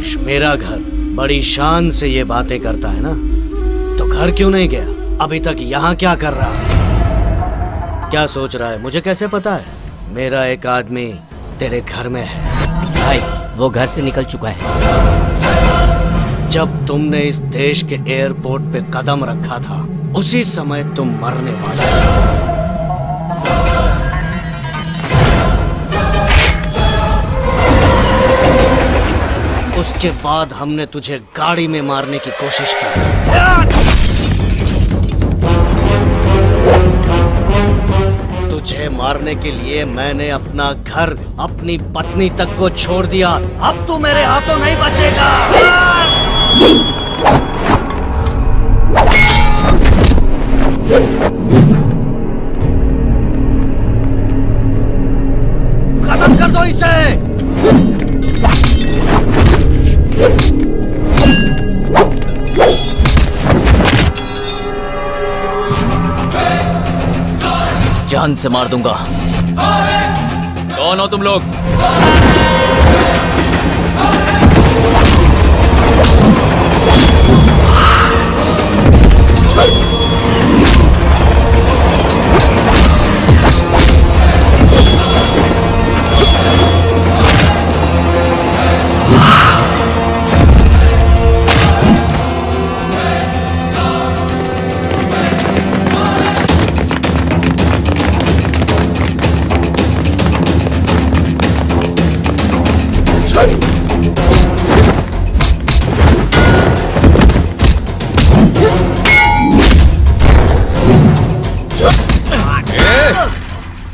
देश, मेरा घर, बड़ी शान से ये बातें करता है ना, तो घर क्यों नहीं गया? अभी तक यहाँ क्या कर रहा है? क्या सोच रहा है? मुझे कैसे पता है? मेरा एक आदमी तेरे घर में है। भाई, वो घर से निकल चुका है। जब तुमने इस देश के एयरपोर्ट पे कदम रखा था, उसी समय तुम मरने वाला था। उसके बाद हमने तुझे गाड़ी में मारने की कोशिश की। तुझे मारने के लिए मैंने अपना घर, अपनी पत्नी तक को छोड़ दिया। अब तू मेरे हाथों नहीं बचेगा। खत्म कर दो इसे। जान से मार दूंगा। कौन हो तुम लोग?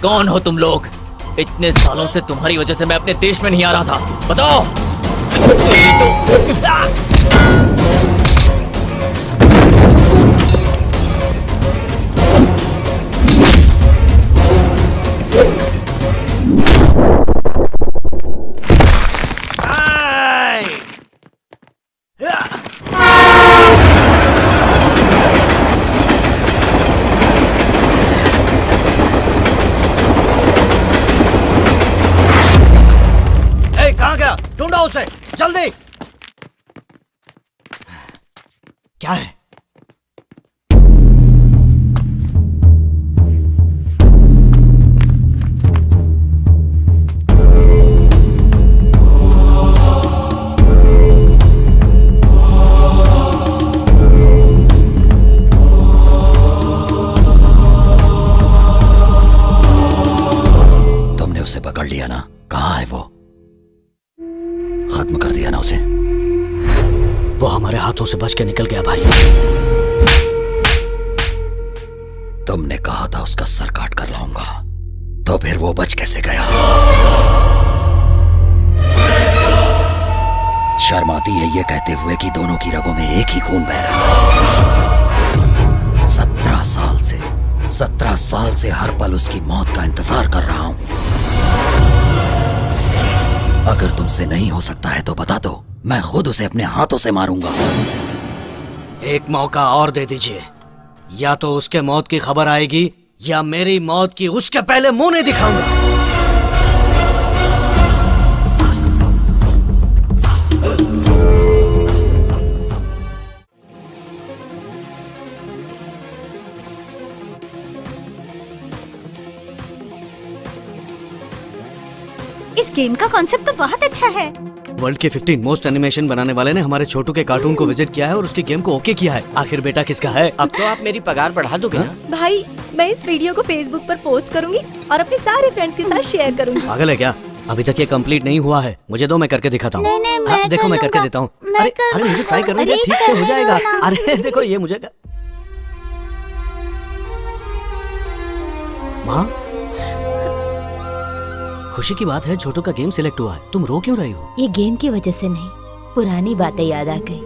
कौन हो तुम लोग? इतने सालों से तुम्हारी वजह से मैं अपने देश में नहीं आ रहा था। बताओ। ढूंढो उसे, जल्दी। क्या है? तुमने उसे पकड़ लिया ना? कहाँ है वो? खत्म कर दिया ना उसे? वो हमारे हाथों से बच के निकल गया भाई। तुमने कहा था उसका सर काट कर लाऊंगा, तो फिर वो बच कैसे गया? शर्म आती है ये कहते हुए कि दोनों की रगों में एक ही खून बह रहा है। 17 साल से हर पल उसकी मौत का इंतजार कर रहा हूं। अगर तुमसे नहीं हो सकता है तो बता दो, मैं खुद उसे अपने हाथों से मारूंगा। एक मौका और दे दीजिए, या तो उसके मौत की खबर आएगी या मेरी मौत की उसके पहले मुंह नहीं दिखाऊंगा। इस गेम का कॉन्सेप्ट तो बहुत अच्छा है। वर्ल्ड के 15 मोस्ट एनिमेशन बनाने वाले ने हमारे छोटू के कार्टून को विजिट किया है और उसकी गेम को ओके किया है। आखिर बेटा किसका है? अब तो आप मेरी पगार बढ़ा दोगे ना? भाई, मैं इस वीडियो को फेसबुक पर पोस्ट करूंगी और अपने सारे फ्रेंड्स के साथ शेयर करूंगी। पागल है क्या? अभी तक ये कंप्लीट नहीं हुआ है। मुझे दो, मैं करके दिखाता हूँ। नहीं, मैं देखो मैं करके देता हूँ। अरे मुझे ट्राई करने दे, ठीक से हो जाएगा। अरे देखो ये मुझे माँ, खुशी की बात है, छोटू का गेम सिलेक्ट हुआ है। तुम रो क्यों रही हो? ये गेम की वजह से नहीं, पुरानी बातें याद आ गई।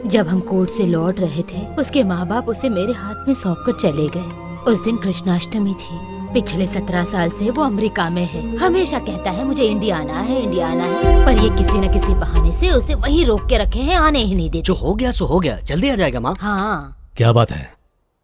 जब हम कोर्ट से लौट रहे थे, उसके माँ बाप उसे मेरे हाथ में सौंप कर चले गए। उस दिन कृष्णाष्टमी थी। पिछले 17 साल से वो अमेरिका में है। हमेशा कहता है मुझे इंडिया आना है, इंडिया आना है, पर ये किसी न किसी बहाने से उसे वहीं रोक के रखे हैं, आने ही नहीं देते। जो हो गया सो हो गया, जल्दी आ जाएगा माँ। हाँ। क्या बात है?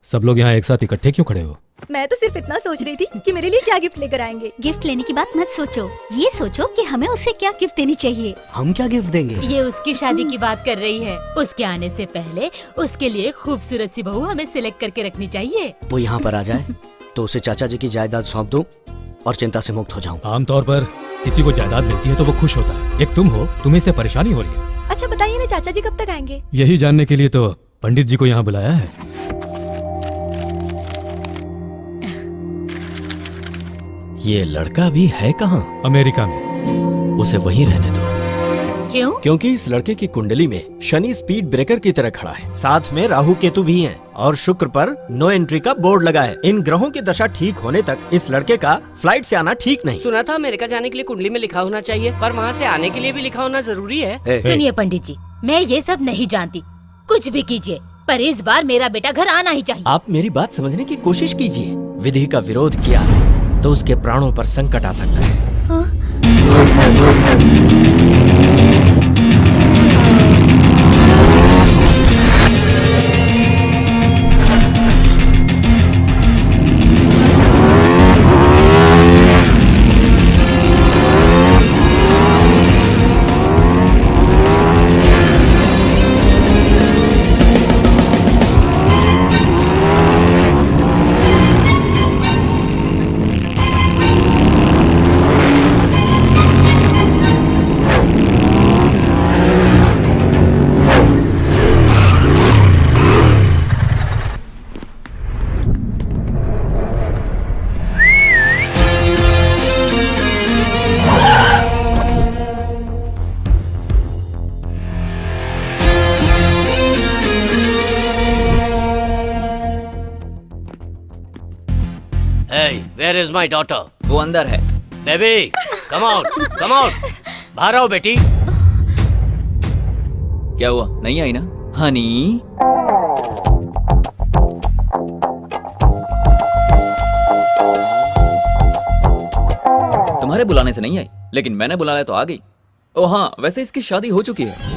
सब लोग यहाँ एक साथ इकट्ठे क्यों खड़े हो? मैं तो सिर्फ इतना सोच रही थी कि मेरे लिए क्या गिफ्ट लेकर आएंगे। गिफ्ट लेने की बात मत सोचो, ये सोचो कि हमें उसे क्या गिफ्ट देनी चाहिए। हम क्या गिफ्ट देंगे? ये उसकी शादी की बात कर रही है। उसके आने से पहले उसके लिए खूबसूरत सी बहू हमें सिलेक्ट करके रखनी चाहिए। वो यहाँ पर आ जाए तो उसे चाचा जी की जायदाद सौंप दूं और चिंता से मुक्त हो जाऊं। आमतौर पर किसी को जायदाद मिलती है तो वो खुश होता है। एक तुम हो, तुम्हें इससे परेशानी हो रही है। अच्छा बताइए ना, चाचा जी कब तक आएंगे? यही जानने के लिए तो पंडित जी को यहाँ बुलाया है। ये लड़का भी है कहाँ? अमेरिका में। उसे वहीं रहने दो। क्यों? क्योंकि इस लड़के की कुंडली में शनि स्पीड ब्रेकर की तरह खड़ा है, साथ में राहु केतु भी हैं और शुक्र पर नो एंट्री का बोर्ड लगा है। इन ग्रहों की दशा ठीक होने तक इस लड़के का फ्लाइट से आना ठीक नहीं। सुना था अमेरिका जाने के लिए कुंडली में लिखा होना चाहिए, पर वहाँ से आने के लिए भी लिखा होना जरूरी है। सुनिए पंडित जी, मैं ये सब नहीं जानती। कुछ भी कीजिए, पर इस बार मेरा बेटा घर आना ही चाहिए। आप मेरी बात समझने की कोशिश कीजिए। विधि का विरोध किया तो उसके प्राणों पर संकट आ सकता है। Hey, where is my daughter? वो अंदर है। Baby, come out, come out. बाहर आओ बेटी। क्या हुआ, नहीं आई ना? हनी, तुम्हारे बुलाने से नहीं आई, लेकिन मैंने बुलाया तो आ गई। ओ हाँ, वैसे इसकी शादी हो चुकी है।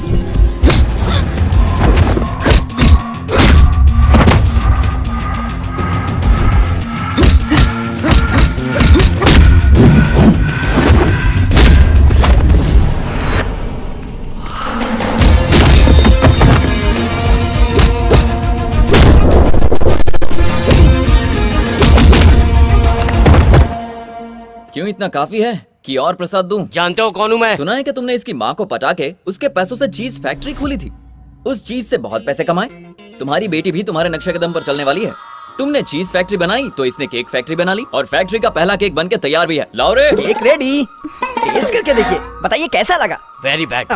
क्यों, इतना काफी है कि और प्रसाद दूं? जानते हो कौन हूँ मैं? सुना है कि तुमने इसकी माँ को पटा के उसके पैसों से चीज फैक्ट्री खोली थी। उस चीज से बहुत पैसे कमाए। तुम्हारी बेटी भी तुम्हारे नक्शे कदम पर चलने वाली है। तुमने चीज फैक्ट्री बनाई तो इसने केक फैक्ट्री बना ली, और फैक्ट्री का पहला केक बनके तैयार भी है। लाओ रे। केक रेडी, टेस्ट करके देखिए, बताइए कैसा लगा। Very bad.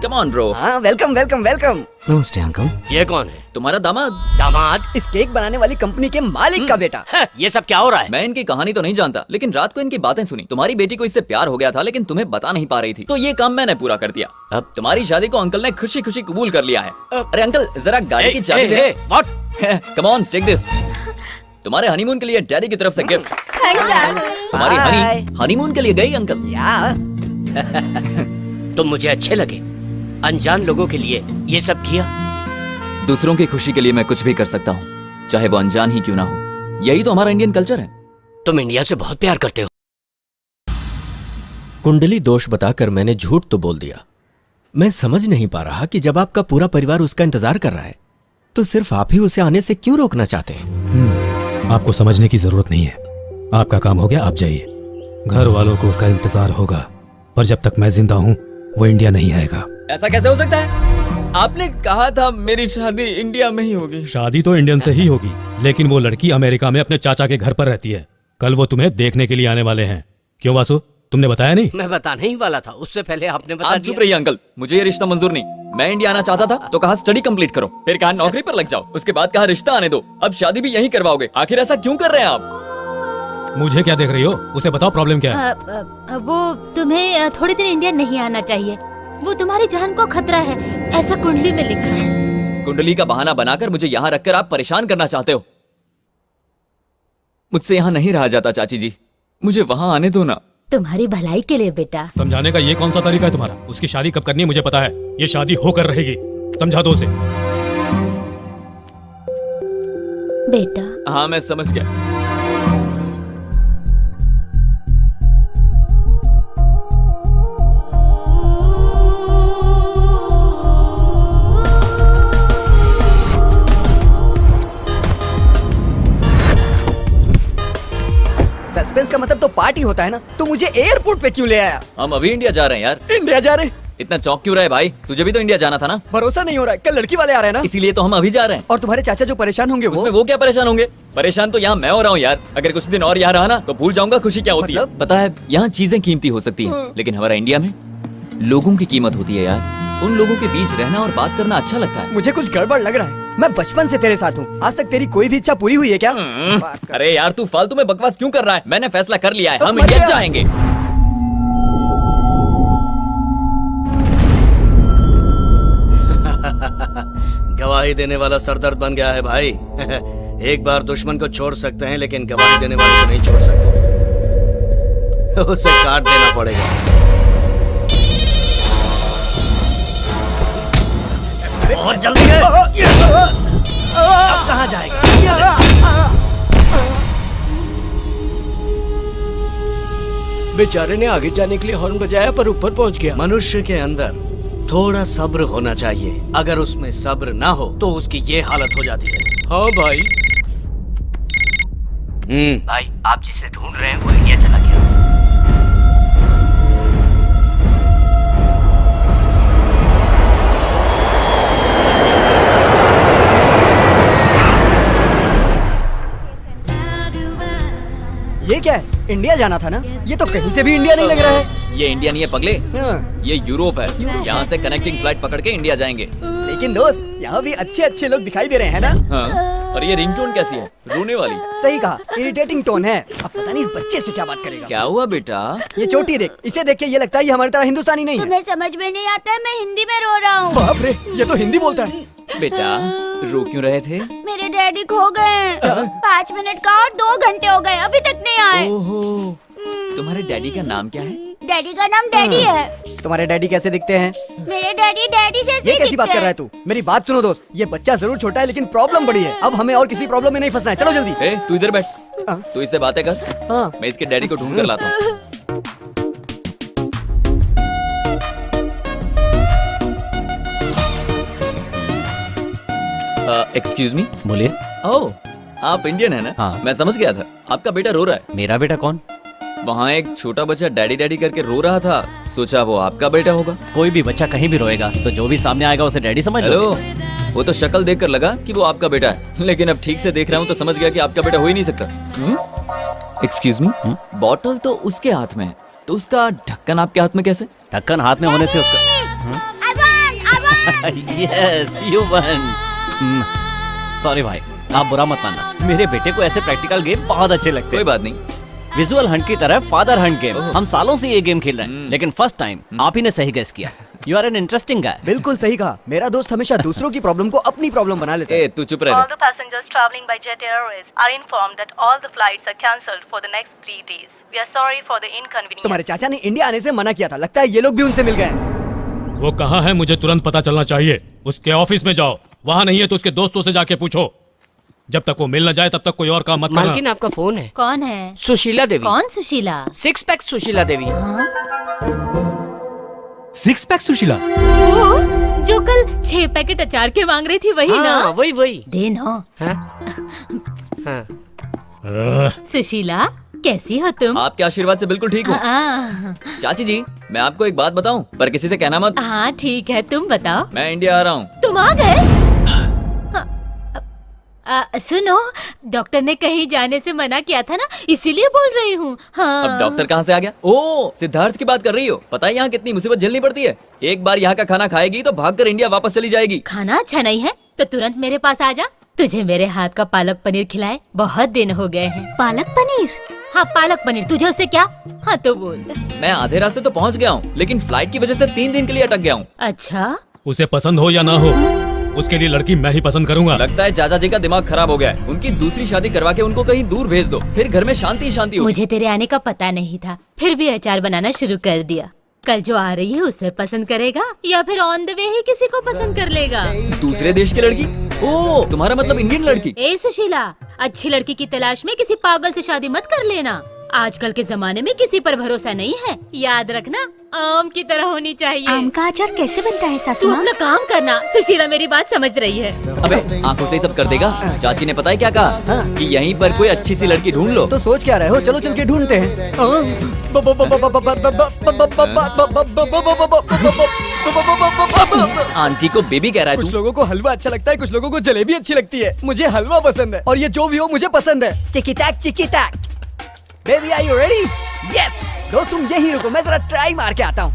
Come on bro. हाँ, वेलकम वेलकम वेलकम। नमस्ते अंकल। ये कौन है? तुम्हारा दामाद। दामाद? इस केक बनाने वाली कंपनी के मालिक का बेटा। ये सब क्या हो रहा है? मैं इनकी कहानी तो नहीं जानता, लेकिन रात को इनकी बातें सुनी। तुम्हारी बेटी को इससे प्यार हो गया था, लेकिन तुम्हें बता नहीं पा रही थी, तो ये काम मैंने पूरा कर दिया। अब तुम्हारी शादी को अंकल ने खुशी खुशी कबूल कर लिया है। अरे अंकल, जरा गाड़ी की चाबी दे। What? Come on, take this. तुम्हारे हनीमून के लिए डैडी की तरफ से गिफ्ट। Thanks dad. तुम्हारी हनी हनीमून के लिए गई अंकल। यार तुम मुझे अच्छे लगे। अनजान लोगों के लिए ये सब किया। दूसरों की खुशी के लिए मैं कुछ भी कर सकता हूँ, चाहे वो अनजान ही क्यों ना हो। यही तो हमारा इंडियन कल्चर है। तुम इंडिया से बहुत प्यार करते हो। कुंडली दोष बताकर मैंने झूठ तो बोल दिया। मैं समझ नहीं पा रहा कि जब आपका पूरा परिवार उसका इंतजार कर रहा है, तो सिर्फ आप ही उसे आने से क्यों रोकना चाहते हैं? आपको समझने की जरूरत नहीं है। आपका काम हो गया, आप जाइए। घर वालों को उसका इंतजार होगा, पर जब तक मैं जिंदा हूँ वो इंडिया नहीं आएगा। ऐसा कैसे हो सकता है? आपने कहा था मेरी शादी इंडिया में ही होगी। शादी तो इंडियन से ही होगी, लेकिन वो लड़की अमेरिका में अपने चाचा के घर पर रहती है। कल वो तुम्हें देखने के लिए आने वाले हैं। क्यों वासु, तुमने बताया नहीं? मैं बताने ही वाला था, उससे पहले आपने बता आप दिया। चुप रहिए अंकल, मुझे ये रिश्ता मंजूर नहीं। मैं इंडिया आना चाहता था तो कहा स्टडी कंप्लीट करो, फिर कहा नौकरी पर लग जाओ, उसके बाद कहा रिश्ता आने दो, अब शादी भी यहीं करवाओगे। आखिर ऐसा क्यों कर रहे हैं आप? मुझे क्या देख रही हो? उसे बताओ प्रॉब्लम क्या है। वो तुम्हें थोड़ी देर इंडिया नहीं आना चाहिए। वो तुम्हारी जान को खतरा है, ऐसा कुंडली में लिखा है। कुंडली का बहाना बनाकर मुझे यहाँ रखकर आप परेशान करना चाहते हो। मुझसे यहाँ नहीं रहा जाता चाची जी, मुझे वहाँ आने दो ना। तुम्हारी भलाई के लिए बेटा। समझाने का ये कौन सा तरीका है तुम्हारा? उसकी शादी कब करनी है मुझे पता है। ये शादी होकर रहेगी, समझा दो उसे। बेटा हाँ मैं समझ गया। कॉन्फ्रेंस का मतलब तो पार्टी होता है ना, तो मुझे एयरपोर्ट पे क्यों ले आया? हम अभी इंडिया जा रहे हैं यार। इंडिया जा रहे? इतना चौंक क्यों रहा है भाई? तुझे भी तो इंडिया जाना था ना। भरोसा नहीं हो रहा है, कल लड़की वाले आ रहे हैं ना, इसीलिए तो हम अभी जा रहे हैं। और तुम्हारे चाचा जो परेशान होंगे उसमें वो क्या परेशान होंगे? परेशान तो यहाँ मैं हो रहा हूँ यार। अगर कुछ दिन और यहाँ रहा ना तो भूल जाऊंगा खुशी क्या होती है। मतलब? पता है यहाँ चीजें कीमती हो सकती हैं, लेकिन हमारा इंडिया में लोगों की कीमत होती है यार। उन लोगों के बीच रहना और बात करना अच्छा लगता है। मुझे कुछ गड़बड़ लग रहा है। मैं बचपन से तेरे साथ हूँ, आज तक तेरी कोई भी इच्छा पूरी हुई है क्या? बात कर। अरे यार तू फालतू में बकवास क्यों कर रहा है? मैंने फैसला कर लिया है, तो हम मजा- इंडिया जाएंगे। गवाही देने वाला सरदर्द बन गया है भाई। एक बार दुश्मन को छोड़ सकते हैं लेकिन गवाही देने वाले को नहीं छोड़ सकते। उसे काट देना पड़ेगा। बहुत जल्दी है। अब कहाँ जाएगा? बेचारे ने आगे जाने के लिए हॉर्न बजाया पर ऊपर पहुंच गया। मनुष्य के अंदर थोड़ा सब्र होना चाहिए। अगर उसमें सब्र ना हो तो उसकी ये हालत हो जाती है। हाँ भाई। भाई आप जिसे ढूंढ रहे हैं वो इंडिया चला गया। ये क्या है? इंडिया जाना था ना? ये तो कहीं से भी इंडिया नहीं लग रहा है। ये इंडिया नहीं है पगले, हाँ। ये यूरोप है। यहाँ से कनेक्टिंग फ्लाइट पकड़ के इंडिया जाएंगे। लेकिन दोस्त, यहाँ भी अच्छे अच्छे लोग दिखाई दे रहे हैं ना? हाँ। और ये रिंगटोन कैसी है? रोने वाली। सही कहा, इरिटेटिंग टोन है। अब पता नहीं इस बच्चे से क्या बात करेगा। क्या हुआ बेटा? ये चोटी देख, इसे देख के ये लगता है ये हमारी तरह हिंदुस्तानी नहीं है। तुम्हें समझ में नहीं आता है, मैं हिंदी में रो रहा हूँ। बाप रे, ये तो हिंदी बोलता है। बेटा रो क्यों रहे थे? मेरे डैडी खो गए। 5 मिनट का और 2 घंटे हो गए, अभी तक नहीं आए। ओहो, तुम्हारे डैडी का नाम क्या है? डैडी का नाम डैडी है। तुम्हारे डैडी कैसे दिखते हैं? मेरे डैडी डैडी जैसे ये ही कैसी बात दिखते कर रहा है तू? मेरी बात सुनो दोस्त, ये बच्चा जरूर छोटा है लेकिन प्रॉब्लम बड़ी है। अब हमें और किसी प्रॉब्लम में नहीं फंसना है, चलो जल्दी। ए, तू इधर बैठ। हाँ। तू इससे बातें कर, हाँ। मैं इसके डैडी को ढूंढ कर लाता हूँ। Excuse me. बोलिए। ओह, आप इंडियन है ना? हाँ। मैं समझ गया था। आपका बेटा रो रहा है। मेरा बेटा कौन? वहाँ एक छोटा बच्चा डैडी डैडी करके रो रहा था, सोचा वो आपका बेटा होगा। कोई भी बच्चा कहीं भी रोएगा तो जो भी सामने आएगा उसे डैडी समझ हेलो, लोगे। वो तो शक्ल देखकर लगा कि वो आपका बेटा है, लेकिन अब ठीक से देख रहा हूँ तो समझ गया कि आपका बेटा हो ही नहीं सकता। एक्सक्यूज मी, बॉटल तो उसके हाथ में है, तो उसका ढक्कन आपके हाथ में कैसे? ढक्कन हाथ में होने से उसका यस यू वन। सॉरी भाई, आप बुरा मत मानना। मेरे बेटे को ऐसे प्रैक्टिकल गेम बहुत अच्छे लगते कोई हैं। बात नहीं। विजुअल हंट की तरह फादर हंट गेम। ओह। हम सालों से ये गेम खेल रहे हैं, लेकिन फर्स्ट टाइम आप ही ने सही गेस किया। You are an interesting guy. बिल्कुल सही कहा। मेरा दोस्त हमेशा दूसरों की प्रॉब्लम को अपनी प्रॉब्लम बना लेता है। ए, तू चुप रह। All the passengers traveling by Jet Airways are informed that all the flights are cancelled for the next 3 days. We are sorry for the inconvenience. तुम्हारे चाचा ने इंडिया आने से मना किया था, लगता है ये लोग भी उनसे मिल गए। वो कहाँ है मुझे तुरंत पता चलना चाहिए। उसके ऑफिस में जाओ, वहाँ नहीं है तो उसके दोस्तों से जाके पूछो। जब तक वो मिल न जाए तब तक कोई और काम मत करना। मालकिन आपका फोन है। कौन है? सुशीला देवी। कौन सुशीला? 6 पैक सुशीला देवी। हाँ? 6 पैक सुशीला। वो जो कल 6 पैकेट अचार के मांग रही थी, वही ना? हाँ, वही। दे ना। हाँ। सुशीला, कैसी हो तुम? आपके आशीर्वाद से बिल्कुल ठीक हूँ। हाँ चाची जी, मैं आपको एक बात बताऊं, पर किसी से कहना मत। हाँ, ठीक है, तुम बताओ। मैं इंडिया आ रहा हूँ। तुम आ गए? सुनो, डॉक्टर ने कहीं जाने से मना किया था ना, इसीलिए बोल रही हूँ। हाँ। अब डॉक्टर कहाँ से आ गया? ओ, सिद्धार्थ की बात कर रही हो। पता है यहाँ कितनी मुसीबत झेलनी पड़ती है। एक बार यहाँ का खाना खाएगी तो भागकर इंडिया वापस चली जाएगी। खाना अच्छा नहीं है तो तुरंत मेरे पास आ जा। तुझे मेरे हाथ का पालक पनीर खिलाए बहुत दिन हो गए हैं। पालक पनीर? हाँ, पालक पनीर। तुझे उससे क्या? हाँ तो बोल। मैं आधे रास्ते तो पहुँच गया हूँ, लेकिन फ्लाइट की वजह से 3 दिन के लिए अटक गया हूँ। अच्छा, उसे पसंद हो या ना हो, उसके लिए लड़की मैं ही पसंद करूंगा। लगता है चाचा जी का दिमाग खराब हो गया है। उनकी दूसरी शादी करवा के उनको कहीं दूर भेज दो, फिर घर में शांति ही शांति होगी। मुझे तेरे आने का पता नहीं था, फिर भी अचार बनाना शुरू कर दिया। कल जो आ रही है उसे पसंद करेगा या फिर ऑन द वे ही किसी को पसंद कर लेगा? दूसरे देश की लड़की? ओ, तुम्हारा मतलब इंडियन लड़की? ए सुशीला, अच्छी लड़की की तलाश में किसी पागल से शादी मत कर लेना। आजकल के जमाने में किसी पर भरोसा नहीं है, याद रखना आम की तरह होनी चाहिए। आम का अचार कैसे बनता है सासू तू माँ? अपना काम करना। सुशीला मेरी बात समझ रही है। अबे आंखों से ही सब कर देगा। चाची ने पता है क्या कहा कि यहीं पर कोई अच्छी सी लड़की ढूंढ लो। तो सोच क्या रहे हो? चलो चल के ढूंढते हैं। आंटी को बेबी कह रहा है कुछ तू। लोगों को हलवा अच्छा लगता है, कुछ लोगों को जलेबी अच्छी लगती है। मुझे हलवा पसंद है और ये जो भी हो मुझे पसंद है। चिकी टैक। Baby are you ready? Yes. दोस्त तुम यहीं रुको, मैं जरा ट्राई मार के आता हूँ।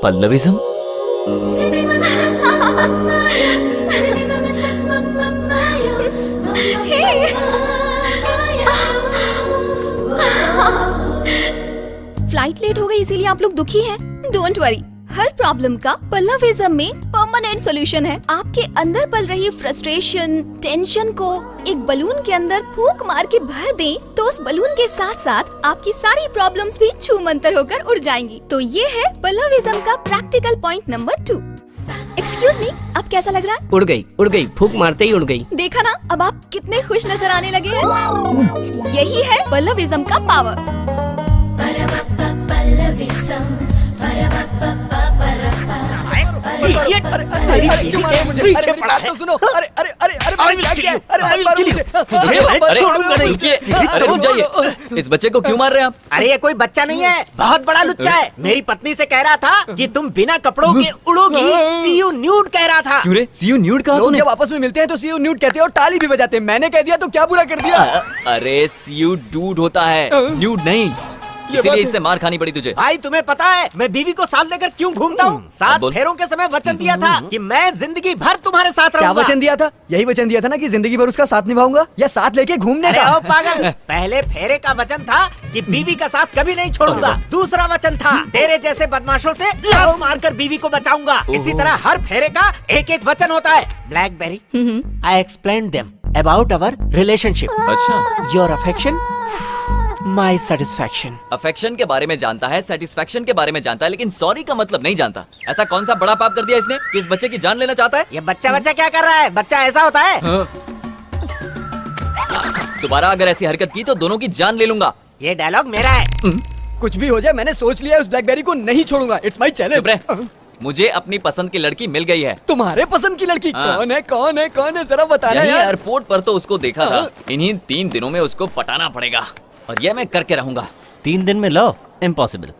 पल्लविज्म। फ्लाइट लेट हो गई इसीलिए आप लोग दुखी हैं। डोंट वरी, हर प्रॉब्लम का पल्लविज्म में परमानेंट सॉल्यूशन है। आपके अंदर पल रही फ्रस्ट्रेशन, टेंशन को एक बलून के अंदर फूंक मार के भर दें, तो उस बलून के साथ साथ आपकी सारी प्रॉब्लम्स भी छू मंतर होकर उड़ जाएंगी। तो ये है पल्लविज्म का practical point number 2। Excuse me, अब कैसा लग रहा है? उड़ गई, फूंक मारते ही उड़ गई। देखा ना, अब आप कितने खुश नजर आने लगे हैं। यही है पल्लविज्म का पावर। सुनो, अरे रुक जाइए। इस बच्चे को क्यों मार रहे हैं आप? अरे ये कोई बच्चा नहीं है, बहुत बड़ा लुच्चा है। मेरी पत्नी से कह रहा था कि तुम बिना कपड़ों के उड़ोगी। सी यू न्यूड कह रहा था। क्यों रे? सी यू न्यूड कहा लोग तूने? जब आपस में मिलते हैं तो सी यू न्यूड कहते हैं और ताली भी बजाते हैं। मैंने कह दिया तो क्या बुरा कर दिया? अरे सी यू डूड होता है, न्यूड नहीं। इसीलिए इससे मार खानी पड़ी तुझे। भाई तुम्हें पता है मैं बीवी को साथ लेकर क्यों घूमता हूँ? 7 फेरों के समय वचन दिया था कि मैं जिंदगी भर तुम्हारे साथ क्या रहूंगा। वचन दिया था? यही वचन दिया था ना कि जिंदगी भर उसका साथ निभाऊंगा, या साथ लेके घूमने अरे का? ओ पागल, पहले फेरे का वचन था कि बीवी का साथ कभी नहीं छोड़ूंगा। दूसरा वचन था तेरे जैसे बदमाशों से लव मारकर बीवी को बचाऊंगा। इसी तरह हर फेरे का एक एक वचन होता है। BlackBerry, I explain them about our relationship. अच्छा, your affection, my satisfaction. Affection के बारे में जानता है, सेटिस्फैक्शन के बारे में जानता है, लेकिन सॉरी का मतलब नहीं जानता। ऐसा कौन सा बड़ा पाप कर दिया इसने कि इस बच्चे की जान लेना चाहता है? ये बच्चा क्या कर रहा है? बच्चा ऐसा होता है? दोबारा अगर ऐसी हरकत की तो दोनों की जान ले लूंगा। ये डायलॉग मेरा है। कुछ भी हो जाए, मैंने सोच लिया है, उस ब्लैकबेरी को नहीं छोड़ूंगा। इट्स माई चुप रह। चैलेंज। मुझे अपनी पसंद की लड़की मिल गई है। तुम्हारे पसंद की लड़की हाँ। कौन है जरा बताना यहीं यार। एयरपोर्ट पर तो उसको देखा था। इन्हीं 3 दिनों में उसको पटाना पड़ेगा और ये मैं करके रहूंगा। 3 दिन में लो? इम्पॉसिबल।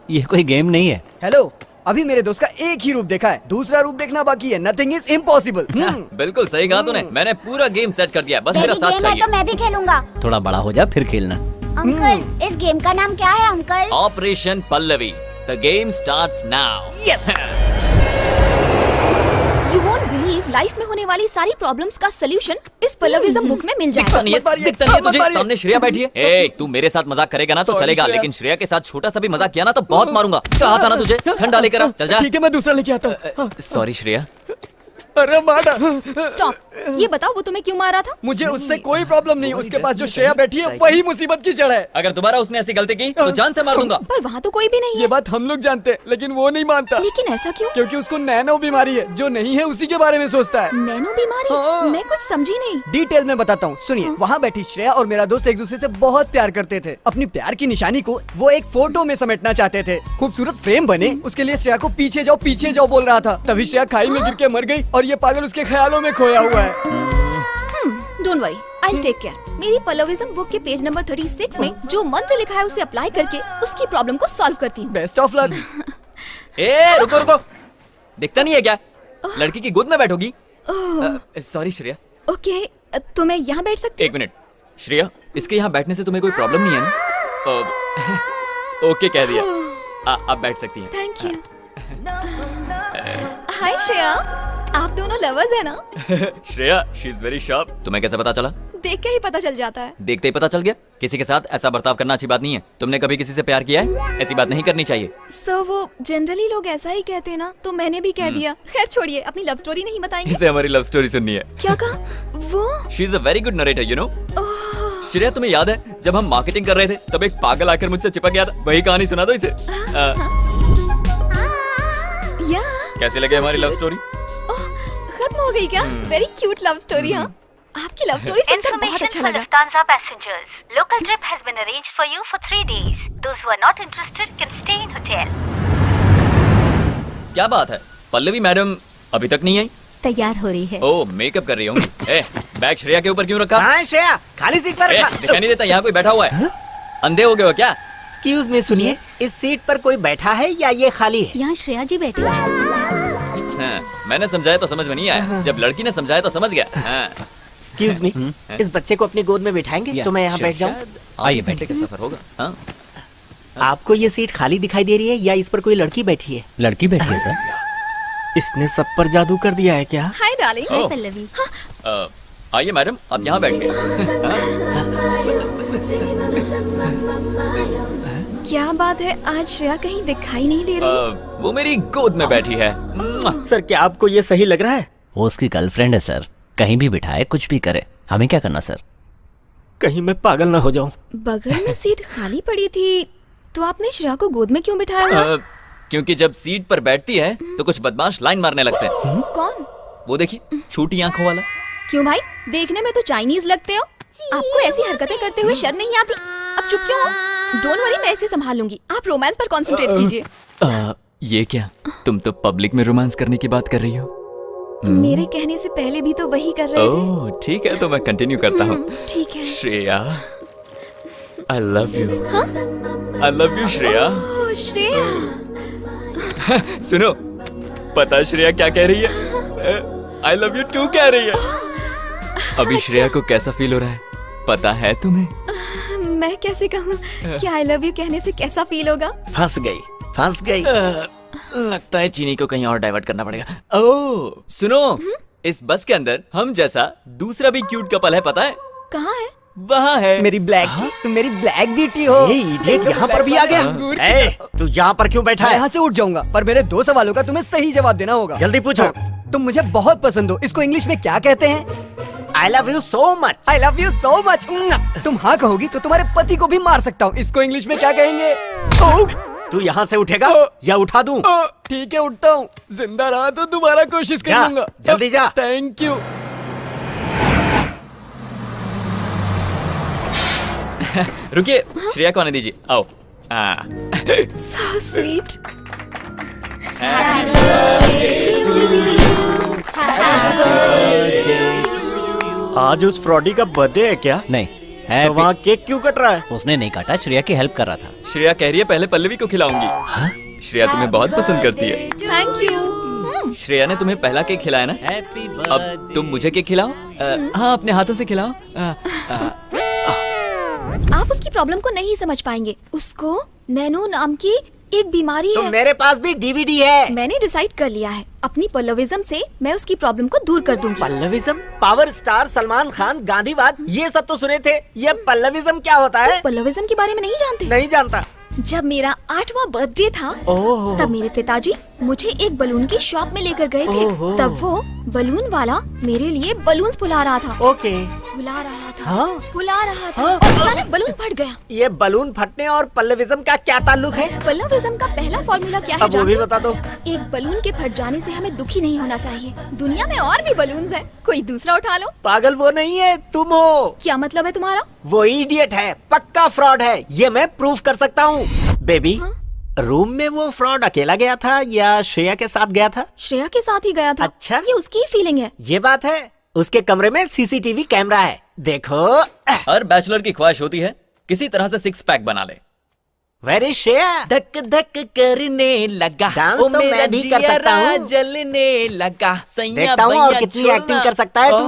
ये कोई गेम नहीं है। हेलो, अभी मेरे दोस्त का एक ही रूप देखा है, दूसरा रूप देखना बाकी है। Nothing is impossible. बिल्कुल सही कहा तूने। मैंने पूरा गेम सेट कर दिया, बस मेरा साथ चाहिए। मैं भी खेलूंगा। थोड़ा बड़ा हो जा फिर खेलना। अंकल, इस गेम का नाम क्या है uncle? Operation Pallavi. The game starts now. You won't believe, life में होने वाली सारी प्रॉब्लम्स का सॉल्यूशन इस पल्लविज्म बुक में मिल दिखता जाएगा। नहीं है, दिखता नहीं है तुझे? सामने श्रेया बैठी है। ए, तू मेरे साथ मजाक करेगा ना तो Sorry, चलेगा, श्रेया। लेकिन श्रेया के साथ छोटा सा भी मजाक किया ना तो बहुत मारूंगा। कहा था ना तुझे, ठंडा लेकर आ। चल जा। ठीक है, मैं दूसरा लेके आता हूँ। सॉरी श्रेया। अरे मारा। स्टॉप, ये बताओ वो तुम्हें क्यों मारा था? मुझे उससे कोई प्रॉब्लम नहीं, उसके पास जो श्रेया बैठी है वही मुसीबत की जड़ है। अगर दोबारा उसने ऐसी गलती की तो जान से मार दूंगा। पर वहाँ तो कोई भी नहीं ये है। बात हम लोग जानते हैं, लेकिन वो नहीं मानता। लेकिन ऐसा क्यों? क्योंकि उसको नैनो बीमारी है, जो नहीं है उसी के बारे में सोचता है। नैनो बीमारी? हाँ। मैं कुछ समझी नहीं। डिटेल में बताता हूँ, सुनिए। वहाँ बैठी श्रेया और मेरा दोस्त एक दूसरे से बहुत प्यार करते थे। अपनी प्यार की निशानी को वो एक फोटो में समेटना चाहते थे। खूबसूरत फ्रेम बने, उसके लिए श्रेया को पीछे जाओ बोल रहा था। तभी श्रेया खाई में गिर के मर गई और ये पागल उसके ख्यालों में खोया हुआ है। Don't worry, I will take care. मेरी पल्लविज्म बुक के पेज नंबर 36 में जो मंत्र लिखा है उसे अप्लाई करके उसकी प्रॉब्लम को सॉल्व करती हूँ। Best of luck. ए रुको, दिखता नहीं है क्या? लड़की की गोद में बैठोगी? सॉरी श्रेया। ओके, तो मैं यहाँ बैठ सकती हूँ? 1 मिनट श्रेया, इसके यहाँ बैठने से तुम्हें कोई प्रॉब्लम नहीं है ना? ओके कह दिया, आप बैठ सकती हैं। Thank you. हाय श्रेया, आप दोनों लवर्स हैं ना? Shreya, she is very sharp. तुम्हें कैसे पता चला? देख के ही पता चल जाता है। देखते ही पता चल गया? किसी के साथ ऐसा बर्ताव करना अच्छी बात नहीं है। तुमने कभी किसी से प्यार किया है? ऐसी बात नहीं करनी चाहिए। सर, वो जनरली लोग ऐसा ही कहते हैं ना, तो मैंने भी कह दिया। खैर छोड़िए, अपनी लव स्टोरी नहीं बताएंगे? इसे हमारी लव स्टोरी सुननी है। क्या कहा वो? She is a very good narrator, you know. Shreya, तुम्हें याद है जब हम मार्केटिंग कर रहे थे तब एक पागल आकर मुझसे चिपक गया था? वही कहानी सुना दो इसे। कैसे लगे हमारी लव स्टोरी? खत्म हो गई क्या? Very cute love story. हाँ, आपकी लव स्टोरी सुनकर बहुत अच्छा लगा। Lufthansa passengers. Local trip has been arranged for you for 3 days. Those who are not interested can stay in hotel. क्या बात है, पल्लवी मैडम अभी तक नहीं आई? तैयार हो रही है। ओह, मेकअप कर रही होंगी। ए, बैग श्रेया के ऊपर क्यों रखा? हाँ श्रेया, खाली सीट पर रखा। दिखाई नहीं देता यहाँ कोई बैठा हुआ है? अंधे हो गए हो क्या? एक्सक्यूज मी, सुनिए, इस सीट पर कोई बैठा है या ये खाली है? यहाँ श्रेया जी बैठी है। हाँ, मैंने समझाया तो समझ में नहीं आया, जब लड़की ने समझाया तो समझ गया। हाँ। एक्सक्यूज मी, इस बच्चे को अपनी गोद में बिठाएंगे तो मैं यहाँ बैठ जाऊँ? आइए, बैठे का सफर होगा। हाँ? आपको ये सीट खाली दिखाई दे रही है या इस पर कोई लड़की बैठी है? लड़की बैठी है सर। इसने सब पर जादू कर दिया है क्या? Hi darling. ओह। पल्लवी। आइए मैडम, आप यहाँ बैठिए। क्या बात है, आज श्रेया कहीं दिखाई नहीं दे रही। वो मेरी गोद में बैठी है। सर, क्या आपको ये सही लग रहा है? वो उसकी गर्लफ्रेंड है सर, कहीं भी बिठाए कुछ भी करे, हमें क्या करना सर? कहीं मैं पागल ना हो जाऊं। बगल में सीट खाली पड़ी थी तो आपने श्रेया को गोद में क्यों बिठाया हुआ? क्योंकि जब सीट पर बैठती है तो कुछ बदमाश लाइन मारने लगते हैं। कौन? वो देखिए, छोटी आंखों वाला। क्यों भाई, देखने में तो चाइनीज लगते हो, आपको ऐसी हरकतें करते हुए शर्म नहीं आती? अब चुप क्यों हो? डोंट वरी, मैं ऐसे संभाल लूंगी, आप रोमांस पर कंसंट्रेट कीजिए। ये क्या, तुम तो पब्लिक में रोमांस करने की बात कर रही हो? मेरे कहने से पहले भी तो वही कर रहे थे। ओह, ठीक है, तो मैं कंटिन्यू करता हूँ। ठीक है। Shreya, I love you. I love you Shreya. Oh, Shreya. सुनो, पता श्रेया क्या कह रही है? आई लव यू टू कह रही है। अभी श्रेया को कैसा फील हो रहा है पता है तुम्हें? मैं कैसे कहूँ कि आई लव यू कहने से कैसा फील होगा? फंस गई, फंस गई। लगता है चीनी को कहीं और डाइवर्ट करना पड़ेगा। ओह, सुनो, इस बस के अंदर हम जैसा दूसरा भी क्यूट कपल है, पता है? कहाँ है? वहाँ है। मेरी ब्लैक ब्यूटी हो। ये इडियट यहाँ पर भी आ गया। ए, तू यहाँ पर क्यों बैठा है? यहाँ से उठ जाऊंगा, पर मेरे 2 सवालों का तुम्हें सही जवाब देना होगा। जल्दी पूछो। तुम मुझे बहुत पसंद हो, इसको इंग्लिश में क्या कहते हैं? आई love you so much. I love you so much. तुम हाँ कहोगी तो तुम्हारे पति को भी मार सकता हूँ, इसको इंग्लिश में क्या कहेंगे? तू यहाँ से उठेगा या उठा दूं? ठीक है, उठता हूँ, जिंदा रहा तो दोबारा कोशिश कर लूंगा। जल्दी जा। Thank you. रुकिए, श्रेया को आने दीजिए, आओ। So sweet. आज उस फ्रॉडी का बर्थडे है क्या? नहीं है। तो वहाँ केक क्यों कट रहा है? उसने नहीं काटा, श्रेया की हेल्प कर रहा था। श्रेया कह रही है पहले पल्लवी को खिलाऊंगी। श्रेया तुम्हें बहुत पसंद करती है। Thank you. श्रेया ने तुम्हें पहला केक खिलाया ना? अब तुम मुझे केक खिलाओ। हाँ, अपने हाथों से खिलाओ। आप उसकी प्रॉब्लम को नहीं समझ पाएंगे। उसको नैनो नाम की एक बीमारी तो है। मेरे पास भी डीवीडी है। मैंने डिसाइड कर लिया है, अपनी पल्लविज्म से मैं उसकी प्रॉब्लम को दूर कर दूंगी। पल्लविज्म? पावर स्टार सलमान खान, गांधीवाद, ये सब तो सुने थे। ये पल्लविज्म क्या होता है? पल्लविज्म के बारे में नहीं जानते? नहीं जानता। जब मेरा 8वां बर्थडे था, तब मेरे पिताजी मुझे एक बलून की शॉप में लेकर गए थे। तब वो बलून वाला मेरे लिए बलून्स फुला रहा था। ओके। फुला रहा था। हाँ? फुला रहा था। और अचानक बलून फट गया। ये बलून फटने और पल्लविज्म का क्या ताल्लुक है? पल्लविज्म का पहला फॉर्मूला क्या है? अब वो भी बता दो। एक बलून के फट जाने से हमें दुखी नहीं होना चाहिए। दुनिया में और भी बलून्स हैं, कोई दूसरा उठा लो। पागल वो नहीं है, तुम हो। क्या मतलब है तुम्हारा? वो इडियट है, पक्का फ्रॉड है, ये मैं प्रूफ कर सकता हूँ। बेबी, रूम में वो फ्रॉड अकेला गया था या श्रेया के साथ गया था? श्रेया के साथ ही गया था। अच्छा, ये उसकी फीलिंग है। ये बात है। उसके कमरे में सीसीटीवी कैमरा है, देखो। हर बैचलर की ख्वाहिश होती है किसी तरह से 6 पैक बना ले। Where is Shreya? धक धक करने लगा, डांस तो मैं भी कर सकता हूँ। जलने लगा, देखता हूँ और कितनी एक्टिंग कर सकता है तू।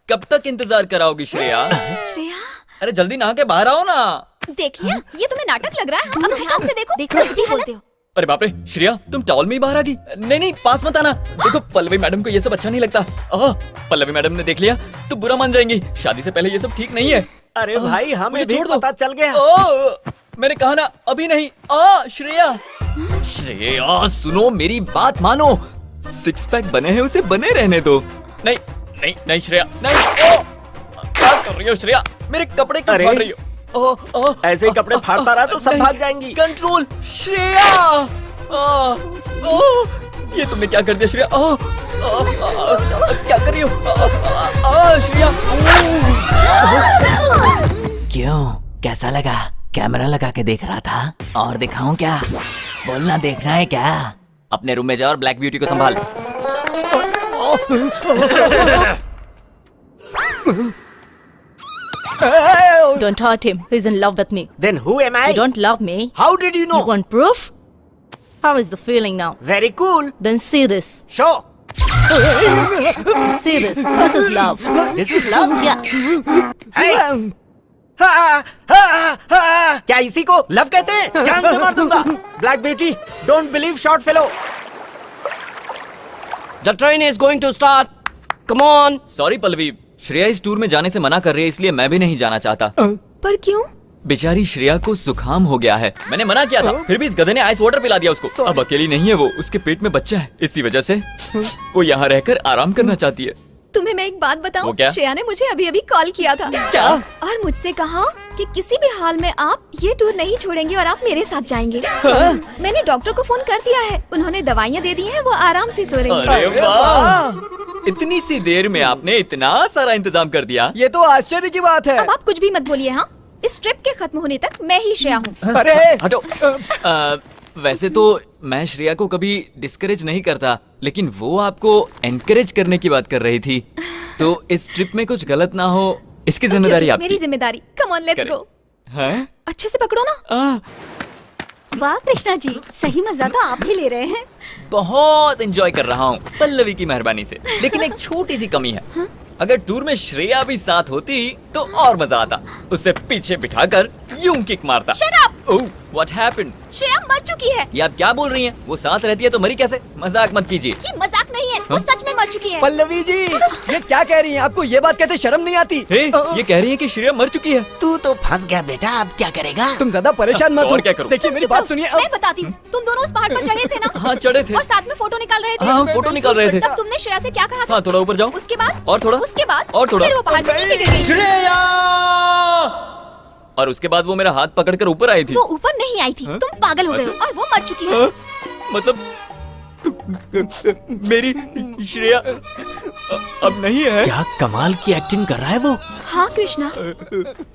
कब तक इंतजार कराओगी श्रेया? श्रेया, अरे जल्दी नहा के बाहर आओ ना। देखिए, ये तुम्हें नाटक लग रहा है। अब ध्यान से देखो, कुछ भी बोलते हो। अरे बाप रे, श्रेया तुम टॉवल में ही बाहर आ गई। नहीं, पास मत आना। देखो, पल्लवी मैडम को ये सब अच्छा नहीं लगता। पल्लवी मैडम ने देख लिया तो बुरा मान जाएंगी। शादी से पहले ये सब ठीक नहीं है। अरे भाई, हमें भी पता चल गया। मैंने कहा ना, अभी नहीं। श्रेया सुनो, मेरी बात मानो। 6 पैक बने हैं, उसे बने रहने दो। नहीं श्रेया, नहीं। क्या कर रही हो श्रेया? मेरे कपड़े क्यों फाड़ रही हो? ऐसे ही कपड़े फाड़ता रहा तो सब भाग जाएंगी। कंट्रोल श्रेया। ये तुमने क्या कर दिया श्रेया? क्या कर रही हो? श्रेया। क्यों, कैसा लगा? कैमरा लगा के देख रहा था और दिखाऊं क्या? बोलना, देखना है क्या? अपने रूम में जा और ब्लैक ब्यूटी को संभाल। Don't hurt him. He's in love with me. Then who am I? You don't love me. How did you know? You want proof? How is the feeling now? Very cool. Then see this. Show. See this. This is love. This is love. Yeah. Hey. क्या इसी को love कहते हैं? जान से मार दूंगा। Black beauty, don't believe short fellow. The train is going to start. Come on. Sorry Pallavi, Shreya इस टूर में जाने से मना कर रही है, इसलिए मैं भी नहीं जाना चाहता। पर क्यों? बेचारी श्रेया को जुकाम हो गया है। मैंने मना किया था, फिर भी इस गधे ने आइस वाटर पिला दिया उसको। अब अकेली नहीं है वो, उसके पेट में बच्चा है। इसी वजह से वो यहाँ रहकर आराम करना चाहती है। तुम्हें मैं एक बात वो बताऊं, क्या? श्रेया ने मुझे अभी अभी कॉल किया था। क्या? और मुझसे कहा कि किसी भी हाल में आप ये टूर नहीं छोड़ेंगे और आप मेरे साथ जाएंगे। मैंने डॉक्टर को फोन कर दिया है, उन्होंने दवाइयाँ दे दी हैं, वो आराम से सो रही अरे है। वाह! इतनी सी देर में आपने इतना सारा इंतजाम कर दिया। ये तो आश्चर्य की बात है। अब आप कुछ भी मत बोलिए। हाँ, इस ट्रिप के खत्म होने तक मैं ही श्रेया हूँ। अरे हटो। वैसे तो मैं श्रेया को कभी डिस्करेज नहीं करता, लेकिन वो आपको एनकरेज करने की बात कर रही थी, तो इस ट्रिप में कुछ गलत ना हो इसकी जिम्मेदारी आपकी। मेरी जिम्मेदारी। Come on, let's go. हैं? अच्छे से पकड़ो ना। वाह कृष्णा जी, सही मजा तो आप ही ले रहे हैं। बहुत एंजॉय कर रहा हूँ पल्लवी की मेहरबानी से, लेकिन एक छोटी सी कमी है। अगर टूर में श्रेया भी साथ होती तो और मजा आता। उसे पीछे बिठाकर यूं किक मारता। Shut up! Oh, what happened? Shreya मर चुकी है। ये आप क्या बोल रही हैं? वो साथ रहती है तो मरी कैसे? मजाक मत कीजिए। ये मजाक नहीं है, वो सच में मर चुकी है। पल्लवी जी, ये क्या कह रही हैं? आपको ये बात कहते शर्म नहीं आती? हे, ये कह रही है कि श्रेया मर चुकी है। तू तो फंस गया बेटा, अब क्या करेगा? तुम ज्यादा परेशान मत और हो। क्या करूं? देखिए मेरी बात सुनिए। मैं बताती हूँ। तुम दोनों उस पहाड़ पर चढ़े थे ना? हाँ, चढ़े थे। और साथ में फोटो निकाल रहे थे। हाँ, फोटो निकाल रहे थे। तब तुमने श्रेया से क्या कहा था? हाँ, थोड़ा ऊपर जाओ। उसके बाद? और थोड़ा। उसके बाद? और थोड़ा। फिर वो पहाड़ से नीचे गिर गई। श्रेया! और उसके बाद वो मेरा हाथ पकड़कर ऊपर आई थी। वो ऊपर नहीं आई थी। तुम पागल हो गए हो और वो मर चुकी है। मतलब मेरी श्रेया अब नहीं है। क्या कमाल की एक्टिंग कर रहा है वो। हाँ कृष्णा,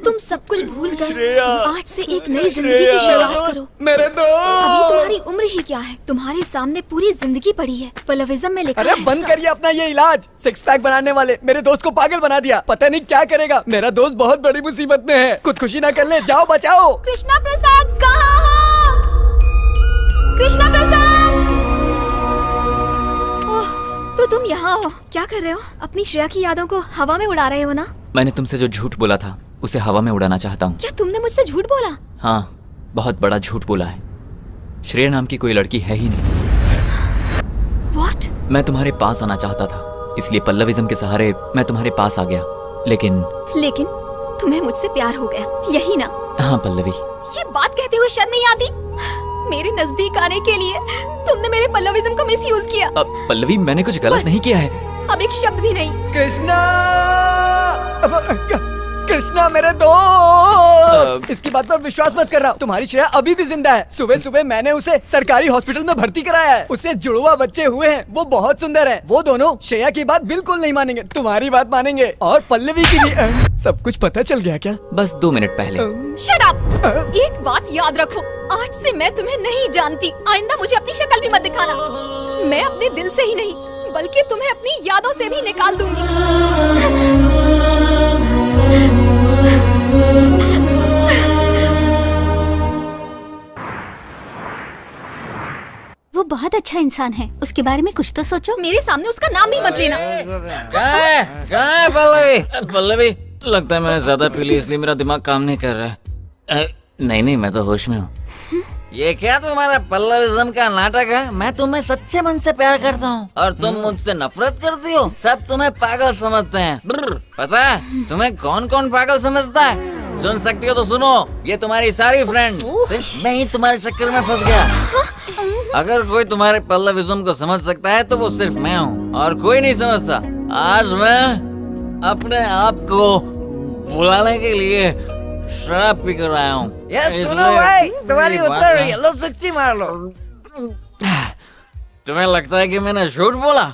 तुम सब कुछ भूल कर श्रेया! आज से एक नई जिंदगी की शुरुआत करो। मेरे अभी दोस्त! तुम्हारी उम्र ही क्या है, तुम्हारे सामने पूरी जिंदगी पड़ी है। पल्लविज्म में लिखा अरे है। बंद करिए अपना ये इलाज। सिक्स पैक बनाने वाले मेरे दोस्त को पागल बना दिया। पता नहीं क्या करेगा। मेरा दोस्त बहुत बड़ी मुसीबत में है। खुदकुशी ना कर ले, जाओ बचाओ। कृष्णा प्रसाद कहाँ हो? कृष्णा प्रसाद! ओह, तो तुम यहाँ हो। क्या कर रहे हो? अपनी श्रेया की यादों को हवा में उड़ा रहे हो ना? मैंने तुमसे जो झूठ बोला था उसे हवा में उड़ाना चाहता हूँ। क्या तुमने मुझसे झूठ बोला? हाँ, बहुत बड़ा झूठ बोला है। श्रेया नाम की कोई लड़की है ही नहीं। What? मैं तुम्हारे पास आना चाहता था, इसलिए पल्लविज्म के सहारे मैं तुम्हारे पास आ गया। लेकिन तुम्हें मुझसे प्यार हो गया, यही ना? हाँ पल्लवी, ये बात कहते हुए शर्म नहीं आती? मेरे नजदीक आने के लिए तुमने मेरे पल्लविज्म को मिसयूज किया। अब पल्लवी मैंने कुछ गलत बस। नहीं किया है। अब एक शब्द भी नहीं। कृष्णा! कृष्णा मेरे दोस्त! इसकी बात पर विश्वास मत कर रहा हूँ। तुम्हारी श्रेया अभी भी जिंदा है। सुबह सुबह मैंने उसे सरकारी हॉस्पिटल में भर्ती कराया है। उससे जुड़वा बच्चे हुए हैं। वो बहुत सुंदर है। वो दोनों श्रेया की बात बिल्कुल नहीं मानेंगे, तुम्हारी बात मानेंगे। और पल्लवी की भी। सब कुछ पता चल गया क्या? बस 2 मिनट पहले। Shut up! एक बात याद रखो, आज से मैं तुम्हें नहीं जानती। आइंदा मुझे अपनी शक्ल भी मत दिखाना। मैं अपने दिल से ही नहीं बल्कि तुम्हें अपनी यादों से भी निकाल दूंगी। वो बहुत अच्छा इंसान है, उसके बारे में कुछ तो सोचो। मेरे सामने उसका नाम भी मत लेना। पल्लवी, लगता है मैंने ज्यादा पी ली इसलिए मेरा दिमाग काम नहीं कर रहा है। नहीं, मैं तो होश में हूँ। ये क्या तुम्हारा पल्लविज्म का नाटक है? मैं तुम्हें सच्चे मन से प्यार करता हूँ और तुम मुझसे नफरत करती हो। सब तुम्हें पागल समझते हैं। पता है तुम्हें कौन कौन पागल समझता है? सुन सकती हो तो सुनो, ये तुम्हारी सारी फ्रेंड्स। सिर्फ मैं ही तुम्हारे चक्कर में फंस गया। अगर कोई तुम्हारे पल्लविज्म को समझ सकता है तो वो सिर्फ मैं हूँ और कोई नहीं समझता। आज मैं अपने आप को बुलाने के लिए शराब पी कर आया हूँ। तुम्हारी उत्तर येलो सिक्सी मार लो। तुम्हें लगता है कि मैंने झूठ बोला?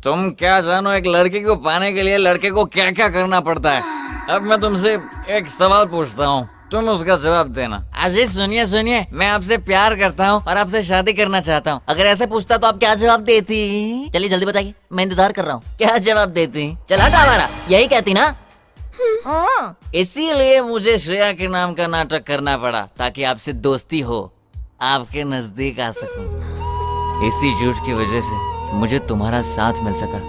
तुम क्या जानो एक लड़की को पाने के लिए लड़के को क्या क्या करना पड़ता है। अब मैं तुमसे एक सवाल पूछता हूँ, तुम उसका जवाब देना। अजय सुनिए सुनिए, मैं आपसे प्यार करता हूँ और आपसे शादी करना चाहता हूँ। अगर ऐसे पूछता तो आप क्या जवाब देती? चलिए जल्दी बताइए, मैं इंतजार कर रहा हूँ। क्या जवाब देती? चल हटा हमारा, यही कहती ना। इसीलिए मुझे श्रेया के नाम का नाटक करना पड़ा, ताकि आपसे दोस्ती हो, आपके नजदीक आ सकूं। इसी झूठ की वजह से मुझे तुम्हारा साथ मिल सका।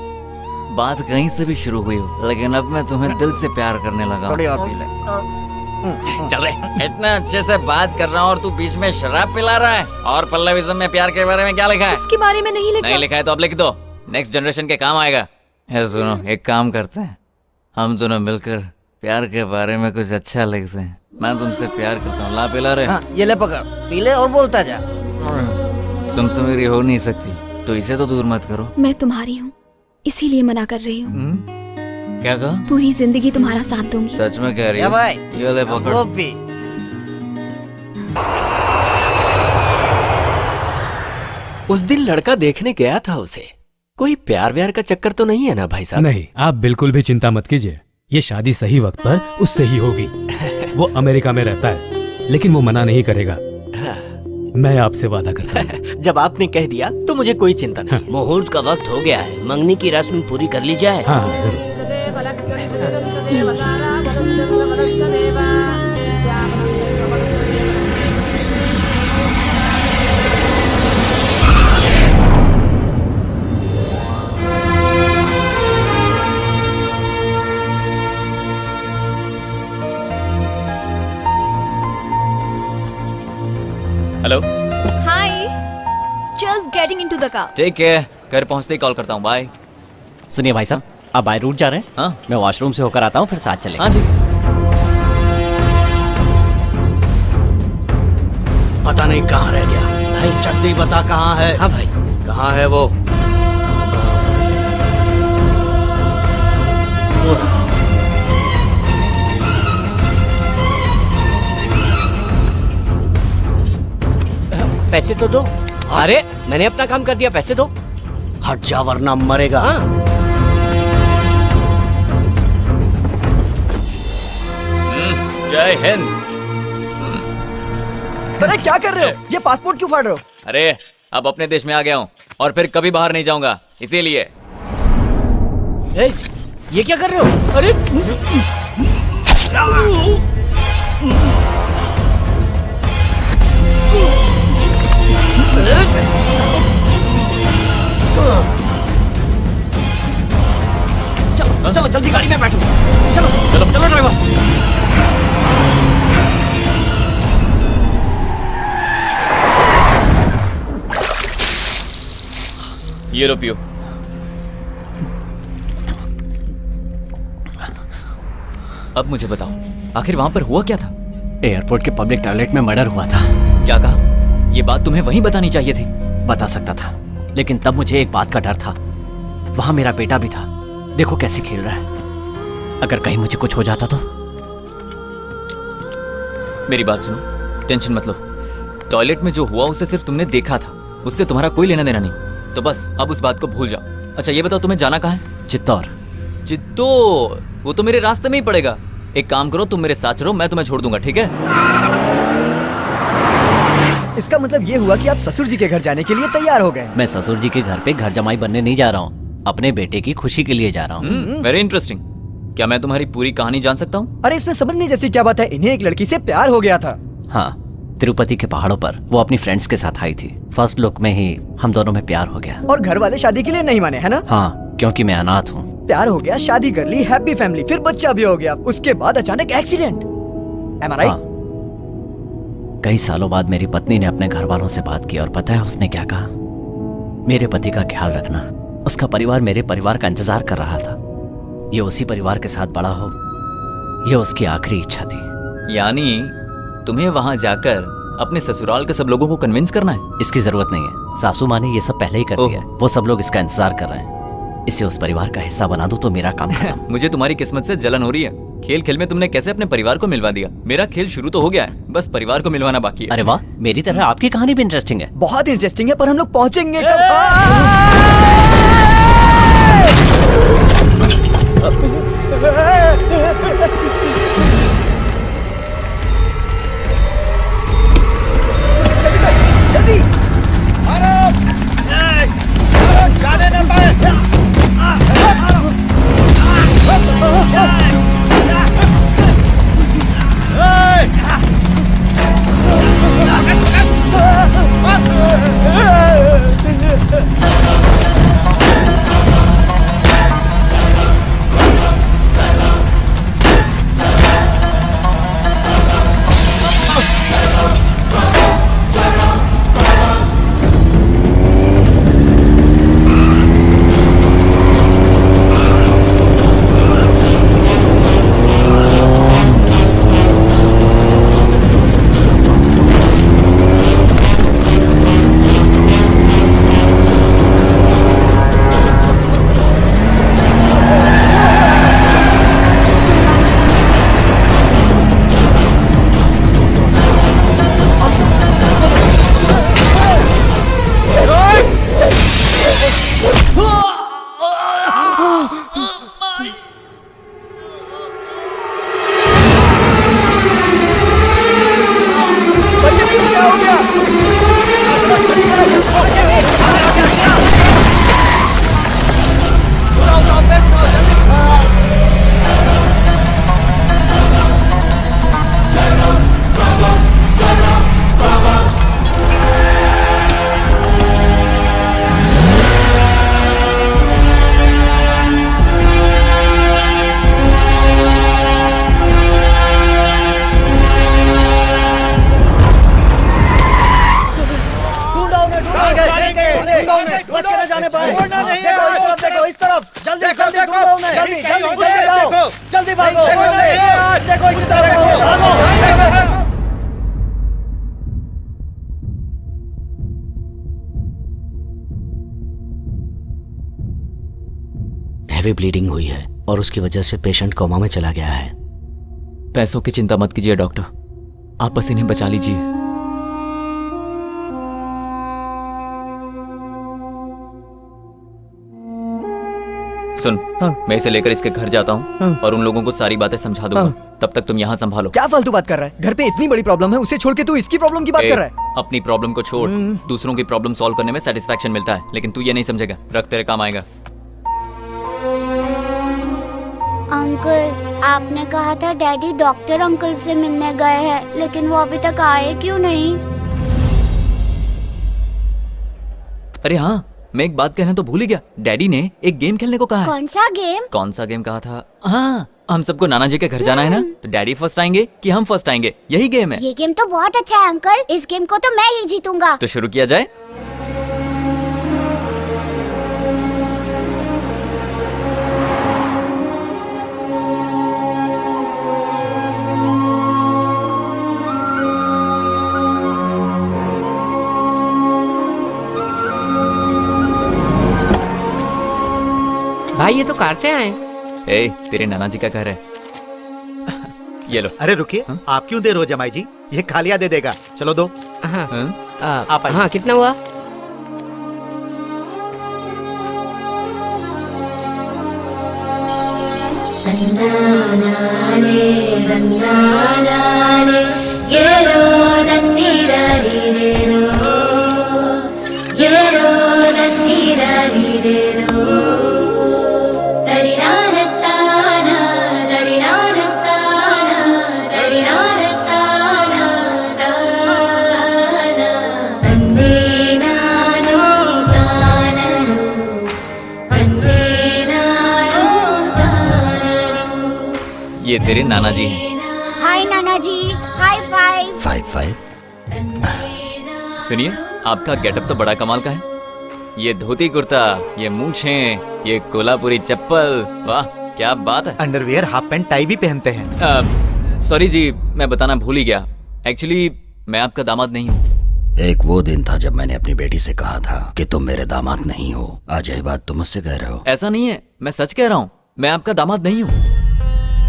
बात कहीं से भी शुरू हुई हो, लेकिन अब मैं तुम्हें दिल से प्यार करने लगा। थोड़ी और पी ले। चल रहे, इतना अच्छे से बात कर रहा हूँ और तू बीच में शराब पिला रहा है। और पल्लविज्म में प्यार के बारे में क्या लिखा है? उसके बारे में नहीं लिखा। नहीं लिखा है तो अब लिख दो, नेक्स्ट जनरेशन के काम आएगा। है सुनो, एक काम करते हैं, हम दोनों मिलकर प्यार के बारे में कुछ अच्छा लिखते हैं। मैं तुमसे प्यार करता हूँ, ला पिला रहे। हाँ, ये ले पकड़, पी ले और बोलता जा। तुम तो मेरी हो नहीं सकती, तो इसे तो दूर मत करो। मैं तुम्हारी हूँ, इसीलिए मना कर रही हूँ। क्या कहा? पूरी जिंदगी तुम्हारा साथ दूंगी। सच में कह रही है? भाई, ये ले पकड़। वो पी। उस दिन लड़का देखने गया था उसे, कोई प्यार व्यार का चक्कर तो नहीं है ना भाई साहब? नहीं, आप बिल्कुल भी चिंता मत कीजिए। ये शादी सही वक्त पर उससे ही होगी। वो अमेरिका में रहता है, लेकिन वो मना नहीं करेगा। मैं आपसे वादा करता हूँ। जब आपने कह दिया तो मुझे कोई चिंता नहीं। मुहूर्त का वक्त हो गया है, मंगनी की रस्म पूरी कर ली जाए। हाँ जरूर। Hello. Hi, just getting into the car. ठीक है, घर पहुंचते ही कॉल करता हूँ। बाय। सुनिए भाई साहब, आप बाय रूट जा रहे हैं? हाँ, मैं वॉशरूम से होकर आता हूँ, फिर साथ चलेंगे। हाँ जी। पता नहीं कहाँ रह गया भाई, जल्दी बता कहाँ है। हाँ भाई, कहाँ है वो? पैसे तो दो। अरे मैंने अपना काम कर दिया, पैसे दो। हट जा वरना मरेगा। हाँ। जय हिंद। अरे क्या कर रहे हो? ये पासपोर्ट क्यों फाड़ रहे हो? अरे अब अपने देश में आ गया हूँ और फिर कभी बाहर नहीं जाऊंगा, इसीलिए। ये क्या कर रहे हो? अरे चलो चलो जल्दी गाड़ी में बैठो। चलो चलो चलो ड्राइवर। ये लो पियो। अब मुझे बताओ, आखिर वहां पर हुआ क्या था? एयरपोर्ट के पब्लिक टॉयलेट में मर्डर हुआ था। क्या कहा? ये बात तुम्हें वहीं बतानी चाहिए थी। बता सकता था, लेकिन तब मुझे एक बात का डर था, वहां मेरा बेटा भी था। देखो कैसे खेल रहा है, अगर कहीं मुझे कुछ हो जाता तो। मेरी बात सुनो, टेंशन मत लो। टॉयलेट में जो हुआ उसे सिर्फ तुमने देखा था, उससे तुम्हारा कोई लेना देना नहीं। तो बस अब उस बात को भूल जाओ। अच्छा ये बताओ, तुम्हें जाना कहाँ है? चित्तौड़। चित्तौड़? वो तो मेरे रास्ते में ही पड़ेगा। एक काम करो, तुम मेरे साथ चलो, मैं तुम्हें छोड़ दूंगा, ठीक है? इसका मतलब ये हुआ कि आप ससुर जी के घर जाने के लिए तैयार हो गए। मैं ससुर जी के घर पे घर जमाई बनने नहीं जा रहा हूँ, अपने बेटे की खुशी के लिए जा रहा हूँ। Very interesting. क्या मैं तुम्हारी पूरी कहानी जान सकता हूँ? अरे इसमें समझने जैसी क्या बात है, इन्हें एक लड़की से प्यार हो गया था। हाँ, तिरुपति के पहाड़ों पर वो अपनी फ्रेंड्स के साथ आई थी। फर्स्ट लुक में ही हम दोनों में प्यार हो गया। और घर वाले शादी के लिए नहीं माने, है ना? हाँ, क्योंकि मैं अनाथ हूँ। प्यार हो गया, शादी कर ली, हैप्पी फैमिली, फिर बच्चा भी हो गया। उसके बाद अचानक एक्सीडेंट। Am I right? कई सालों बाद मेरी पत्नी ने अपने घर वालों से बात की और पता है उसने क्या कहा? मेरे पति का ख्याल रखना, उसका परिवार मेरे परिवार का इंतजार कर रहा था। ये उसी परिवार के साथ बड़ा हो, ये उसकी आखिरी इच्छा थी। यानी तुम्हें वहां जाकर अपने ससुराल के सब लोगों को कन्विंस करना है? इसकी जरूरत नहीं है, सासू माँ ने ये सब पहले ही कर दिया है। वो सब लोग इसका इंतजार कर रहे हैं। इसे उस परिवार का हिस्सा बना दो तो मेरा काम खत्म। मुझे तुम्हारी किस्मत से जलन हो रही है। खेल खेल में तुमने कैसे अपने परिवार को मिलवा दिया। मेरा खेल शुरू तो हो गया है, बस परिवार को मिलवाना बाकी है। अरे वाह, मेरी तरह आपकी कहानी भी इंटरेस्टिंग है। बहुत इंटरेस्टिंग है, पर हम लोग पहुंचेंगे कब? जाने न पाए। जल्दी भागो, देखो इसी तरफ भागो। हैवी ब्लीडिंग हुई है और उसकी वजह से पेशेंट कोमा में चला गया है। पैसों की चिंता मत कीजिए डॉक्टर, आप बस इन्हें बचा लीजिए। सुन, मैं इसे लेकर इसके घर जाता हूँ और उन लोगों को सारी बातें समझा दूंगा। तब तक तुम यहाँ संभालो। क्या फालतू बात कर रहा है? घर पे इतनी बड़ी प्रॉब्लम है, उसे छोड़ के तू इसकी प्रॉब्लम की बात कर रहा है? अपनी प्रॉब्लम को छोड़, दूसरों की प्रॉब्लम सॉल्व करने में सेटिस्फैक्शन मिलता है, लेकिन तू ये नहीं समझेगा। रख, तेरे काम आएगा। अंकल, आपने कहा था डैडी डॉक्टर अंकल से मिलने गए हैं, लेकिन वो अभी तक आए क्यों नहीं? अरे हाँ, मैं एक बात कहना तो भूल ही गया। डैडी ने एक गेम खेलने को कहा है। कौन सा गेम? कौन सा गेम कहा था? हाँ, हम सबको नाना जी के घर जाना है ना, तो डैडी फर्स्ट आएंगे कि हम फर्स्ट आएंगे, यही गेम है। ये गेम तो बहुत अच्छा है अंकल, इस गेम को तो मैं ही जीतूंगा। तो शुरू किया जाए। भाई ये तो कार से आए। ए, तेरे नाना जी का घर है। ये लो। अरे रुकिए, आप क्यों दे रहे हो जमाई जी? ये खालिया दे देगा, चलो दो। हाँ, आप आइए। हाँ, कितना हुआ? ये तेरे नाना जी हैं। हाय नाना जी, हाई फाइव। 5-5। सुनिए, आपका गेटअप तो बड़ा कमाल का है। ये धोती कुर्ता, ये मूंछें, ये कोल्हापुरी चप्पल, वाह क्या बात है। अंडरवियर, हाफ पैंट, टाई भी पहनते हैं। सॉरी जी, मैं बताना भूल ही गया। एक्चुअली मैं आपका दामाद नहीं हूँ। एक वो दिन था जब मैंने अपनी बेटी से कहा था कि तुम मेरे दामाद नहीं हो। आज यही बात तुम मुझसे कह रहे हो। ऐसा नहीं है, मैं सच कह रहा हूँ, मैं आपका दामाद नहीं हूँ।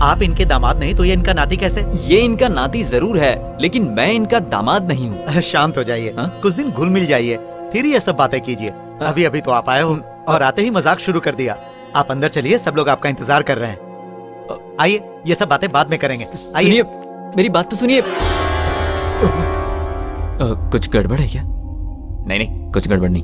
आप इनके दामाद नहीं तो ये इनका नाती कैसे? ये इनका नाती जरूर है, लेकिन मैं इनका दामाद नहीं हूँ। शांत हो जाइए, कुछ दिन घुल मिल जाइए, फिर ये सब बातें कीजिए। अभी अभी तो आप आए हो और आते ही मजाक शुरू कर दिया। आप अंदर चलिए, सब लोग आपका इंतजार कर रहे हैं। आइए, ये सब बातें बाद में करेंगे। आइए, मेरी बात तो सुनिए। कुछ गड़बड़ है क्या? नहीं नहीं, कुछ गड़बड़ नहीं।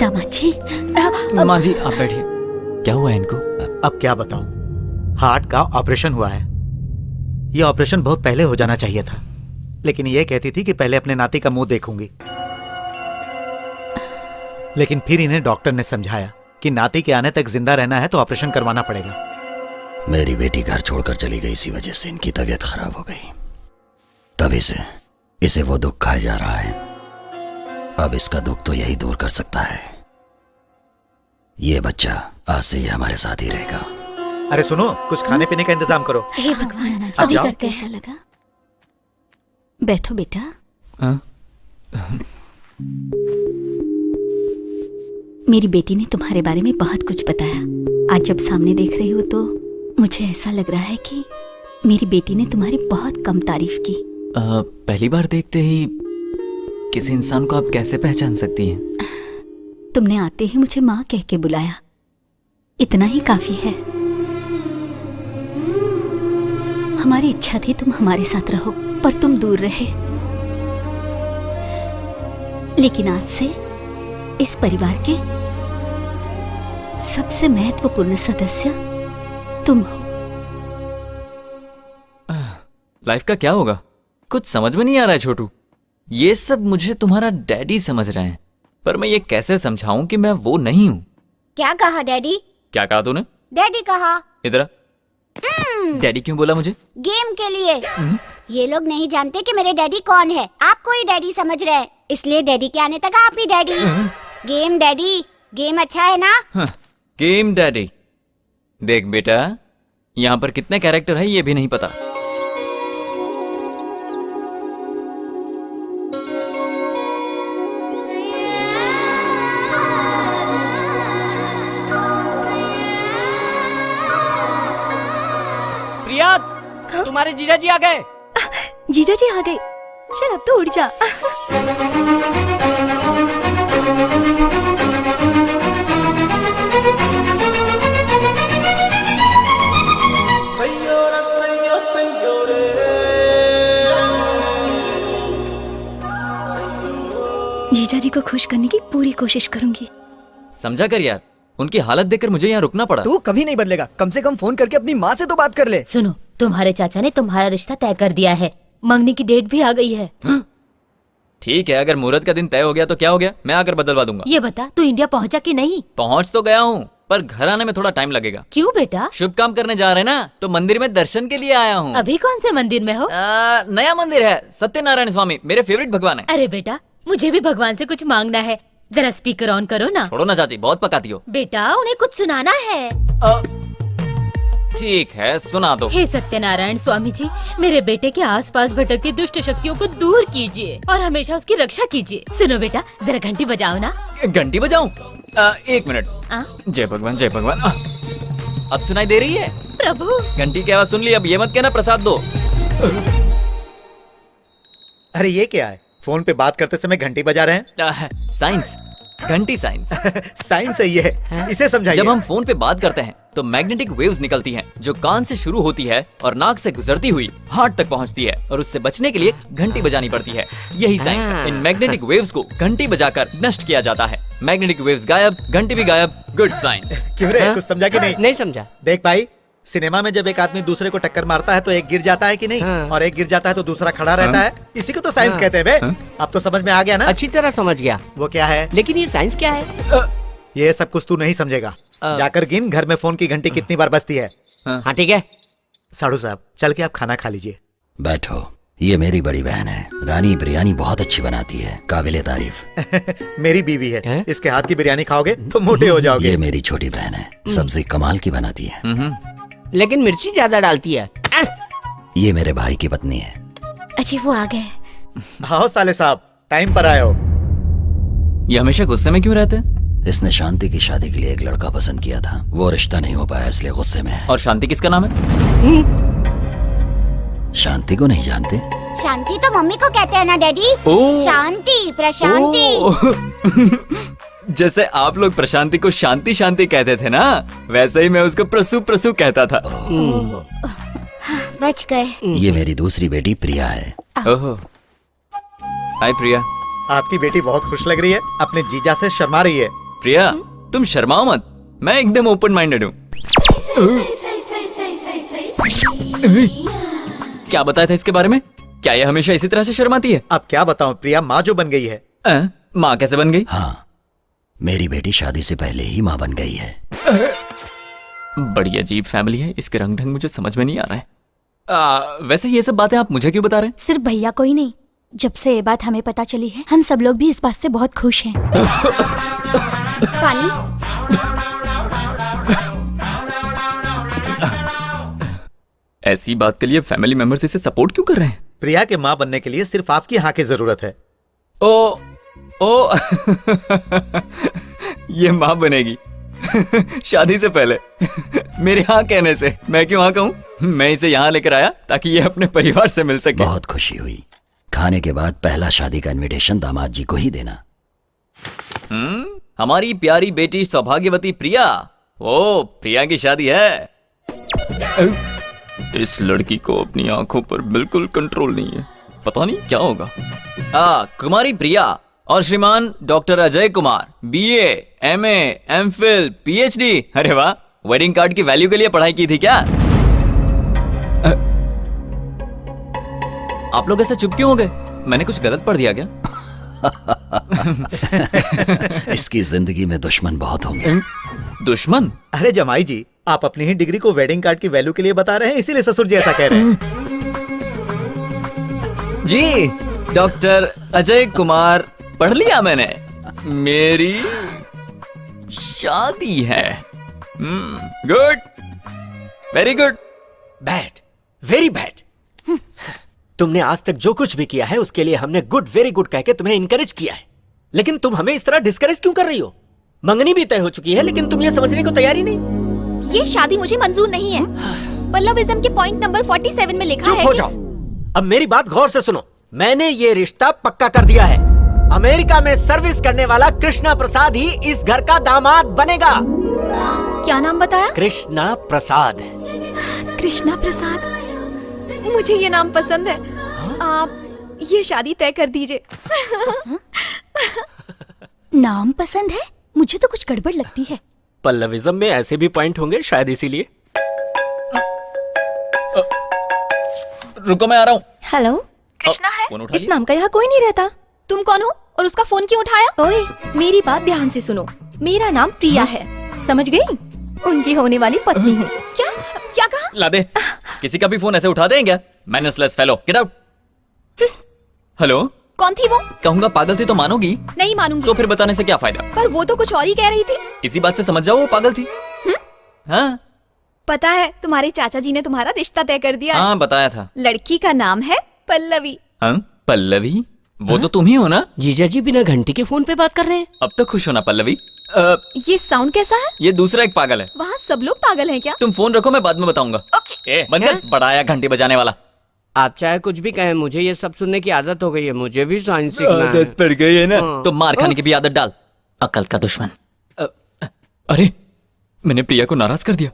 दामाद जी। माँ जी आप बैठिए। क्या हुआ है इनको? अब क्या बताऊं, हार्ट का ऑपरेशन हुआ है। ये ऑपरेशन बहुत पहले हो जाना चाहिए था, लेकिन ये कहती थी कि पहले अपने नाती का मुंह देखूंगी। लेकिन फिर इन्हें डॉक्टर ने समझाया कि नाती के आने तक जिंदा रहना है तो ऑपरेशन करवाना पड़ेगा। मेरी बेटी घर छोड़कर चली गई, इसी वजह से इनकी तबीयत खराब हो गई। तभी से इसे वो दुख खाया जा रहा है। अब इसका दुख तो यही दूर कर सकता है। ये बच्चा आज से ये हमारे साथ ही रहेगा। अरे सुनो, कुछ खाने पीने का इंतजाम करो। हे भगवान, अब अभी जाओ। करते ऐसा लगा। बैठो बेटा। मेरी बेटी ने तुम्हारे बारे में बहुत कुछ बताया। आज जब सामने देख रही हो तो मुझे ऐसा लग रहा है कि मेरी बेटी ने तुम्हारी बहुत कम तारीफ की। पहली बार देखते ही किसी इंसान को आप कैसे पहचान सकती हैं? तुमने आते ही मुझे माँ कह के बुलाया, इतना ही काफी है। हमारी इच्छा थी तुम हमारे साथ रहो, पर तुम दूर रहे। लेकिन आज से इस परिवार के सबसे महत्वपूर्ण सदस्य तुम हो। लाइफ का क्या होगा कुछ समझ में नहीं आ रहा है छोटू। ये सब मुझे तुम्हारा डैडी समझ रहे हैं, पर मैं ये कैसे समझाऊं कि मैं वो नहीं हूँ। क्या कहा डैडी? क्या कहा तूने? डैडी कहा। इधर आ। डैडी क्यों बोला मुझे? गेम के लिए। ये लोग नहीं जानते कि मेरे डैडी कौन है। आपको ही डैडी समझ रहे हैं, इसलिए डैडी के आने तक आप ही डैडी। गेम डैडी, गेम अच्छा है ना? Game daddy. देख बेटा, यहाँ पर कितने कैरेक्टर है ये भी नहीं पता। प्रिया, तुम्हारे जीजा जी आ गए। जीजा जी आ गए। चल अब तो उड़ जा। जीजा जी को खुश करने की पूरी कोशिश करूंगी। समझा कर यार, उनकी हालत देखकर मुझे यहाँ रुकना पड़ा। तू कभी नहीं बदलेगा। कम से कम फोन करके अपनी माँ से तो बात कर ले। सुनो, तुम्हारे चाचा ने तुम्हारा रिश्ता तय कर दिया है। मंगनी की डेट भी आ गई है। ठीक है, अगर मुहूर्त का दिन तय हो गया तो क्या हो गया, मैं आकर बदलवा दूंगा। ये बता, तू इंडिया पहुंचा कि नहीं? पहुंच तो गया हूँ, पर घर आने में थोड़ा टाइम लगेगा। क्यों बेटा? शुभ काम करने जा रहे हैं ना, तो मंदिर में दर्शन के लिए आया हूँ। अभी कौन से मंदिर में हो? नया मंदिर है, सत्यनारायण स्वामी, मेरे फेवरेट भगवान है। अरे बेटा, मुझे भी भगवान से कुछ मांगना है। जरा स्पीकर ऑन करो ना। छोड़ो ना चाची, बहुत पकाती हो। बेटा, उन्हें कुछ सुनाना है। ठीक है, सुना दो। हे सत्यनारायण स्वामी जी, मेरे बेटे के आसपास भटकती दुष्ट शक्तियों को दूर कीजिए और हमेशा उसकी रक्षा कीजिए। सुनो बेटा, जरा घंटी बजाओ ना। घंटी बजाऊं? 1 मिनट। जय भगवान, जय भगवान। अब सुनाई दे रही है? प्रभु, घंटी की आवाज सुन ली। अब ये मत कहना प्रसाद दो। अरे ये क्या है, फोन पे बात करते समय घंटी बजा रहे हैं? साइंस, घंटी साइंस। साइंस है ये, इसे समझाइए। जब हम फोन पे बात करते हैं तो मैग्नेटिक वेव्स निकलती हैं, जो कान से शुरू होती है और नाक से गुजरती हुई हार्ट तक पहुंचती है, और उससे बचने के लिए घंटी बजानी पड़ती है। यही साइंस है। इन मैग्नेटिक वेव्स को घंटी बजाकर नष्ट किया जाता है। मैग्नेटिक वेव्स गायब, घंटी भी गायब। Good science. क्यों रे, कुछ समझा कि नहीं? नहीं समझा। देख भाई, सिनेमा में जब एक आदमी दूसरे को टक्कर मारता है तो एक गिर जाता है कि नहीं, और एक गिर जाता है तो दूसरा खड़ा रहता है। इसी को तो साइंस कहते हैं बे। अब तो समझ में आ गया ना? अच्छी तरह समझ गया। वो क्या है? लेकिन ये साइंस क्या है? ये सब कुछ तू नहीं समझेगा। जाकर गिन घर में फोन की घंटी कितनी बार बजती है। हाँ ठीक है। साड़ू साहब, चल के आप खाना खा लीजिए। बैठो, ये मेरी बड़ी बहन है। रानी बिरयानी बहुत अच्छी बनाती है, काबिले तारीफ। मेरी बीवी है, इसके हाथ की बिरयानी खाओगे तो मोटे हो जाओगे। ये मेरी छोटी बहन है, सब्जी कमाल की बनाती है, लेकिन मिर्ची ज्यादा डालती है। ये मेरे भाई की पत्नी है। अच्छी, वो आ गए। आओ साले साहब, टाइम पर आए हो। ये हमेशा गुस्से में क्यों रहते हैं? इसने शांति की शादी के लिए एक लड़का पसंद किया था, वो रिश्ता नहीं हो पाया इसलिए गुस्से में है। और शांति किसका नाम है? शांति को नहीं जानते? शांति तो मम्मी को कहते हैं ना डैडी। शांति, प्रशांति। जैसे आप लोग प्रशांति को शांति शांति कहते थे ना, वैसे ही मैं उसको प्रसु प्रसु कहता था। बच गए। ये मेरी दूसरी बेटी प्रिया है। ओहो, हाय प्रिया। आपकी बेटी बहुत खुश लग रही है, अपने जीजा से शर्मा रही है। प्रिया तुम शर्माओ मत, मैं एकदम ओपन माइंडेड हूँ। क्या बताया था इसके बारे में? क्या ये हमेशा इसी तरह से शर्माती है? अब क्या बताऊं, प्रिया माँ जो बन गई है। माँ कैसे बन गई? हाँ, मेरी बेटी शादी से पहले ही माँ बन गई है। बड़ी अजीब फैमिली है, इसके रंग ढंग मुझे समझ में नहीं आ रहा है। वैसे ये सब बातें आप मुझे क्यों बता रहे हैं? सिर्फ भैया को ही नहीं, जब से ये बात हमें पता चली है हम सब लोग भी इस बात से बहुत खुश हैं। पानी। ऐसी बात के लिए फैमिली मेंबर्स इसे सपोर्ट क्यों कर रहे हैं? प्रिया के माँ बनने के लिए सिर्फ आपकी हाँ की जरूरत है। ओ ये माँ बनेगी शादी से पहले मेरे हाँ कहने से। मैं क्यों हाँ कहूँ? मैं इसे यहाँ लेकर आया ताकि ये अपने परिवार से मिल सके। बहुत खुशी हुई। खाने के बाद पहला शादी का इनविटेशन दामाद जी को ही देना। हमारी प्यारी बेटी सौभाग्यवती प्रिया। ओ प्रिया की शादी है। इस लड़की को अपनी आंखों पर बिल्कुल कंट्रोल नहीं है, पता नहीं क्या होगा। कुमारी प्रिया और श्रीमान doctor Ajay Kumar, BA, MA, MPhil, PhD। अरे वाह, वेडिंग कार्ड की वैल्यू के लिए पढ़ाई की थी क्या? आप लोग ऐसे चुप क्यों हो गए? मैंने कुछ गलत पढ़ दिया क्या? इसकी जिंदगी में दुश्मन बहुत होंगे। दुश्मन? अरे जमाई जी, आप अपनी ही डिग्री को वेडिंग कार्ड की वैल्यू के लिए बता रहे हैं, इसीलिए ससुर जी ऐसा कह रहे हैं। जी डॉक्टर अजय कुमार पढ़ लिया मैंने, मेरी शादी है। Good, very good. Bad, very bad. तुमने आज तक जो कुछ भी किया है उसके लिए हमने गुड, वेरी गुड कह के तुम्हें इनकरेज किया है, लेकिन तुम हमें इस तरह डिस्करेज क्यों कर रही हो? मंगनी भी तय हो चुकी है लेकिन तुम ये समझने को तैयार ही नहीं। ये शादी मुझे मंजूर नहीं है। पल्लविज्म के पॉइंट नंबर 47 में लिखा है। चुप हो जाओ। अब मेरी बात गौर से सुनो। मैंने ये रिश्ता पक्का कर दिया है। अमेरिका में सर्विस करने वाला कृष्णा प्रसाद ही इस घर का दामाद बनेगा। क्या नाम बताया? कृष्णा प्रसाद। कृष्णा प्रसाद, मुझे ये नाम पसंद है। आप ये शादी तय कर दीजिए। नाम पसंद है? मुझे तो कुछ गड़बड़ लगती है। पल्लविज्म में ऐसे भी पॉइंट होंगे शायद, इसीलिए। रुको मैं आ रहा हूँ। हेलो, कृष्णा है? फोन उठाइए। इस नाम का यहाँ कोई नहीं रहता। तुम कौन हो और उसका फोन क्यों उठाया? ओए, मेरी बात ध्यान से सुनो। मेरा नाम प्रिया है, समझ गई? उनकी होने वाली पत्नी हूँ। क्या क्या कहा? ला दे, किसी का भी फोन ऐसे उठा देंगे? मैनर्सलेस फेलो, गेट आउट। हेलो, कौन थी वो? कहूंगा पागल थी तो मानोगी? नहीं मानूंगी। तो फिर बताने से क्या फायदा? पर वो तो कुछ और ही कह रही थी। इसी बात से समझ जाओ वो पागल थी। हाँ पता है, तुम्हारे चाचा जी ने तुम्हारा रिश्ता तय कर दिया। हाँ बताया था। लड़की का नाम है पल्लवी। पल्लवी? वो तो तुम ही हो ना? जीजा जी बिना घंटी के फोन पे बात कर रहे हैं। अब तो खुश होना पल्लवी। ये साउंड कैसा है? ये दूसरा एक पागल है। वहाँ सब लोग पागल हैं क्या? तुम फोन रखो, मैं बाद में बताऊंगा। ओके। बंद कर, बड़ा आया घंटी बजाने वाला। आप चाहे कुछ भी कहें, मुझे ये सब सुनने की आदत हो गई है। मुझे भी साइंस सीखना है। आदत पड़ गई है ना? तो मार खाने की भी आदत डाल, अकल का दुश्मन। अरे मैंने प्रिया को नाराज कर दिया।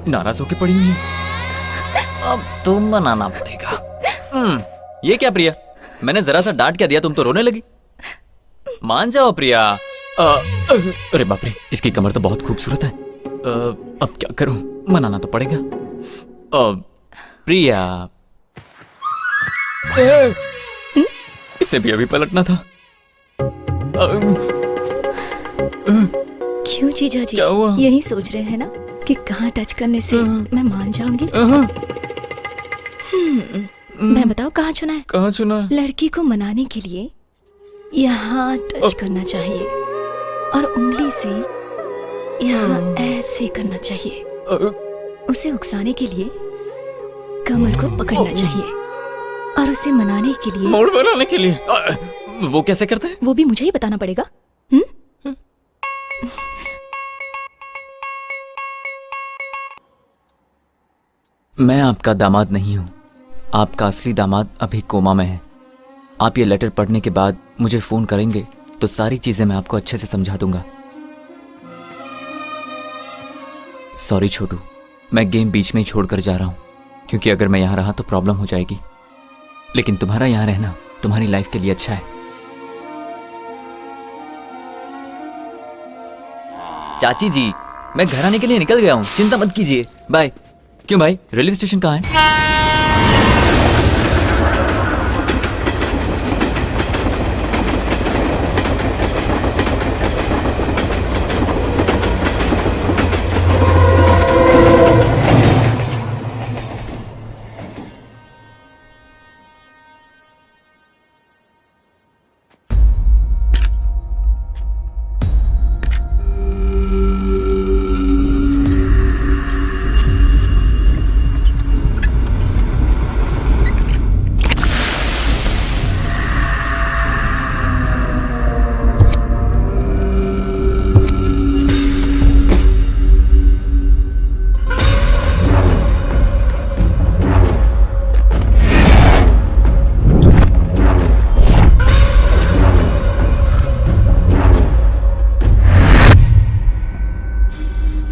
नाराज होके पड़ी हुई है। अब तुम बनाना पड़ेगा। ये क्या प्रिया, मैंने जरा सा डांट क्या दिया, तुम तो रोने लगी। मान जाओ प्रिया। अरे बाप रे, इसकी कमर तो बहुत खूबसूरत है। अब क्या करूं, मनाना तो पड़ेगा। प्रिया, इसे भी अभी पलटना था। क्यों जीजा जी? क्या हुआ? यही सोच रहे हैं ना कि कहाँ टच करने से मैं मान जाऊंगी? मैं बताओ कहाँ चुना है? कहाँ चुना है? लड़की को मनाने के लिए यहाँ टच करना चाहिए और उंगली से यहाँ ऐसे करना चाहिए। उसे उकसाने के लिए कमर को पकड़ना चाहिए और उसे मनाने के लिए मोड़ बनाने के लिए। वो कैसे करते हैं? वो भी मुझे ही बताना पड़ेगा। मैं आपका दामाद नहीं हूँ, आपका असली दामाद अभी कोमा में है। आप ये लेटर पढ़ने के बाद मुझे फोन करेंगे तो सारी चीजें मैं आपको अच्छे से समझा दूंगा। सॉरी छोटू, मैं गेम बीच में ही छोड़कर जा रहा हूँ, क्योंकि अगर मैं यहाँ रहा तो प्रॉब्लम हो जाएगी। लेकिन तुम्हारा यहाँ रहना तुम्हारी लाइफ के लिए अच्छा है। चाची जी, मैं घर आने के लिए निकल गया हूँ, चिंता मत कीजिए। बाय। क्यों भाई, रेलवे स्टेशन कहाँ है?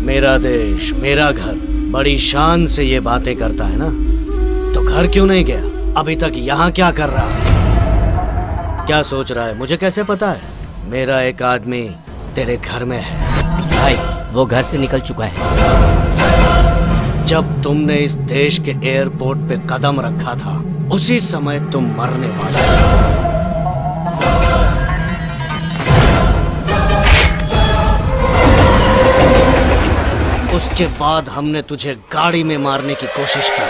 मेरा देश, मेरा घर, बड़ी शान से ये बातें करता है ना, तो घर क्यों नहीं गया? अभी तक यहाँ क्या कर रहा है? क्या सोच रहा है? मुझे कैसे पता है? मेरा एक आदमी तेरे घर में है। भाई, वो घर से निकल चुका है। जब तुमने इस देश के एयरपोर्ट पे कदम रखा था, उसी समय तुम मरने वाला था। उसके बाद हमने तुझे गाड़ी में मारने की कोशिश की।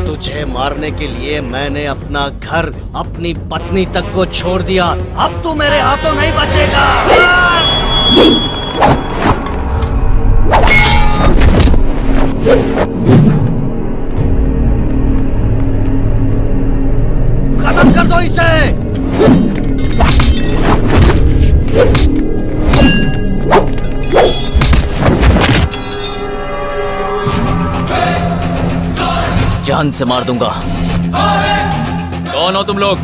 तुझे मारने के लिए मैंने अपना घर, अपनी पत्नी तक को छोड़ दिया। अब तू मेरे हाथों नहीं बचेगा। खत्म कर दो इसे। जान से मार दूंगा। कौन हो तुम लोग?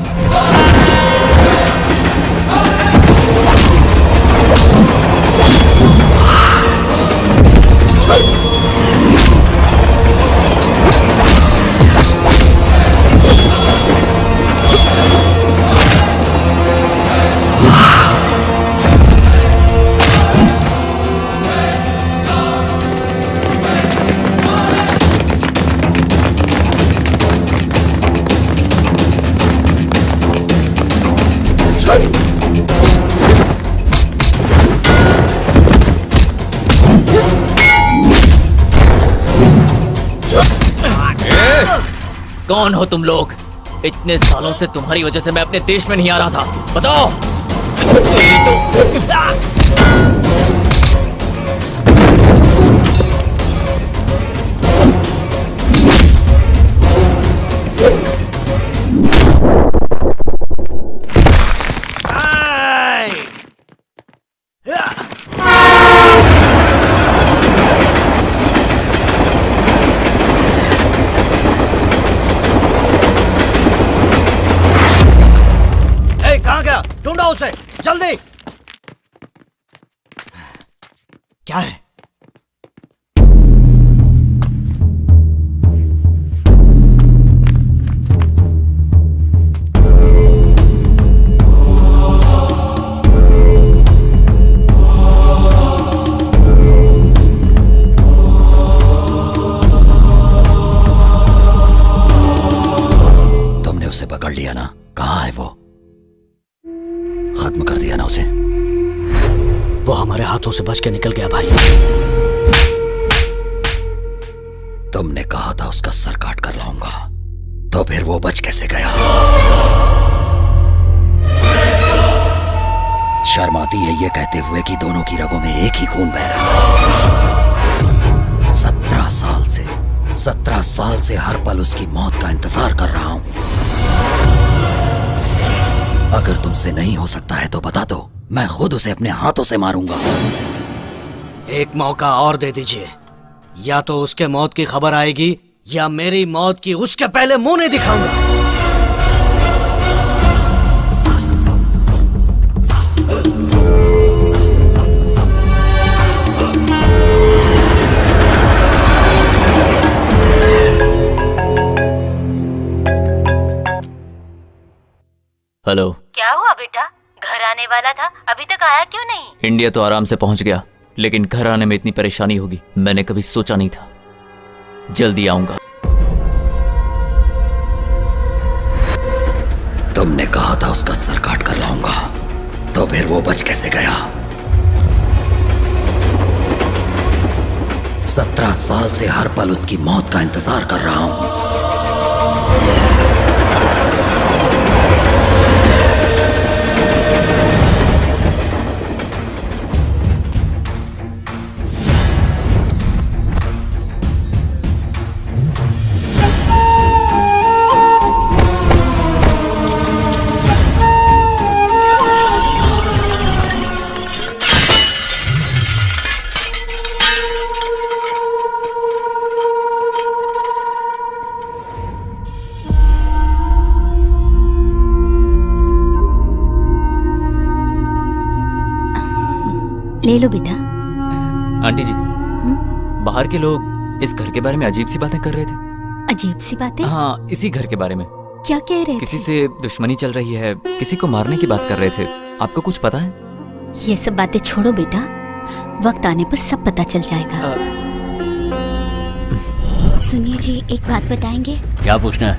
कौन हो तुम लोग? इतने सालों से तुम्हारी वजह से मैं अपने देश में नहीं आ रहा था। बताओ। ढूंढो उसे, जल्दी। क्या है? तुमने उसे पकड़ लिया ना? कहाँ है वो? खत्म कर दिया ना उसे? वो हमारे हाथों से बच के निकल गया भाई। तुमने कहा था उसका सर काट कर लाऊंगा, तो फिर वो बच कैसे गया? शर्म आती है ये कहते हुए कि दोनों की रगों में एक ही खून बह रहा है। 17 साल से हर पल उसकी मौत का इंतजार कर रहा हूं। अगर तुमसे नहीं हो सकता है तो बता दो, मैं खुद उसे अपने हाथों से मारूंगा। एक मौका और दे दीजिए, या तो उसके मौत की खबर आएगी या मेरी मौत की उसके पहले मुंह नहीं दिखाऊंगा। हेलो। क्या क्या हुआ बेटा? घर आने वाला था, अभी तक आया क्यों नहीं? इंडिया तो आराम से पहुंच गया, लेकिन घर आने में इतनी परेशानी होगी मैंने कभी सोचा नहीं था। जल्दी आऊंगा। तुमने कहा था उसका सर काट कर लाऊंगा, तो फिर वो बच कैसे गया? 17 साल से हर पल उसकी मौत का इंतजार कर रहा हूं। ले लो बेटा। आंटी जी, बाहर के लोग इस घर के बारे में अजीब सी बातें कर रहे थे। अजीब सी बातें? हाँ, इसी घर के बारे में। क्या कह रहे किसी थे? से दुश्मनी चल रही है, किसी को मारने की बात कर रहे थे। आपको कुछ पता है? ये सब बातें छोड़ो बेटा, वक्त आने पर सब पता चल जाएगा। सुनिए जी, एक बात बताएंगे? क्या पूछना है?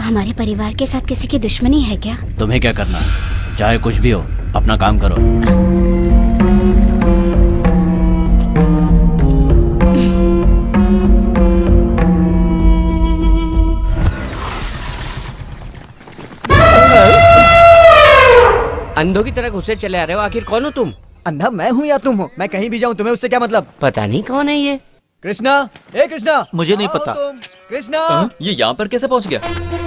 हमारे परिवार के साथ किसी की दुश्मनी है क्या? तुम्हें क्या करना, चाहे कुछ भी हो, अपना काम करो। अंधों की तरह घुसे चले आ रहे हो, आखिर कौन हो तुम? अंधा मैं हूँ या तुम हो? मैं कहीं भी जाऊँ तुम्हें उससे क्या मतलब? पता नहीं कौन है ये। कृष्णा, ए कृष्णा, मुझे नहीं पता। कृष्णा, ये यहाँ पर कैसे पहुँच गया?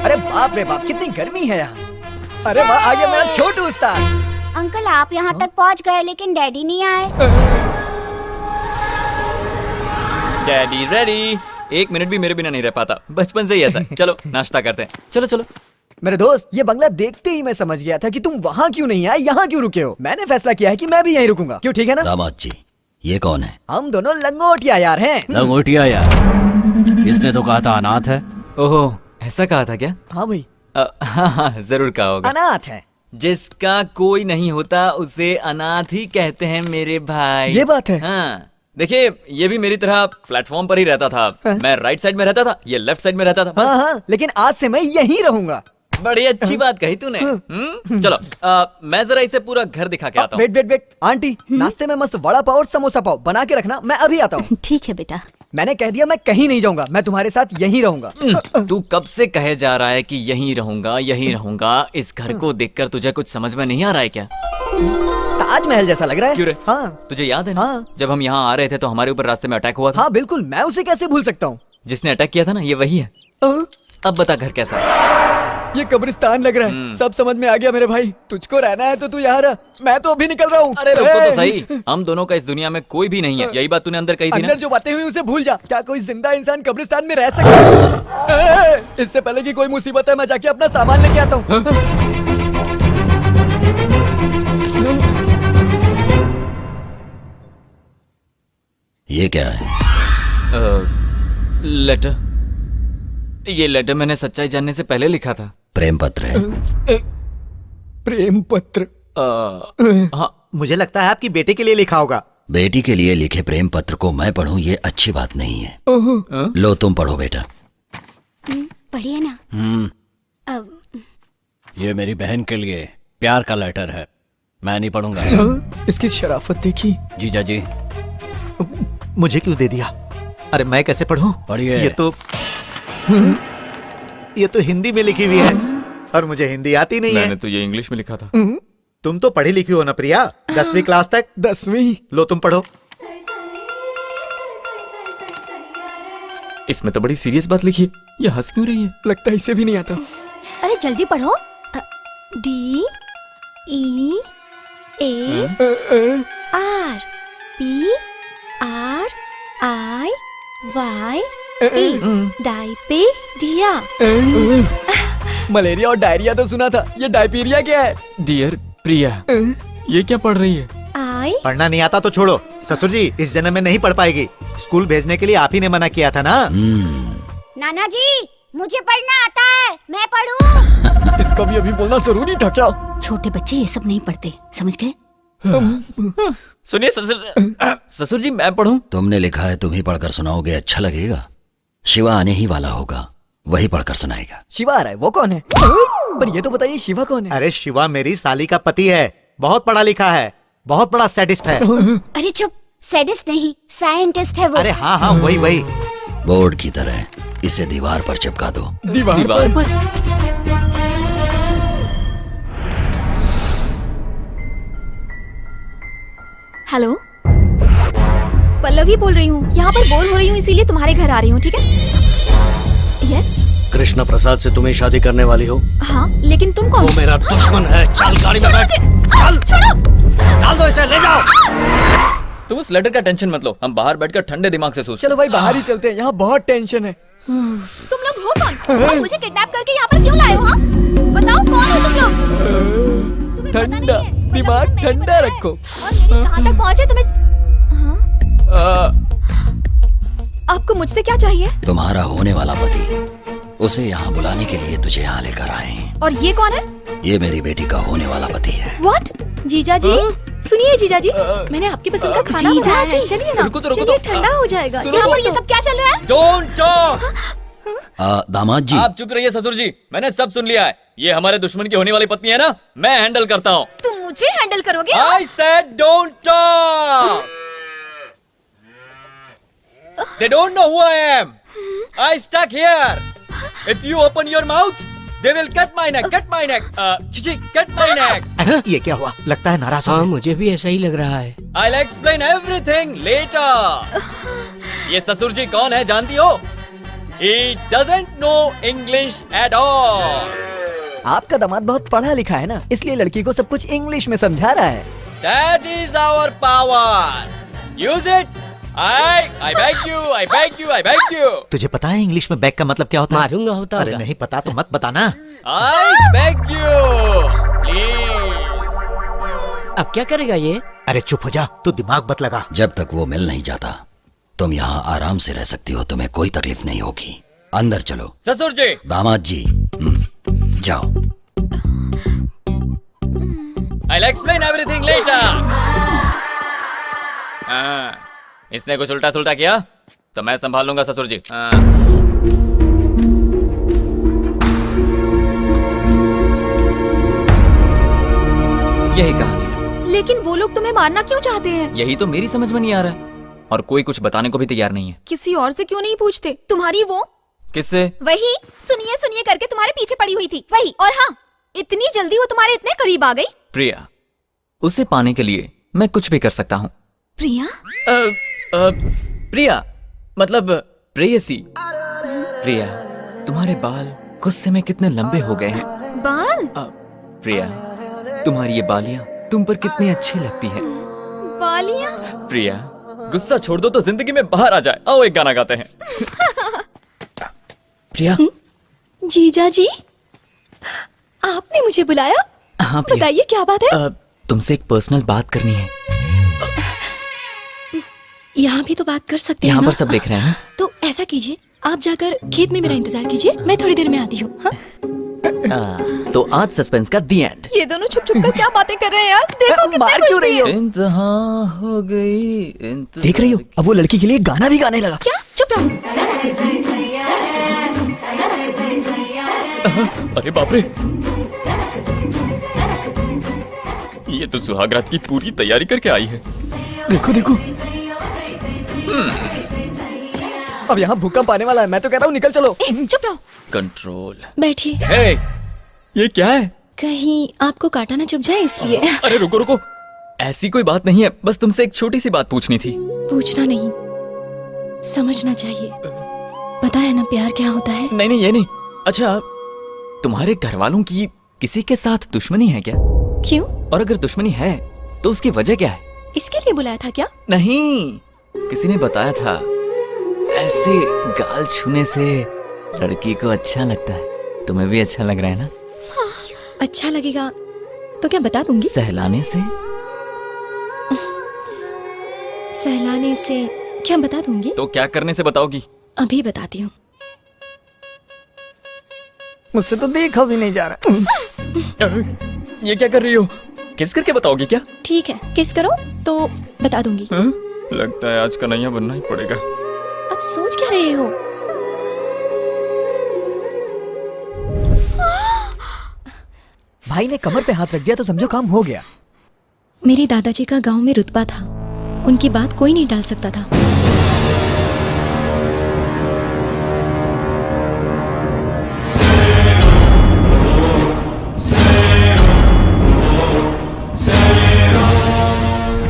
अरे बाप रे बाप, कितनी गर्मी है यहाँ। अरे वाह, आ गया मेरा छोटू उस्ताद। अंकल आप यहाँ तक पहुँच गए लेकिन डैडी नहीं आए। Daddy ready. 1 मिनट भी मेरे बिना नहीं रह पाता, बचपन से ही ऐसा है। चलो नाश्ता करते हैं। चलो चलो। मेरे दोस्त, ये बंगला देखते ही मैं समझ गया था कि तुम वहाँ क्यों नहीं आए, यहाँ क्यों रुके हो। मैंने फैसला किया है कि मैं भी यहीं रुकूंगा। क्यों, ठीक है ना? दामाद जी, ये कौन है? हम दोनों लंगोटिया यार हैं। लंगोटिया यार? इसने तो कहा था अनाथ है। ओहो, ऐसा कहा था क्या? हाँ भाई। हाँ, जरूर कहा होगा। अनाथ है। जिसका कोई नहीं होता उसे अनाथ ही कहते हैं मेरे भाई। ये बात है। हाँ, देखिए, ये भी मेरी तरह प्लेटफॉर्म पर ही रहता था। मैं राइट साइड में रहता था, ये लेफ्ट साइड में रहता था। हाँ हाँ, लेकिन आज से मैं यहीं रहूंगा। बड़ी अच्छी बात कही तूने। चलो, मैं जरा इसे पूरा घर दिखा के आता हूँ। वेट वेट वेट, आंटी, नाश्ते में मस्त वड़ा पाव और समोसा पाव बना के रखना, मैं अभी आता हूँ। ठीक है बेटा। मैंने कह दिया मैं कहीं नहीं जाऊंगा, मैं तुम्हारे साथ यहीं रहूंगा। तू कब से कहे जा रहा है कि यहीं रहूंगा यहीं रहूंगा? इस घर को देखकर तुझे कुछ समझ में नहीं आ रहा है क्या? ताजमहल जैसा लग रहा है। क्यों रे? हाँ। तुझे याद है ना, जब हम यहाँ आ रहे थे तो हमारे ऊपर रास्ते में अटैक हुआ था? हाँ बिल्कुल, मैं उसे कैसे भूल सकता हूँ। जिसने अटैक किया था ना, ये वही है। अब बता घर कैसा है? ये कब्रिस्तान लग रहा है। सब समझ में आ गया मेरे भाई। तुझको रहना है तो तू यहाँ रह, मैं तो अभी निकल रहा हूँ। अरे रुको तो सही, हम दोनों का इस दुनिया में कोई भी नहीं है। यही बात तूने अंदर कही थी ना? अंदर जो बातें हुई उसे भूल जा। क्या कोई जिंदा इंसान कब्रिस्तान में रह सकता है? इससे पहले कि कोई मुसीबत है, मैं जाके अपना सामान लेके आता हूँ। ये क्या है? लेटर। ये लेटर मैंने सच्चाई जानने से पहले लिखा था। प्रेम पत्र है। प्रेम पत्र? हाँ, मुझे लगता है आपकी बेटे के लिए लिखा होगा। बेटी के लिए लिखे प्रेम पत्र को मैं पढ़ूं, ये अच्छी बात नहीं है। लो तुम पढ़ो बेटा। पढ़िए ना। ये मेरी बहन के लिए प्यार का लेटर है, मैं नहीं पढ़ूंगा। इसकी शराफत देखी। जीजा जी, मुझे क्यों दे दिया? अरे मैं कैसे पढ़ूं? पढ़िए। ये तो हिंदी में लिखी हुई है और मुझे हिंदी आती नहीं है। मैंने तो ये इंग्लिश में लिखा था। तुम तो पढ़ी लिखी हो ना प्रिया, 10वीं क्लास तक। 10वीं? लो तुम पढ़ो। इसमें तो बड़ी सीरियस बात लिखी है, ये हंस क्यों रही है? लगता है इसे भी नहीं आता। अरे जल्दी पढ़ो। D E A R P R I Y E डायपेरिया। मलेरिया और डायरिया तो सुना था, ये डायपीरिया क्या है? डियर प्रिया, ये क्या पढ़ रही है? पढ़ना नहीं आता तो छोड़ो। ससुर जी इस जन्म में नहीं पढ़ पाएगी। स्कूल भेजने के लिए आप ही ने मना किया था ना। नाना जी, मुझे पढ़ना आता है, मैं पढ़ूं। इसको भी अभी बोलना जरूरी था क्या? छोटे बच्चे ये सब नहीं पढ़ते, समझ गए? सुनिए ससुर जी, मैं पढ़ूं? तुमने लिखा है, तुम ही पढ़कर सुनाओगे, अच्छा लगेगा। शिवा आने ही वाला होगा, वही पढ़कर सुनाएगा। शिवा आ रहा है, वो कौन है? पर ये तो बताइए शिवा कौन है? अरे शिवा मेरी साली का पति है, बहुत पढ़ा लिखा है, बहुत बड़ा सैडिस्ट है। अरे चुप, सैडिस्ट नहीं, साइंटिस्ट है वो। अरे हाँ हाँ, वही वही। बोर्ड की तरह इसे दीवार पर चिपका दो। दीवार पर? हेलो, पल्लवी बोल रही हूँ, यहाँ पर बोर हो रही हूँ इसीलिए तुम्हारे घर आ रही हूँ, ठीक है? यस। कृष्णा प्रसाद से तुम्हें शादी करने वाली हो? हाँ, लेकिन तुम कौन? वो मेरा दुश्मन है। चल गाड़ी में बैठ। चल, डाल दो इसे, ले जाओ। तुम उस लेटर का टेंशन मत लो, हम बाहर बैठकर ठंडे दिमाग से सोचते। चलो भाई बाहर ही चलते हैं, यहाँ बहुत टेंशन है। तुम लोग हो कौन? और मुझे किडनैप करके यहाँ पर क्यों लाए हो? हाँ? बताओ कौन हो तुम लोग? ठंडा दिमाग ठंडा रखो। और मेरे कहाँ तक पहुँचे तुम्हें? हाँ? आपको मुझसे क्या चाहिए? तुम्हारा होने वाला पति, उसे यहाँ बुलाने के लिए तुझे यहाँ लेकर आए हैं। और ये कौन है? ये मेरी बेटी का होने वाला पति है। What? जीजा जी, सुनिए जीजा जी, मैंने आपकी पसंद का खाना बनाया है, चलिए ना, चलिए ठंडा हो जाएगा। यहाँ पर ये सब क्या चल रहा है? Don't talk! दामाद जी, आप चुप रहिए ससुर जी, मैंने सब सुन लिया है। ये हमारे दुश्मन की होने वाली पत्नी है ना, मैं हैंडल करता हूँ। तुम मुझे हैंडल करोगे? I said don't talk! They don't know who I am. I stuck here. If you open your mouth, they will cut my neck. Cut my neck. Chichi, cut my neck. ये क्या हुआ? लगता है नाराज हो हाँ, गए। मुझे भी ऐसा ही लग रहा है। I'll explain everything later. ये ससुर जी कौन है जानती हो? He doesn't know English at all. आपका दामाद बहुत पढ़ा लिखा है ना, इसलिए लड़की को सब कुछ इंग्लिश में समझा रहा है। That is our power. Use it. I beg you, I beg you, I beg you. तुझे पता है इंग्लिश में बैग का मतलब क्या होता है? मारूंगा होता अरे होगा। नहीं पता तो मत बताना। I beg you, please. अब क्या करेगा ये? अरे चुप हो जा, तू दिमाग मत लगा। जब तक वो मिल नहीं जाता, तुम यहाँ आराम से रह सकती हो, तुम्हें कोई तकलीफ नहीं होगी। अंदर चलो। ससुर जी। दामाद जी, जाओ। I'll explain everything later. इसने कुछ उल्टा सुल्टा किया तो मैं संभाल लूंगा ससुर जी। यही कहानी है। लेकिन वो लोग तुम्हें मारना क्यों चाहते हैं? यही तो मेरी समझ में नहीं आ रहा है, और कोई कुछ बताने को भी तैयार नहीं है। किसी और से क्यों नहीं पूछते? तुम्हारी वो किससे? वही सुनिए सुनिए करके तुम्हारे पीछे पड़ी हुई थी, वही। और हाँ, इतनी जल्दी वो तुम्हारे इतने करीब आ गई। प्रिया, उसे पाने के लिए मैं कुछ भी कर सकता हूँ। प्रिया? प्रिया मतलब प्रेयसी। प्रिया, तुम्हारे बाल गुस्से में कितने लंबे हो गए हैं। बाल? प्रिया, तुम्हारी ये बालियां तुम पर कितनी अच्छी लगती हैं। बालियां? प्रिया, गुस्सा छोड़ दो तो जिंदगी में बाहर आ जाए। आओ एक गाना गाते हैं। प्रिया। जीजा जी, आपने मुझे बुलाया? हाँ प्रिया। बताइए क्या बात है? तुमसे एक पर्सनल बात करनी है। यहाँ भी तो बात कर सकते हैं यहाँ ना? पर सब देख रहे हैं ना? तो ऐसा कीजिए, आप जाकर खेत में मेरा इंतजार कीजिए, मैं थोड़ी देर में आती हूँ। हाँ? तो आज सस्पेंस का दी एंड। ये दोनों छुप छुप कर क्या बातें कर रहे हैं यार? देखो कितने मार क्यों रही हो? इंतहा हो गई। देख रही हो, अब वो लड़की के लिए गाना भी गाने लगा। क्या? चुप रहो। अरे बाप रे, ये तो सुहागरात की पूरी तैयारी करके आई है। देखो देखो, अब यहाँ भूकंप आने वाला है। मैं तो कहता हूँ निकल चलो। चुप रहो। कंट्रोल। बैठिए। हे, ये क्या है? कहीं आपको काटा ना चुभ जाए इसलिए। अरे रुको रुको, ऐसी कोई बात नहीं है, बस तुमसे एक छोटी सी बात पूछनी थी। पूछना नहीं, समझना चाहिए। पता है ना प्यार क्या होता है? नहीं नहीं, ये नहीं। अच्छा, तुम्हारे घर वालों की किसी के साथ दुश्मनी है क्या? क्यों? और अगर दुश्मनी है तो उसकी वजह क्या है? इसके लिए बुलाया था क्या? नहीं, किसी ने बताया था ऐसे गाल छूने से लड़की को अच्छा लगता है। तुम्हें भी अच्छा लग रहा है ना? हाँ, अच्छा लगेगा तो क्या बता दूंगी? सहलाने से? सहलाने से क्या बता दूंगी? तो क्या करने से बताओगी? अभी बताती हूँ। मुझसे तो देखा भी नहीं जा रहा। ये क्या कर रही हो? किस करके बताओगी क्या? ठीक है, किस करो तो बता दूंगी। लगता है आज कन्हैया बनना ही पड़ेगा। अब सोच क्या रहे हो? भाई ने कमर पे हाथ रख दिया तो समझो काम हो गया। मेरे दादाजी का गांव में रुतबा था, उनकी बात कोई नहीं टाल सकता था।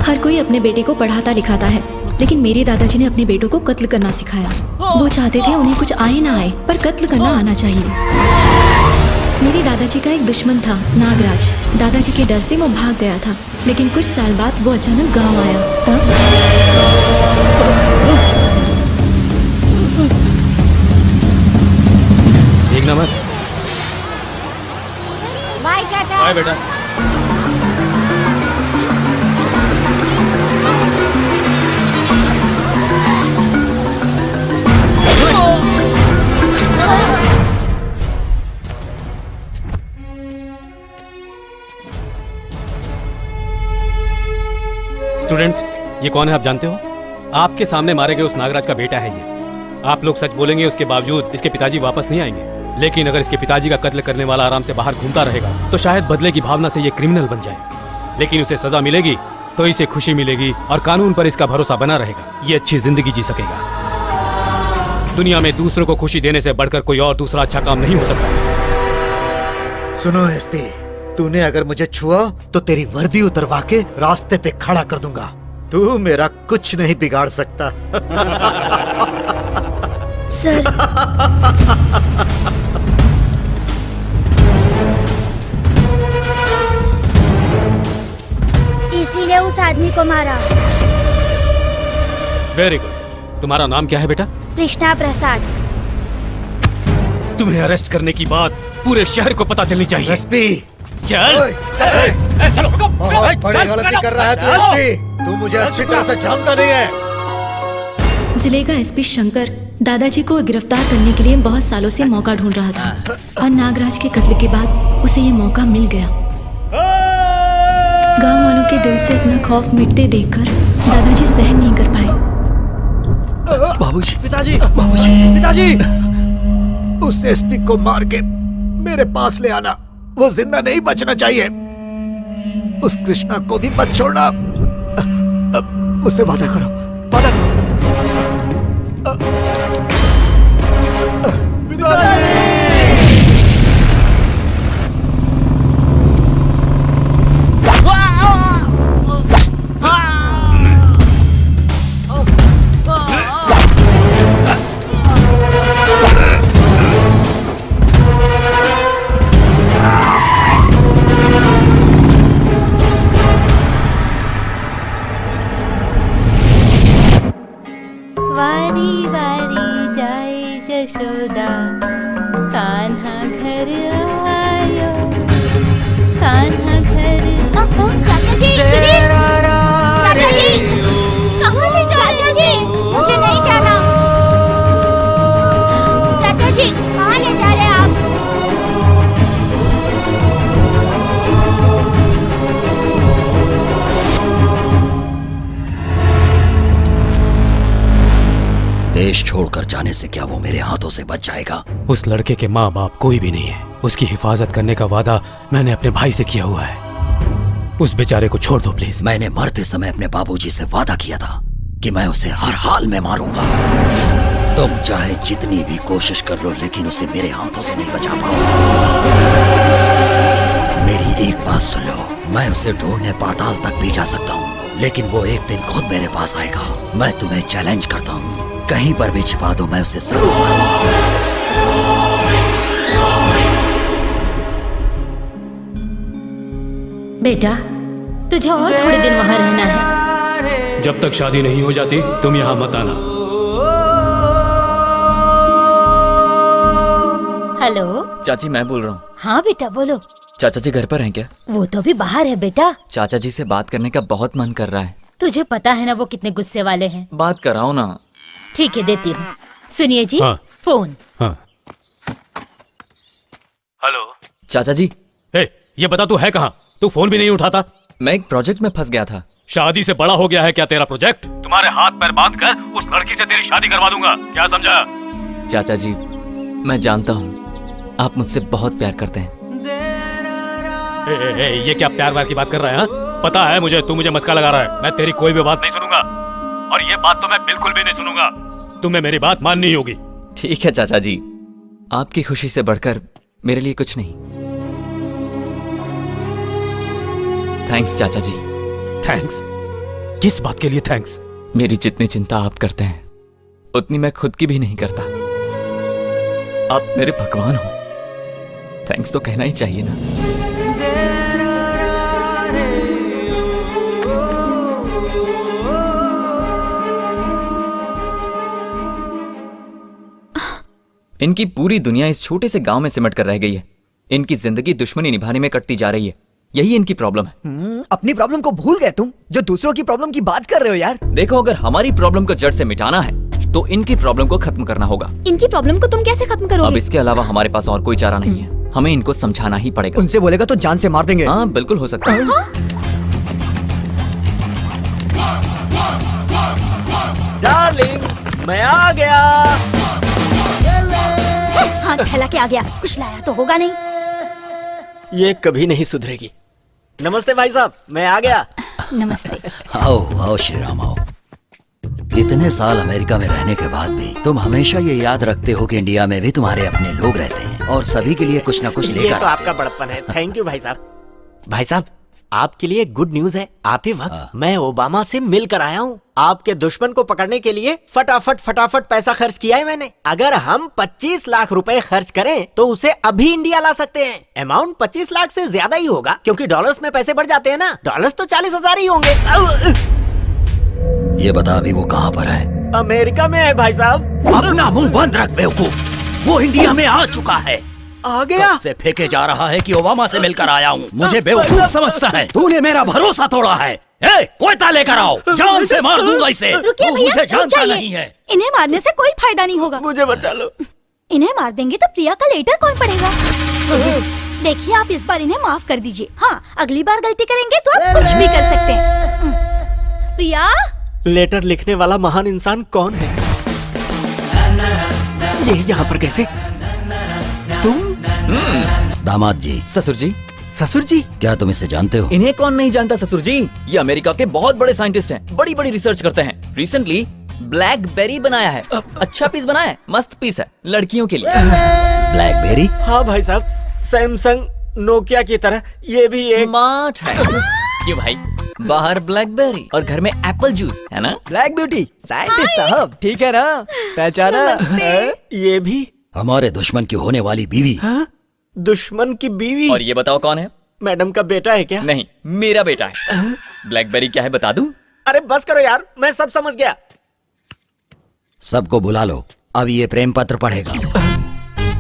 हर कोई अपने बेटे को पढ़ाता लिखाता है, लेकिन मेरे दादाजी ने अपने बेटों को कत्ल करना सिखाया। वो चाहते थे उन्हें कुछ आए ना आए, पर कत्ल करना आना चाहिए। मेरे दादाजी का एक दुश्मन था, नागराज। दादाजी के डर से वो भाग गया था, लेकिन कुछ साल बाद वो अचानक गांव आया। तब देखना मत। बाय चाचा। बाय बेटा। स्टूडेंट्स, ये कौन है आप जानते हो? आपके सामने मारे गए उस नागराज का बेटा है ये। आप लोग सच बोलेंगे उसके बावजूद इसके पिताजी वापस नहीं आएंगे, लेकिन अगर इसके पिताजी का कत्ल करने वाला आराम से बाहर घूमता रहेगा तो शायद बदले की भावना से ये क्रिमिनल बन जाए। लेकिन उसे सजा मिलेगी तो इसे खुशी मिलेगी और कानून पर इसका भरोसा बना रहेगा। ये अच्छी जिंदगी जी सकेगा। दुनिया में दूसरों को खुशी देने से बढ़कर कोई और दूसरा अच्छा काम नहीं हो सकता। सुनो एसपी, तूने अगर मुझे छुआ तो तेरी वर्दी उतरवा के रास्ते पे खड़ा कर दूंगा। तू मेरा कुछ नहीं बिगाड़ सकता। सर, इसीलिए उस आदमी को मारा। Very good. तुम्हारा नाम क्या है बेटा? कृष्णा प्रसाद। तुम्हें अरेस्ट करने की बात पूरे शहर को पता चलनी चाहिए। एसपी चल। बहुत बड़ी गलती कर रहा है तू एसपी। तू मुझे अच्छी तरह से जानता नहीं है। जिले का एसपी शंकर दादाजी को गिरफ्तार करने के लिए बहुत सालों से मौका ढूंढ रहा था, और नागराज के कत्ल के बाद उसे ये मौका मिल गया। गांव वालों के दिल से अपना खौफ मिटते देखकर दादाजी सहन नहीं कर पाए। बाबूजी, पिताजी, बाबूजी, पिताजी, उस एसपी को मार के मेरे पास ले आना। वो जिंदा नहीं बचना चाहिए। उस कृष्णा को भी मत छोड़ना। मुझसे वादा करो, वादा करो। वारी वारी जाए जशोदा, कान्हा घर आयो, कान्हा घर। चाचा जी, सुनिए। चाचा जी, कहाँ ले जा? चाचा जी, मुझे नहीं जाना। चाचा जी, कहाँ ले जा रहे हैं आप? देश छोड़कर जाने से क्या वो मेरे हाथों से बच जाएगा? उस लड़के के माँ बाप कोई भी नहीं है। उसकी हिफाजत करने का वादा मैंने अपने भाई से किया हुआ है। उस बेचारे को छोड़ दो प्लीज। मैंने मरते समय अपने बाबूजी से वादा किया था कि मैं उसे हर हाल में मारूंगा। तुम चाहे जितनी भी कोशिश कर लो, लेकिन उसे मेरे हाथों से नहीं बचा पाओगे। मेरी एक बात सुन लो, मैं उसे ढूंढने पाताल तक भी जा सकता हूँ, लेकिन वो एक दिन खुद मेरे पास आएगा। मैं तुम्हें चैलेंज करता हूँ, कहीं पर भी छिपा दो, मैं उसे जरूर मारूंगा। बेटा, तुझे और थोड़े दिन वहाँ रहना है। जब तक शादी नहीं हो जाती तुम यहाँ मत आना। हेलो चाची, मैं बोल रहा हूँ। हाँ बेटा बोलो। चाचा जी घर पर हैं क्या? वो तो अभी बाहर है बेटा। चाचा जी से बात करने का बहुत मन कर रहा है। तुझे पता है ना वो कितने गुस्से वाले हैं। बात कराओ ना। ठीक है, देती हूँ। सुनिए जी। हाँ। फोन। हाँ। हेलो चाचा जी। ये बता तू है कहाँ? तू फोन भी नहीं उठाता। मैं एक प्रोजेक्ट में फंस गया था। शादी से बड़ा हो गया है क्या तेरा प्रोजेक्ट? तुम्हारे हाथ पैर बांध कर उस लड़की से तेरी शादी करवा दूंगा, क्या समझा? चाचा जी, मैं जानता हूँ आप मुझसे बहुत प्यार करते हैं। ये क्या प्यार व्यार की बात कर रहा है? हाँ? पता है मुझे, तू मुझे मस्का लगा रहा है। मैं तेरी कोई भी बात नहीं सुनूंगा, और ये बात तो मैं बिल्कुल भी नहीं सुनूंगा। तुम्हें मेरी बात माननी होगी। ठीक है चाचा जी, आपकी खुशी से बढ़कर मेरे लिए कुछ नहीं। थैंक्स चाचा जी। थैंक्स? किस बात के लिए थैंक्स? मेरी जितनी चिंता आप करते हैं उतनी मैं खुद की भी नहीं करता। आप मेरे भगवान हो, थैंक्स तो कहना ही चाहिए ना। इनकी पूरी दुनिया इस छोटे से गांव में सिमट कर रह गई है। इनकी जिंदगी दुश्मनी निभाने में कटती जा रही है। यही इनकी प्रॉब्लम है। अपनी प्रॉब्लम को भूल गए तुम, जो दूसरों की प्रॉब्लम की बात कर रहे हो यार। देखो, अगर हमारी प्रॉब्लम को जड़ से मिटाना है तो इनकी प्रॉब्लम को खत्म करना होगा। इनकी प्रॉब्लम को तुम कैसे खत्म करोगे? अब इसके अलावा हमारे पास और कोई चारा नहीं है। हमें इनको समझाना ही पड़ेगा। उनसे बोलेगा तो जान से मार देंगे। हाँ बिल्कुल हो सकता है। डार्लिंग, मैं आ गया। हाथ फैला के आ गया, कुछ लाया तो होगा नहीं। ये कभी नहीं सुधरेगी। नमस्ते भाई साहब, मैं आ गया। नमस्ते। आओ आओ श्रीराम आओ। इतने साल अमेरिका में रहने के बाद भी तुम हमेशा ये याद रखते हो कि इंडिया में भी तुम्हारे अपने लोग रहते हैं और सभी के लिए कुछ न कुछ ये लेकर तो आपका बड़प्पन है। थैंक यू भाई साहब। भाई साहब, आपके लिए गुड न्यूज है। आते वक्त मैं ओबामा से मिल कर आया हूँ। आपके दुश्मन को पकड़ने के लिए फटाफट पैसा खर्च किया है मैंने। अगर हम 25 लाख रुपए खर्च करें तो उसे अभी इंडिया ला सकते हैं। अमाउंट 25 लाख से ज्यादा ही होगा, क्योंकि डॉलर्स में पैसे बढ़ जाते हैं ना। डॉलर्स तो 40,000 ही होंगे। ये बता अभी वो कहाँ पर है? अमेरिका में है भाई साहब। अपना मुंह बंद रख बेवकूफ। वो इंडिया में आ चुका है। आ गया? कब से फेंके जा रहा है कि ओबामा से मिलकर आया हूँ। मुझे बेवकूफ समझता है। तूने मेरा भरोसा तोड़ा है। कोई ताले लेकर आओ, जान से मार दूंगा इसे। रुकिए तू भैया, मुझे रुक जानता जाइए। नहीं है। इन्हें मारने से कोई फायदा नहीं होगा। मुझे बचा लो। इन्हें मार देंगे तो प्रिया का लेटर कौन पढ़ेगा? देखिए, आप इस बार इन्हें माफ कर दीजिए। हाँ, अगली बार गलती करेंगे तो आप कुछ भी कर सकते हैं। प्रिया, लेटर लिखने वाला महान इंसान कौन है? ये यहाँ पर कैसे? तुम? दामाद जी। ससुर जी। ससुर जी? क्या तुम इसे जानते हो? इन्हें कौन नहीं जानता ससुर जी। ये अमेरिका के बहुत बड़े साइंटिस्ट हैं। बड़ी बड़ी रिसर्च करते हैं। रिसेंटली ब्लैकबेरी बनाया है। अच्छा पीस बनाया है, मस्त पीस है लड़कियों के लिए। ब्लैकबेरी? हाँ भाई साहब, सैमसंग नोकिया की तरह ये भी एक स्मार्ट है। क्यों भाई? बाहर ब्लैकबेरी और घर में एप्पल जूस है ना। ब्लैक ब्यूटी साइंटिस्ट साहब, ठीक है ना? पहचाना? ये भी हमारे दुश्मन की होने वाली बीवी। हाँ? दुश्मन की बीवी? और ये बताओ कौन है? मैडम का बेटा है क्या? नहीं, मेरा बेटा है। ब्लैकबेरी क्या है बता दूं? अरे बस करो यार, मैं सब समझ गया। सबको बुला लो, अब ये प्रेम पत्र पढ़ेगा।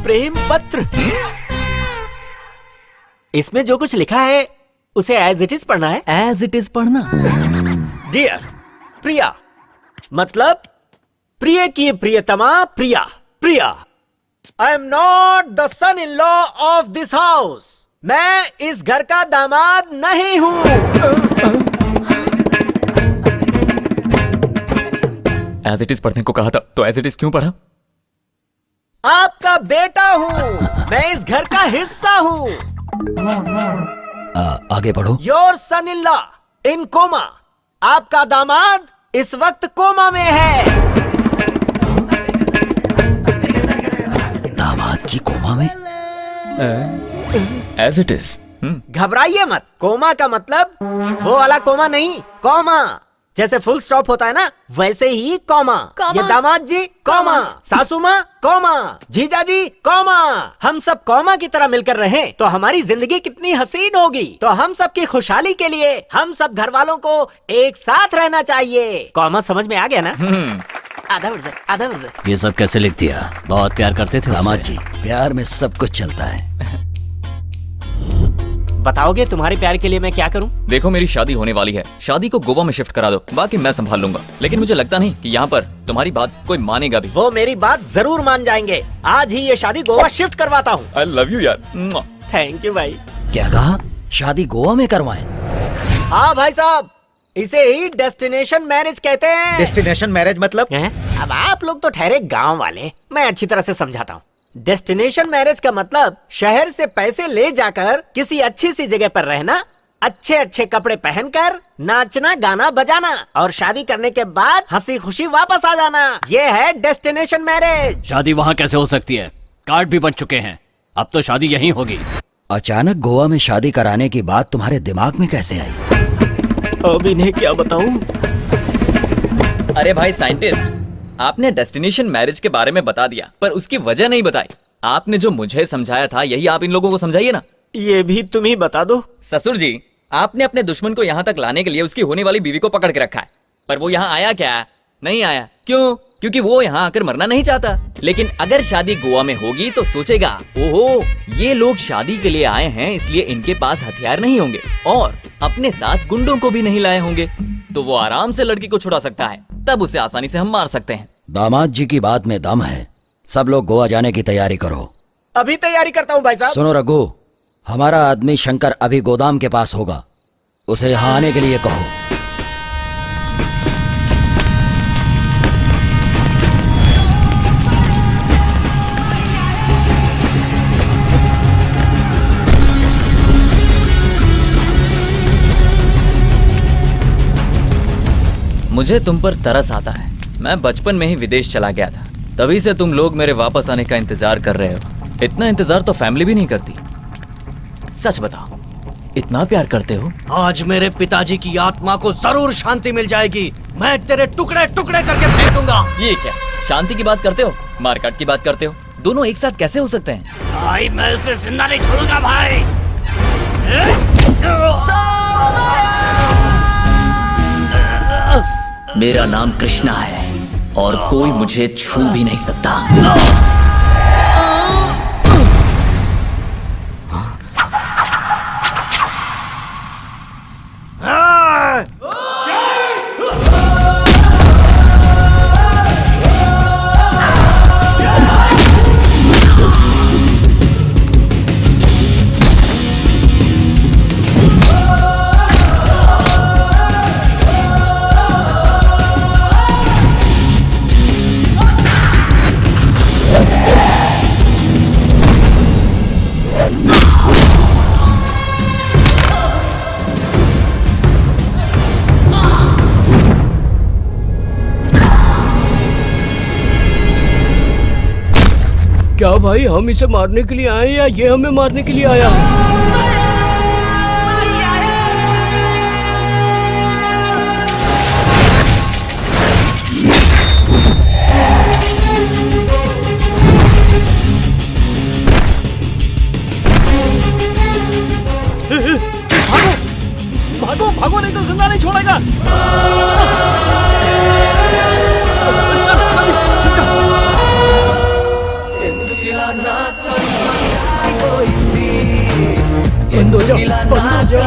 प्रेम पत्र? इसमें जो कुछ लिखा है उसे एज इट इज पढ़ना है। एज इट इज पढ़ना। डियर प्रिया, मतलब प्रिय की प्रियतमा Priya. Priya, I am not the son in law of this house. मैं इस घर का दामाद नहीं हूँ। एज इट इज पढ़ने को कहा था तो एज इट इज क्यों पढ़ा? आपका बेटा हूँ मैं, इस घर का हिस्सा हूँ। आगे पढ़ो। Your son in law in coma. आपका दामाद इस वक्त कोमा में है। दामाद जी कोमा में? As it is. घबराइए मत। कोमा का मतलब वो वाला कोमा नहीं, कॉमा। जैसे फुल स्टॉप होता है ना, वैसे ही कॉमा। ये दामाद जी कॉमा, सासू माँ कॉमा, जीजा जी कॉमा। हम सब कॉमा की तरह मिलकर रहें तो हमारी जिंदगी कितनी हसीन होगी। तो हम सब की खुशहाली के लिए हम सब घर वालों को एक साथ रहना चाहिए। कॉमा समझ में आ गया ना? आधा वर्ष। ये सब कैसे लिख दिया? बहुत प्यार करते थे दामाद जी, प्यार में सब कुछ चलता है। बताओगे तुम्हारे प्यार के लिए मैं क्या करूं? देखो, मेरी शादी होने वाली है। शादी को गोवा में शिफ्ट करा दो, बाकी मैं संभाल लूंगा। लेकिन मुझे लगता नहीं कि यहाँ पर तुम्हारी बात कोई मानेगा भी। वो मेरी बात जरूर मान जाएंगे। आज ही ये शादी गोवा शिफ्ट करवाता हूँ। आई लव यू यार। थैंक यू भाई। क्या कहा? शादी गोवा में करवाएं? हाँ भाई साहब, इसे ही डेस्टिनेशन मैरिज कहते हैं। डेस्टिनेशन मैरिज मतलब? अब आप लोग तो ठहरे गांव वाले, मैं अच्छी तरह से समझाता हूँ। डेस्टिनेशन मैरिज का मतलब शहर से पैसे ले जाकर किसी अच्छी सी जगह पर रहना, अच्छे अच्छे कपड़े पहनकर नाचना गाना बजाना और शादी करने के बाद हंसी खुशी वापस आ जाना। ये है डेस्टिनेशन मैरिज। शादी वहाँ कैसे हो सकती है? कार्ड भी बन चुके हैं, अब तो शादी यहीं होगी। अचानक गोवा में शादी कराने की बात तुम्हारे दिमाग में कैसे आई? अब इन्हें क्या बताऊं? अरे भाई साइंटिस्ट, आपने डेस्टिनेशन मैरिज के बारे में बता दिया पर उसकी वजह नहीं बताई। आपने जो मुझे समझाया था यही आप इन लोगों को समझाइए ना। ये भी तुम ही बता दो। ससुर जी, आपने अपने दुश्मन को यहाँ तक लाने के लिए उसकी होने वाली बीवी को पकड़ के रखा है, पर वो यहाँ आया क्या? नहीं आया। क्यों? क्योंकि वो यहाँ आकर मरना नहीं चाहता। लेकिन अगर शादी गोवा में होगी तो सोचेगा, ओहो ये लोग शादी के लिए आए हैं इसलिए इनके पास हथियार नहीं होंगे और अपने साथ गुंडों को भी नहीं लाए होंगे, तो वो आराम से लड़की को छुड़ा सकता है, तब उसे आसानी से हम मार सकते हैं। दामाद जी की बात में दम है। सब लोग गोवा जाने की तैयारी करो। अभी तैयारी करता हूँ भाई साहब। सुनो रघु, हमारा आदमी शंकर अभी गोदाम के पास होगा, उसे यहाँ आने के लिए कहो। मुझे तुम पर तरस आता है। मैं बचपन में ही विदेश चला गया था, तभी से तुम लोग मेरे वापस आने का इंतजार कर रहे हो। इतना इंतजार तो फैमिली भी नहीं करती। सच बताओ, इतना प्यार करते हो? आज मेरे पिताजी की आत्मा को जरूर शांति मिल जाएगी। मैं तेरे टुकड़े टुकड़े करके फेंक दूंगा। ये क्या शांति की बात करते हो, मारकाट की बात करते हो? दोनों एक साथ कैसे हो सकते हैं? भाई मैं उसे जिंदा नहीं छोड़ूंगा भाई। मेरा नाम कृष्णा है और कोई मुझे छू भी नहीं सकता। क्या भाई हम इसे मारने के लिए आए या ये हमें मारने के लिए आया? भागो भागो, नहीं तो जिंदा नहीं छोड़ेगा। बंद हो जाओ, बंद हो जाओ।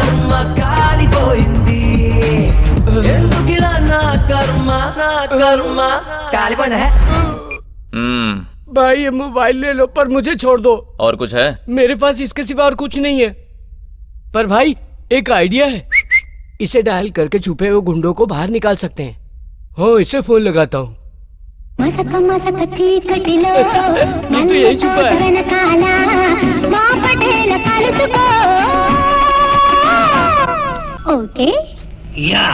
भाई ये मोबाइल ले लो पर मुझे छोड़ दो। और कुछ है? मेरे पास इसके सिवा और कुछ नहीं है। पर भाई एक आइडिया है, इसे डायल करके छुपे हुए गुंडों को बाहर निकाल सकते हैं। हाँ, इसे फोन लगाता हूँ। ये तो यही छुपा है। ओके या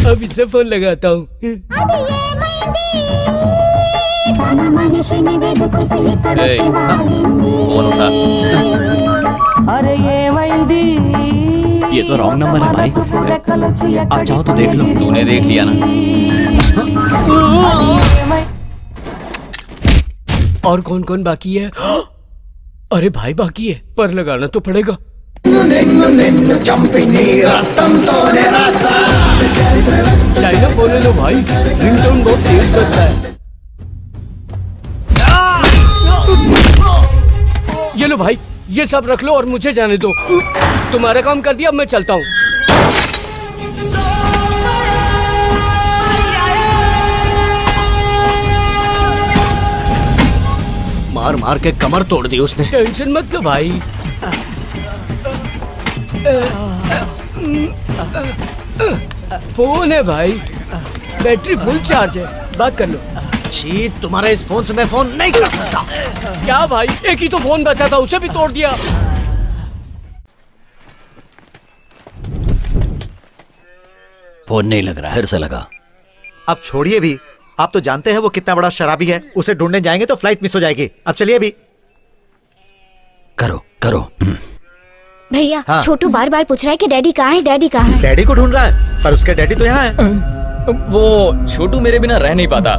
अब इसे फोन लगाता हूँ। फोन उठा। अरे ये तो रॉन्ग नंबर है भाई, आप चाहो तो देख लो। तूने देख लिया ना? और कौन कौन बाकी है? अरे भाई बाकी है, पर लगाना तो पड़ेगा। चाइना बोले लो भाई, रिंगटोन बहुत तेज करता है। ये लो भाई, ये सब रख लो और मुझे जाने दो। तुम्हारा काम कर दिया, अब मैं चलता हूँ। मार मार के कमर तोड़ दी उसने। टेंशन मत लो भाई। फोन है भाई, बैटरी फुल चार्ज है, बात कर लो। छी, तुम्हारे इस फोन से मैं फोन नहीं कर सकता। क्या भाई, एक ही तो फोन बचा था, उसे भी तोड़ दिया। फोन नहीं लग रहा, फिर से लगा। अब छोड़िए भी, आप तो जानते हैं वो कितना बड़ा शराबी है। उसे ढूंढने जाएंगे तो फ्लाइट मिस हो जाएगी। अब चलिए भी। करो करो। भैया हाँ। छोटू बार बार पूछ रहा है कि डैडी कहाँ है, डैडी कहाँ है। डैडी को ढूंढ रहा है, पर उसके डैडी तो यहाँ है। वो छोटू मेरे बिना रह नहीं पाता,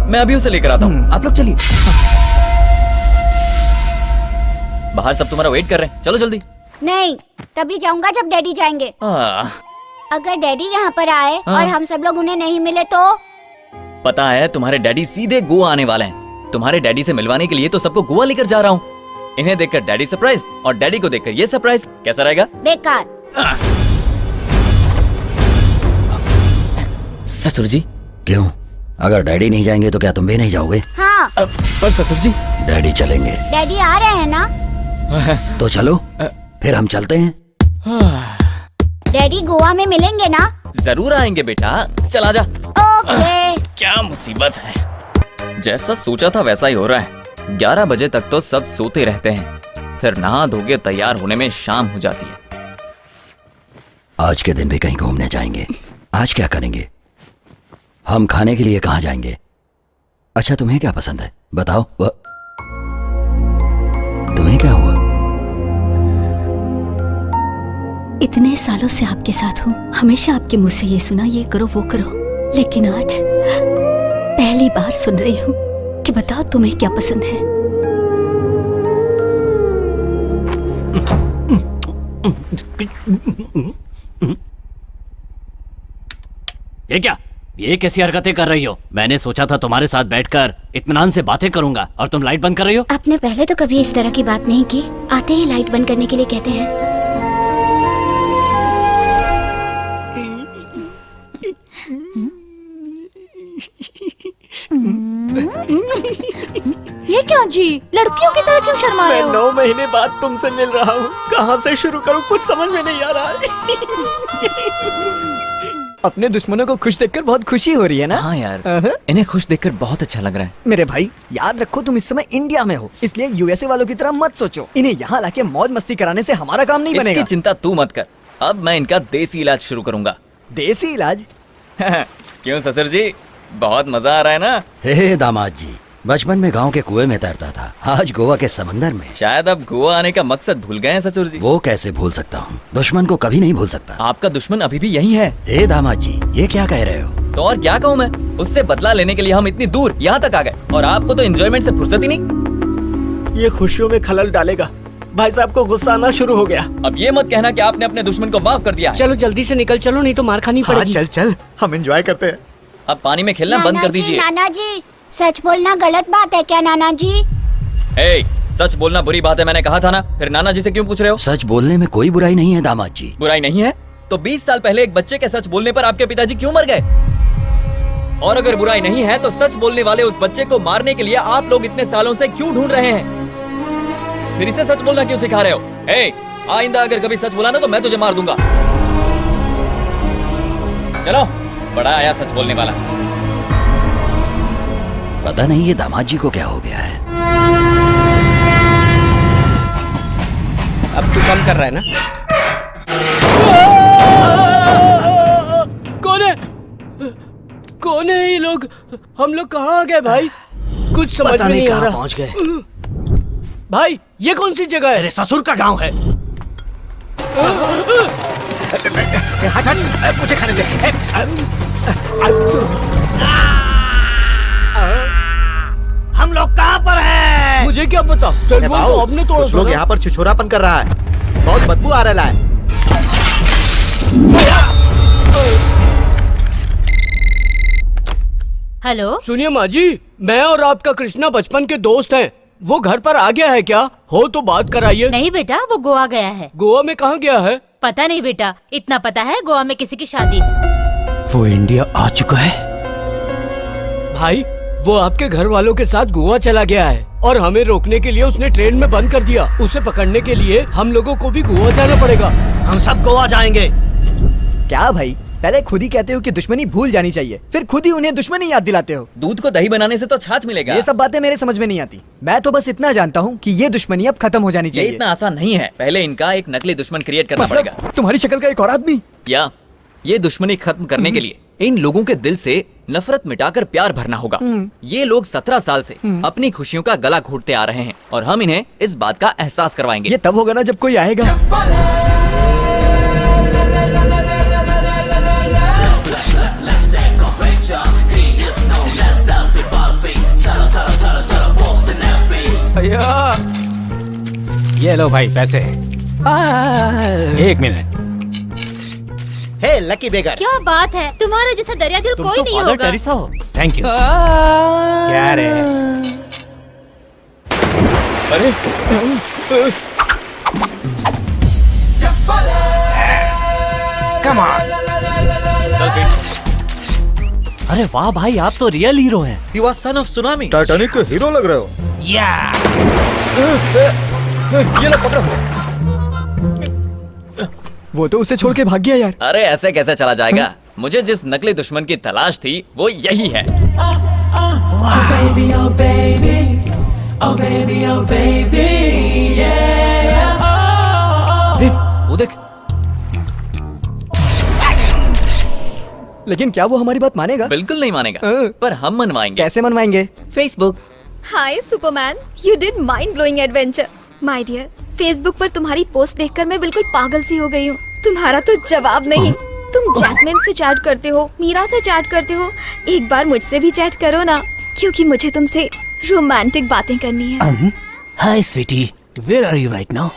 मैं अभी उसे लेकर आता हूँ। आप लोग चलिए, बाहर सब तुम्हारा वेट कर रहे हैं, चलो जल्दी। नहीं, तभी जाऊंगा जब डैडी जाएंगे। अगर डैडी यहाँ पर आए और हम सब लोग उन्हें नहीं मिले तो? पता है तुम्हारे डैडी सीधे गोवा आने वाले हैं। तुम्हारे डैडी से मिलवाने के लिए तो सबको गोवा लेकर जा रहा हूँ। इन्हें देखकर डैडी सरप्राइज और डैडी को देखकर ये सरप्राइज, कैसा रहेगा? बेकार। ससुर जी। क्यों? अगर डैडी नहीं जाएंगे तो क्या तुम भी नहीं जाओगे? हाँ। पर ससुर जी, डैडी चलेंगे। डैडी आ रहे हैं ना? तो चलो, फिर हम चलते हैं। डैडी गोवा में मिलेंगे ना? जरूर आएंगे बेटा, चल आजा। ओके। क्या मुसीबत है, जैसा सोचा था वैसा ही हो रहा है। 11 बजे तक तो सब सोते रहते हैं, फिर नहा धो के तैयार होने में शाम हो जाती है। आज के दिन भी कहीं घूमने जाएंगे। आज क्या करेंगे? हम खाने के लिए कहाँ जाएंगे? अच्छा, तुम्हें क्या पसंद है बताओ। तुम्हें क्या हुआ? इतने सालों से आपके साथ हूँ, हमेशा आपके मुंह से ये सुना, ये करो वो करो, लेकिन आज पहली बार सुन रही हूँ कि बताओ तुम्हें क्या पसंद है। ये क्या, ये कैसी हरकतें कर रही हो? मैंने सोचा था तुम्हारे साथ बैठकर इत्मीनान से बातें करूंगा और तुम लाइट बंद कर रही हो। आपने पहले तो कभी इस तरह की बात नहीं की, आते ही लाइट बंद करने के लिए कहते हैं। ये क्या जी, लड़कियों की तरह क्यों शर्मा रहे मैं हो? 9 महीने बाद तुमसे मिल रहा हूँ, कहाँ से शुरू करूँ कुछ समझ में नहीं आ रहा है। अपने दुश्मनों को खुश देखकर बहुत खुशी हो रही है ना? हाँ यार, इन्हें खुश देखकर बहुत अच्छा लग रहा है। मेरे भाई याद रखो, तुम इस समय इंडिया में हो, इसलिए यूएसए वालों की तरह मत सोचो। इन्हें यहाँ लाके मौज मस्ती कराने से हमारा काम नहीं बनेगा। इसकी चिंता तू मत कर, अब मैं इनका देसी इलाज शुरू करूंगा। देसी इलाज? क्यों ससुर जी, बहुत मजा आ रहा है ना? हे दामाद जी, बचपन में गांव के कुएं में तैरता था, आज गोवा के समंदर में। शायद अब गोवा आने का मकसद भूल गए हैं ससुर जी। वो कैसे भूल सकता हूँ, दुश्मन को कभी नहीं भूल सकता। आपका दुश्मन अभी भी यही है। हे दामाद जी, ये क्या कह रहे हो? तो और क्या कहूँ मैं, उससे बदला लेने के लिए हम इतनी दूर यहाँ तक आ गए और आपको तो एंजॉयमेंट से फुर्सत ही नहीं। ये खुशियों में खलल डालेगा। भाई साहब को गुस्सा आना शुरू हो गया। अब ये मत कहना कि आपने अपने दुश्मन को माफ कर दिया है। चलो जल्दी से निकल चलो, नहीं तो मार खानी पड़ेगी। चल चल, हम एंजॉय करते हैं। अब पानी में खेलना बंद कर दीजिए। नाना जी, सच बोलना गलत बात है क्या नाना जी? ए, सच बोलना बुरी बात है, मैंने कहा था ना, फिर नाना जी से क्यों पूछ रहे हो? सच बोलने में कोई बुराई नहीं है दामाद जी। बुराई नहीं है तो 20 साल पहले एक बच्चे के सच बोलने पर आपके पिताजी क्यों मर गए? और अगर बुराई नहीं है तो सच बोलने वाले उस बच्चे को मारने के लिए आप लोग इतने सालों से क्यों ढूंढ रहे हैं? फिर इसे सच बोलना क्यों सिखा रहे हो? ए, आइंदा अगर कभी सच बोला ना तो मैं तुझे मार दूंगा। चलो, बड़ा आया सच बोलने वाला। पता नहीं ये दामाद जी को क्या हो गया है। अब तू कम कर रहा है ना? कौन है? कौन है ये लोग? हम लोग कहाँ आ गए भाई? कुछ समझ में नहीं आ रहा। पहुंच गए भाई, ये कौन सी जगह है? अरे ससुर का गांव है। हट हट, मुझे खाने दे। हम लोग कहाँ पर हैं? मुझे क्या पता, चल वो तो आपने तोड़ा। कुछ लोग यहाँ पर छिछोरापन कर रहा है, बहुत बदबू आ रहा है। हेलो, सुनिए माँ जी, मैं और आपका कृष्णा बचपन के दोस्त हैं। वो घर पर आ गया है क्या? हो तो बात कराइए। नहीं बेटा, वो गोवा गया है। गोवा में कहाँ गया है? पता नहीं बेटा, इतना पता है गोवा में किसी की शादी है। वो इंडिया आ चुका है? भाई, वो आपके घर वालों के साथ गोवा चला गया है और हमें रोकने के लिए उसने ट्रेन में बंद कर दिया। उसे पकड़ने के लिए हम लोगों को भी गोवा जाना पड़ेगा। हम सब गोवा जाएंगे। क्या भाई, पहले खुद ही कहते हो कि दुश्मनी भूल जानी चाहिए, फिर खुद ही उन्हें दुश्मनी याद दिलाते हो। दूध को दही बनाने से तो छाछ मिलेगा। ये सब बातें मेरे समझ में नहीं आती। मैं तो बस इतना जानता हूँ कि ये दुश्मनी अब खत्म हो जानी ये चाहिए। इतना आसान नहीं है। पहले इनका एक नकली दुश्मन क्रिएट करना पड़ेगा। तुम्हारी शक्ल का एक और आदमी। या ये दुश्मनी खत्म करने के लिए इन लोगों के दिल से नफरत मिटाकर प्यार भरना होगा। ये लोग 17 साल से अपनी खुशियों का गला घोटते आ रहे हैं और हम इन्हें इस बात का एहसास करवाएंगे। ये तब होगा ना जब कोई आएगा। ये लो भाई पैसे। एक मिनट। हे लकी बेगर, क्या बात है, तुम्हारा जैसा दरिया दिल तुम कोई तो नहीं फादर होगा। टेरेसा हो। Thank you. क्या रे? अरे कम ऑन। अरे वाह भाई, आप तो रियल हीरो हैं। You are son of tsunami. Titanic के हीरो लग रहे हो। या ये लो पकड़ो। वो तो उसे छोड़ के भाग गया यार। अरे ऐसे कैसे चला जाएगा? मुझे जिस नकली दुश्मन की तलाश थी वो यही है। वो देख। लेकिन क्या वो हमारी बात मानेगा? बिल्कुल नहीं मानेगा, पर हम मनवाएंगे। कैसे मनवाएंगे? Facebook. Hi Superman, you did mind blowing adventure. My dear, Facebook पर तुम्हारी पोस्ट देखकर मैं बिल्कुल पागल सी हो गई हूँ। तुम्हारा तो जवाब नहीं। तुम जैस्मिन से चैट करते हो, मीरा से चैट करते हो, एक बार मुझसे भी चैट करो ना, क्योंकि मुझे तुमसे रोमांटिक बातें करनी है। Hi sweetie, where are you right now?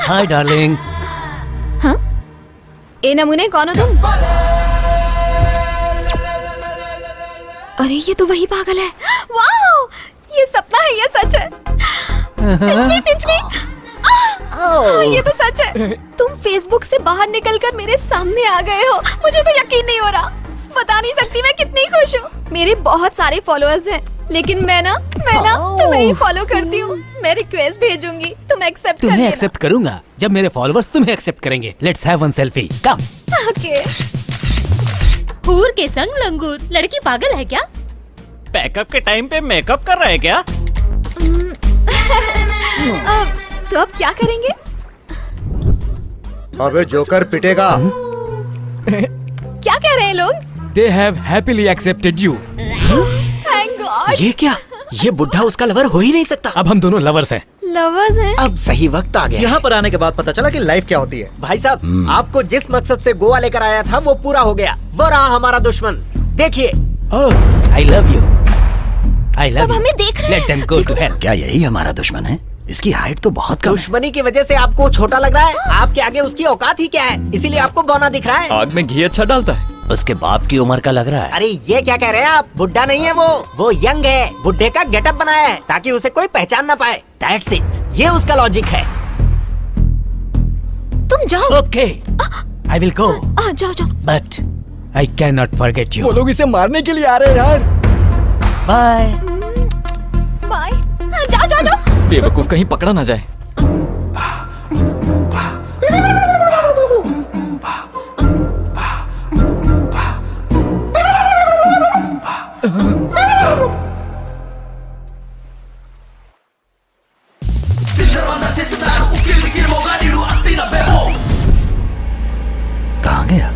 Hi darling. हाँ? ए नमूने कौन हो तुम? अरे ये तो वही पागल है। वाओ, ये सपना है या सच है? पिंच मी। ये तो सच है। तुम फेसबुक से बाहर निकलकर मेरे सामने आ गए हो। मुझे तो यकीन नहीं हो रहा। बता नहीं सकती मैं कितनी खुश हूँ। मेरे बहुत सारे फॉलोअर्स हैं, लेकिन मैं ना तुम्हें ही फॉलो करती हूँ। मैं रिक्वेस्ट भेजूंगी, तुम एक्सेप्ट कर तुम्हें लेना। एक्सेप्ट करूंगा जब मेरे फॉलोअर्स तुम्हें एक्सेप्ट करेंगे। Let's have one selfie. Come. Okay. हूर के संग लंगूर, लड़की पागल है क्या? पैकअप के टाइम पे मेकअप कर रहे हैं क्या? तो अब क्या करेंगे? अबे जोकर पिटेगा। क्या कह रहे हैं लोग? They have happily accepted you. Thank God. ये क्या? ये बुढ़ा उसका लवर हो ही नहीं सकता। अब हम दोनों लवर्स हैं। लवर्स हैं? अब सही वक्त आ गया। यहाँ पर आने के बाद पता चला कि लाइफ क्या होती है। भाई साहब, आपको जिस मकसद से गोवा लेकर आया था वो पूरा हो गया। वो रहा हमारा दुश्मन। देखिए। Oh, I love you. I love सब you. हमें देख रहे Let them go to hell. क्या यही हमारा दुश्मन है? इसकी हाइट तो बहुत कम है। दुश्मनी की वजह से आपको छोटा लग रहा है। आपके आगे उसकी औकात ही क्या है, इसीलिए आपको बौना दिख रहा है। आग में घी अच्छा डालता है। उसके बाप की उम्र का लग रहा है। अरे ये क्या कह रहे हैं आप? बुढ़ा नहीं है वो यंग है। बुढ़े का गेटअप बनाया है ताकि उसे कोई पहचान ना पाए। That's it. ये उसका लॉजिक है। तुम जाओ। Okay. I will go. जाओ जाओ। But I cannot forget you. वो लोग इसे मारने के लिए आ रहे हैं यार। Bye. बाय। जाओ जाओ जाओ। बेवकूफ कहीं पकड़ा ना जाए। कहाँ गया?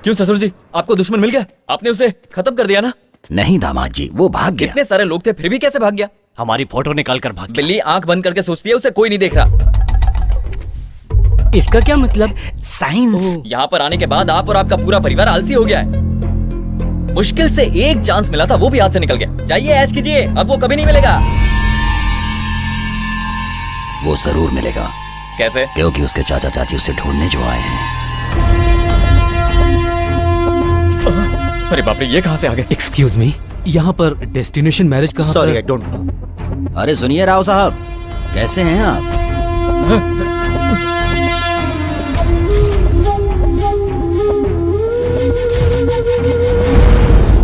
क्यों ससुर जी, आपको दुश्मन मिल गया? आपने उसे खत्म कर दिया ना? नहीं दामाद जी, वो भाग गया। इतने सारे लोग थे फिर भी कैसे भाग गया? हमारी फोटो निकाल कर भाग गया। बिल्ली आंख बंद करके सोचती है उसे कोई नहीं देख रहा। इसका क्या मतलब? साइंस। यहाँ पर आने के बाद आप और आपका पूरा परिवार आलसी हो गया है। मुश्किल से एक चांस मिला था, वो भी हाथ से निकल गया। जाइए ऐश कीजिए, अब वो कभी नहीं मिलेगा। वो जरूर मिलेगा। कैसे? क्योंकि उसके चाचा चाची उसे ढूंढने जो आए हैं। अरे बाप रे, ये कहाँ से आ गए? एक्सक्यूज मी, यहाँ पर डेस्टिनेशन मैरिज कहाँ सॉरी पर? I don't know. अरे सुनिए राव साहब, कैसे हैं आप?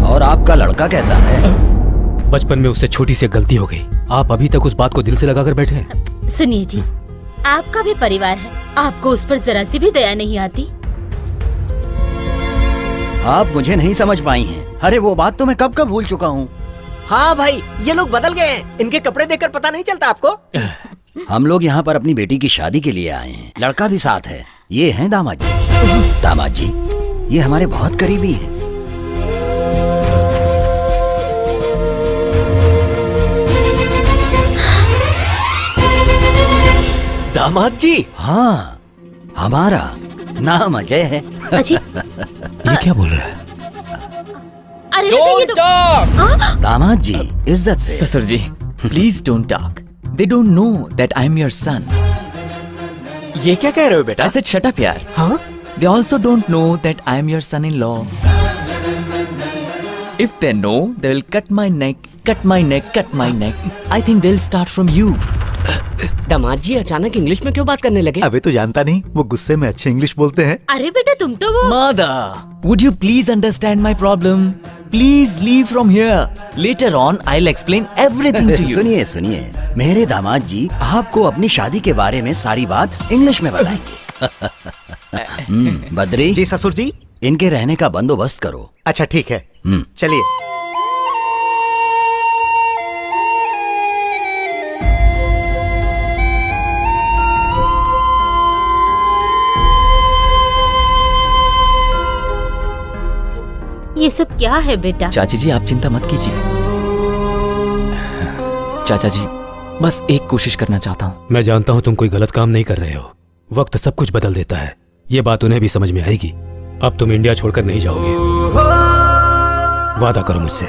और आपका लड़का कैसा है? बचपन में उससे छोटी सी गलती हो गई। आप अभी तक उस बात को दिल से लगाकर बैठे हैं। सुनिए जी, आपका भी परिवार है, आपको उस पर जरा सी भी दया नहीं आती? आप मुझे नहीं समझ पाई हैं। अरे वो बात तो मैं कब कब भूल चुका हूँ। हाँ भाई, ये लोग बदल गए हैं। इनके कपड़े देखकर पता नहीं चलता आपको? हम लोग यहाँ पर अपनी बेटी की शादी के लिए आए हैं, लड़का भी साथ है। ये हैं दामाद जी। दामाद जी, ये हमारे बहुत करीबी हैं। दामाद जी? हाँ, हमारा नाम अजय है। ये क्या बोल रहा है? अरे बेटा, ये तो दामाद जी, इज्जत से। ससुर जी, please don't talk. They don't know that I am your son. ये क्या कह रहे हो बेटा? I said shut up यार। हाँ? They also don't know that I am your son-in-law. If they know, they will cut my neck, cut my neck, cut my neck. I think they'll start from you. दामाद जी अचानक English में क्यों बात करने लगे? अबे तो जानता नहीं, वो गुस्से में अच्छे इंग्लिश बोलते हैं। अरे बेटा, तुम तो वो Mother, would you please understand my problem? Please leave from here. Later on, I'll explain everything to you. सुनिए सुनिए, मेरे दामाद जी आपको अपनी शादी के बारे में सारी बात इंग्लिश में बताएंगे। बद्री जी ससुर जी। इनके रहने का बंदोबस्त करो। अच्छा ठीक है, चलिए। ये सब क्या है बेटा? चाची जी, आप चिंता मत कीजिए। चाचा जी, बस एक कोशिश करना चाहता हूँ। मैं जानता हूँ तुम कोई गलत काम नहीं कर रहे हो। वक्त सब कुछ बदल देता है। ये बात उन्हें भी समझ में आएगी। अब तुम इंडिया छोड़कर नहीं जाओगे। वादा करो मुझसे।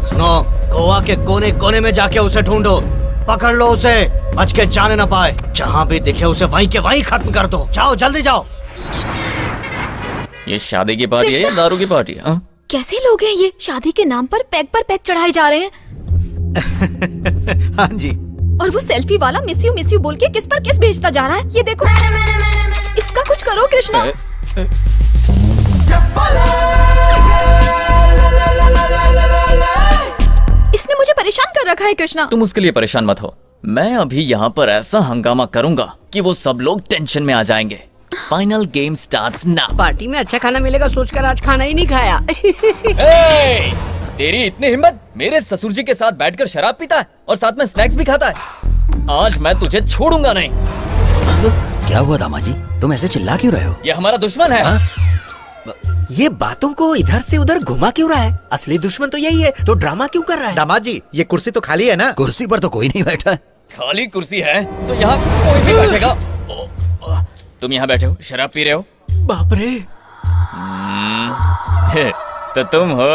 सुनो, गोवा के कोने कोने में जाके उसे ढूंढो, पकड़ लो उसे, बच के जाने ना पाए। जहाँ भी दिखे उसे वहीं के वहीं खत्म कर दो। जाओ, जल्दी जाओ। ये शादी की पार्टी है या दारू की पार्टी है? कैसे लोग हैं ये? शादी के नाम पर पैक चढ़ाए जा रहे हैं। हाँ जी। और वो सेल्फी वाला मिस यू बोल के किस पर किस भेजता जा रहा है। ये देखो, इसका कुछ करो कृष्णा। इसने मुझे परेशान कर रखा है कृष्णा। तुम उसके लिए परेशान मत हो। मैं अभी यहाँ पर ऐसा हंगामा करूंगा कि वो सब लोग टेंशन में आ जाएंगे। Final game starts now. Party में अच्छा खाना मिलेगा सोचकर आज खाना ही नहीं खाया। तेरी इतनी हिम्मत, मेरे ससुर जी के साथ बैठकर शराब पीता है और साथ में स्नैक्स भी खाता है। आज मैं तुझे छोड़ूंगा नहीं। क्या हुआ दामाद जी, तुम ऐसे चिल्ला क्यों रहे हो? ये हमारा दुश्मन है। ये बातों को इधर से उधर घुमा क्यों रहा है? असली दुश्मन तो यही है, तो ड्रामा क्यों कर रहा है? दामाद जी, ये कुर्सी तो खाली है ना? कुर्सी पर तो कोई नहीं बैठा है। खाली कुर्सी है तो यहाँ कोई भी बैठेगा। तुम यहाँ बैठे हो, शराब पी रहे हो। बाप रे। तो तुम हो।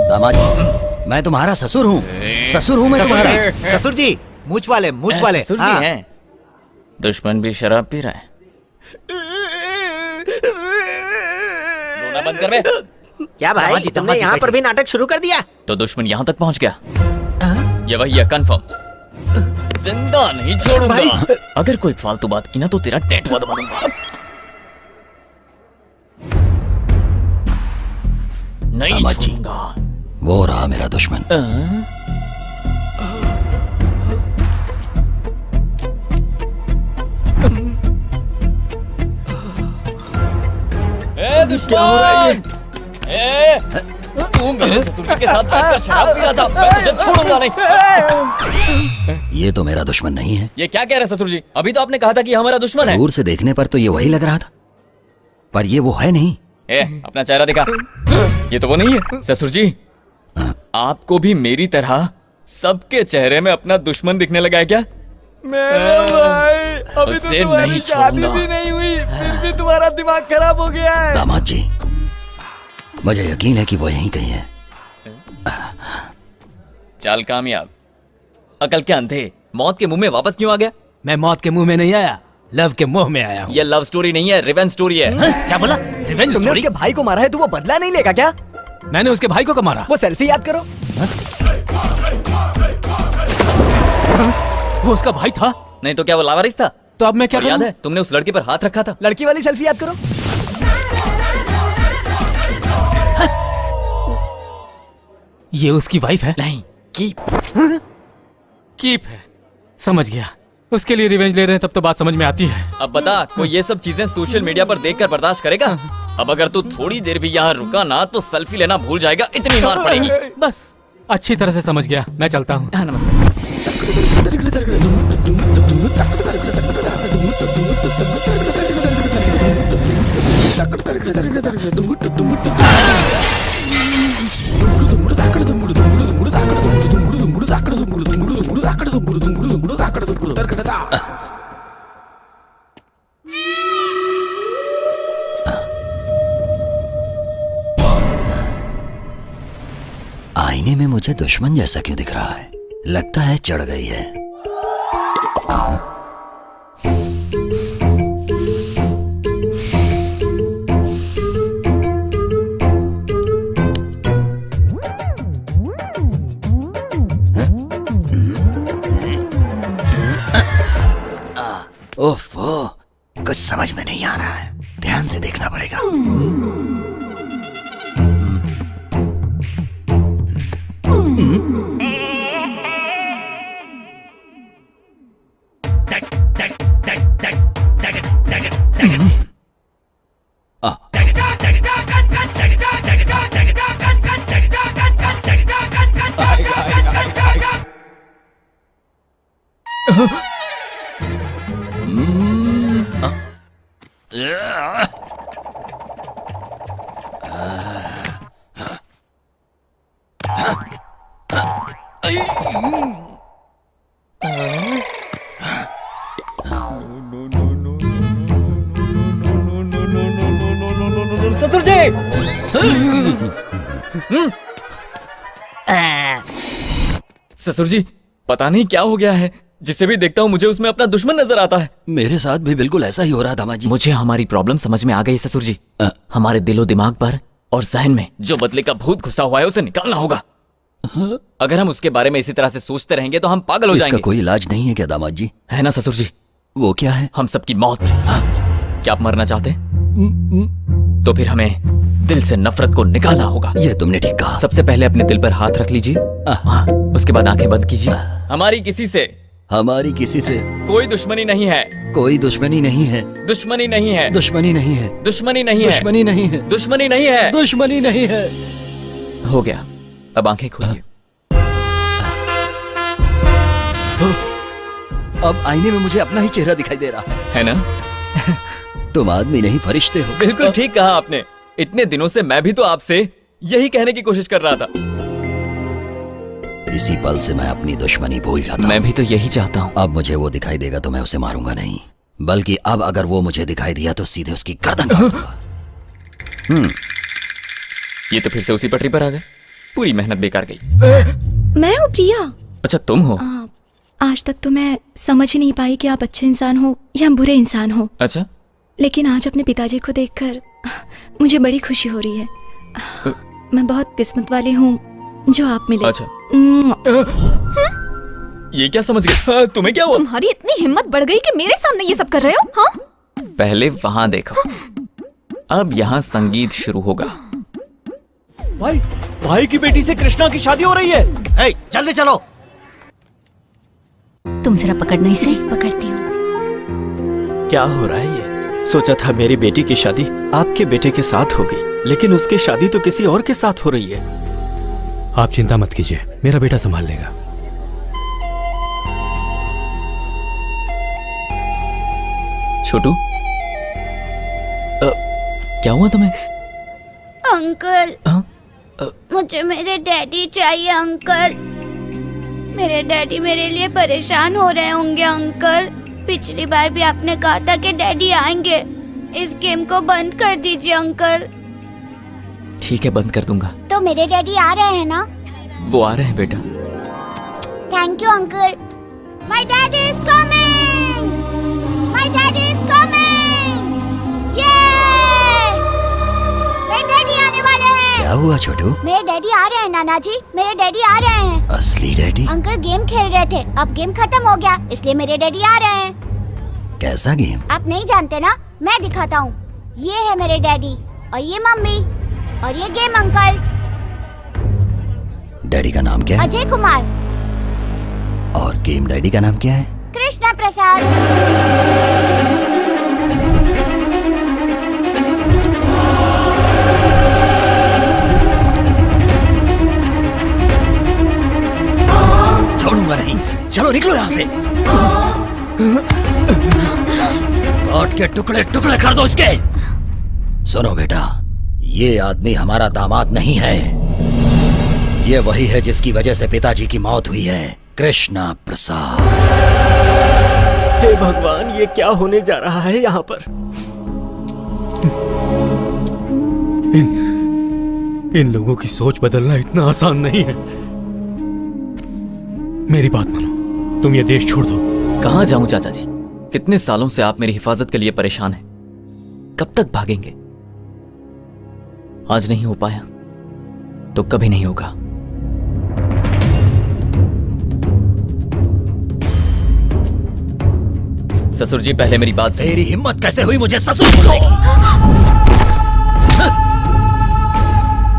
दामाद जी, मैं तुम्हारा ससुर हूँ। ससुर हूँ मैं तुम्हारा। ससुर जी, मूछ वाले, मूछ वाले। ससुर जी हैं। दुश्मन भी शराब पी रहा है। रोना बंद कर बे। क्या भाई, तुमने यहाँ पर भी नाटक शुरू कर दिया? तो दुश्मन यहाँ तक पहुँच गया। ये वही है, कंफर्म। जिंदा नहीं छोड़ूंगा। अगर कोई फालतू बात की ना तो तेरा टैटू दबा दूंगा। नहीं छोड़ूंगा। वो रहा मेरा दुश्मन। दुश्मन! तू मेरे ससुर के साथ बैठकर शराब पी रहा था। मैं तुझे छोड़ूंगा नहीं। ये तो मेरा दुश्मन नहीं है। ये क्या कह रहे ससुर जी? अभी तो आपने कहा था कि हमारा दुश्मन है। दूर से देखने पर तो ये वही लग रहा था, पर ये वो है नहीं। अपना चेहरा दिखा। ये तो वो नहीं है। ससुर जी, आपको भी मेरी तरह सबके चेहरे में अपना दुश्मन दिखने लगा है क्या? मेरा भाई, अभी तो उसे तुम्हारी नहीं शादी छोड़ूंगा। भी नहीं हुई, फिर भी तुम्हारा दिमाग खराब हो गया है। दामाद जी, मुझे यकीन है कि वो यहीं कहीं है। चाल कामयाब। अकल के अंधे, मौत के मुंह में वापस क्यों आ गया? मैं मौत के मुंह में नहीं आया, लव के मुंह में आया हूँ। ये लव स्टोरी नहीं है, रिवेंज स्टोरी है। क्या बोला? रिवेंज तुमने स्टोरी? उसके भाई को मारा है तो वो बदला नहीं लेगा क्या? मैंने उसके भाई को कब मारा? वो सेल्फी याद करो। वो उसका भाई था? नहीं तो क्या वो लावारिस था? तो अब मैं क्या और याद करूं? है तुमने उस लड़के पर हाथ रखा था? लड़की वाली सेल्फी याद करो। ये उसकी वाइफ है? नहीं, कीप है। समझ गया, उसके लिए रिवेंज ले रहे हैं, तब तो बात समझ में आती है। अब बता, कोई ये सब चीजें सोशल मीडिया पर देखकर बर्दाश्त करेगा? अब अगर तू थोड़ी देर भी यहाँ रुका ना तो सेल्फी लेना भूल जाएगा, इतनी मार पड़ेगी। बस अच्छी तरह से समझ गया, मैं चलता हूँ। आईने में मुझे दुश्मन जैसा क्यों दिख रहा है? लगता है चढ़ गई है। ओफो, कुछ समझ में नहीं आ रहा है, ध्यान से देखना पड़ेगा। ससुर जी! ससुर जी, पता नहीं क्या हो गया है, जिसे भी देखता हूँ मुझे उसमें अपना दुश्मन नजर आता है। मेरे साथ भी बिल्कुल ऐसा ही हो रहा था दामाद जी। मुझे हमारी प्रॉब्लम समझ में आ गई ससुर जी। हमारे दिलो दिमाग पर और जहन में जो बदले का भूत घुसा हुआ है उसे निकालना होगा। अगर हम उसके बारे में इसी तरह से सोचते रहेंगे तो हम पागल हो इसका जाएंगे। कोई इलाज नहीं है क्या दामाद जी? है ना ससुर जी? वो क्या है? हम सबकी मौत। क्या आप मरना चाहते? तो फिर हमें दिल से नफरत को निकालना होगा। ये तुमने ठीक कहा। सबसे पहले अपने दिल पर हाथ रख लीजिए, उसके बाद आंखें बंद कीजिए। हमारी किसी से कोई दुश्मनी नहीं है। कोई दुश्मनी नहीं है। दुश्मनी नहीं है। दुश्मनी नहीं है। दुश्मनी नहीं है। दुश्मनी नहीं है। दुश्मनी नहीं है। दुश्मनी नहीं है। हो गया, अब आंखें खोलिए। अब आईने में मुझे अपना ही चेहरा दिखाई दे रहा है ना? तुम आदमी नहीं फरिश्ते हो। बिल्कुल ठीक कहा आपने। इतने दिनों से मैं भी तो आपसे यही कहने की कोशिश कर रहा था। इसी पल से मैं अपनी दुश्मनी भूल जाता हूं। मैं भी तो यही चाहता हूँ। अब मुझे वो दिखाई देगा तो मैं उसे मारूंगा नहीं, बल्कि अब अगर वो मुझे दिखाई दिया तो सीधे उसकी गर्दन काट दूंगा। ये तो फिर से उसी पटरी पर आ गए। पूरी मेहनत बेकार गई। मैं हूँ प्रिया। अच्छा तुम हो? आज तक तो मैं समझ ही नहीं पाई कि आप अच्छे इंसान हो या बुरे इंसान हो। अच्छा, लेकिन आज अपने पिताजी को देखकर मुझे बड़ी खुशी हो रही है। मैं बहुत किस्मत वाली हूँ जो आप मिले। अच्छा। ये क्या समझ गए? तुम्हें क्या हुआ? तुम्हारी इतनी हिम्मत बढ़ गई कि मेरे सामने ये सब कर रहे हो? हाँ? पहले वहां देखो, अब यहाँ संगीत शुरू होगा। भाई की बेटी से कृष्णा की शादी हो रही है। हे, जल्दी चलो। तुम जरा पकड़ना इसे। पकड़ती हूँ। क्या हो रहा है ये? सोचा था मेरी बेटी की शादी आपके बेटे के साथ होगी, लेकिन उसकी शादी तो किसी और के साथ हो रही है। आप चिंता मत कीजिए, मेरा बेटा संभाल लेगा। छोटू, क्या हुआ तुम्हें? अंकल, मुझे मेरे डैडी चाहिए अंकल। मेरे डैडी मेरे लिए परेशान हो रहे होंगे अंकल। पिछली बार भी आपने कहा था कि डैडी आएंगे। इस गेम को बंद कर दीजिए अंकल। ठीक है, बंद कर दूंगा। तो मेरे डैडी आ रहे हैं ना? वो आ रहे हैं बेटा। Thank you uncle. My daddy is coming. My daddy is coming. ये मेरे डैडी आने वाले हैं। क्या हुआ छोटू? मेरे डैडी आ रहे हैं नाना जी, मेरे डैडी आ रहे हैं। असली डैडी? अंकल गेम खेल रहे थे, अब गेम खत्म हो गया इसलिए मेरे डैडी आ रहे हैं। कैसा गेम? आप नहीं जानते ना, मैं दिखाता हूँ। ये है मेरे डैडी और ये मम्मी और ये गेम अंकल। डैडी का नाम क्या है? अजय कुमार। और गेम डैडी का नाम क्या है? कृष्णा प्रसाद। छोड़ूंगा नहीं, चलो निकलो यहाँ से। काट के टुकड़े टुकड़े कर दो इसके। सुनो बेटा, ये आदमी हमारा दामाद नहीं है। ये वही है जिसकी वजह से पिताजी की मौत हुई है, कृष्णा प्रसाद। हे भगवान, ये क्या होने जा रहा है यहाँ पर? इन लोगों की सोच बदलना इतना आसान नहीं है। मेरी बात मानो, तुम ये देश छोड़ दो। कहाँ जाऊं चाचा जी? कितने सालों से आप मेरी हिफाजत के लिए परेशान हैं। कब तक भागेंगे? आज नहीं हो पाया तो कभी नहीं होगा। ससुर जी, पहले मेरी बात सुनिए। तेरी हिम्मत कैसे हुई मुझे ससुर बोलने की?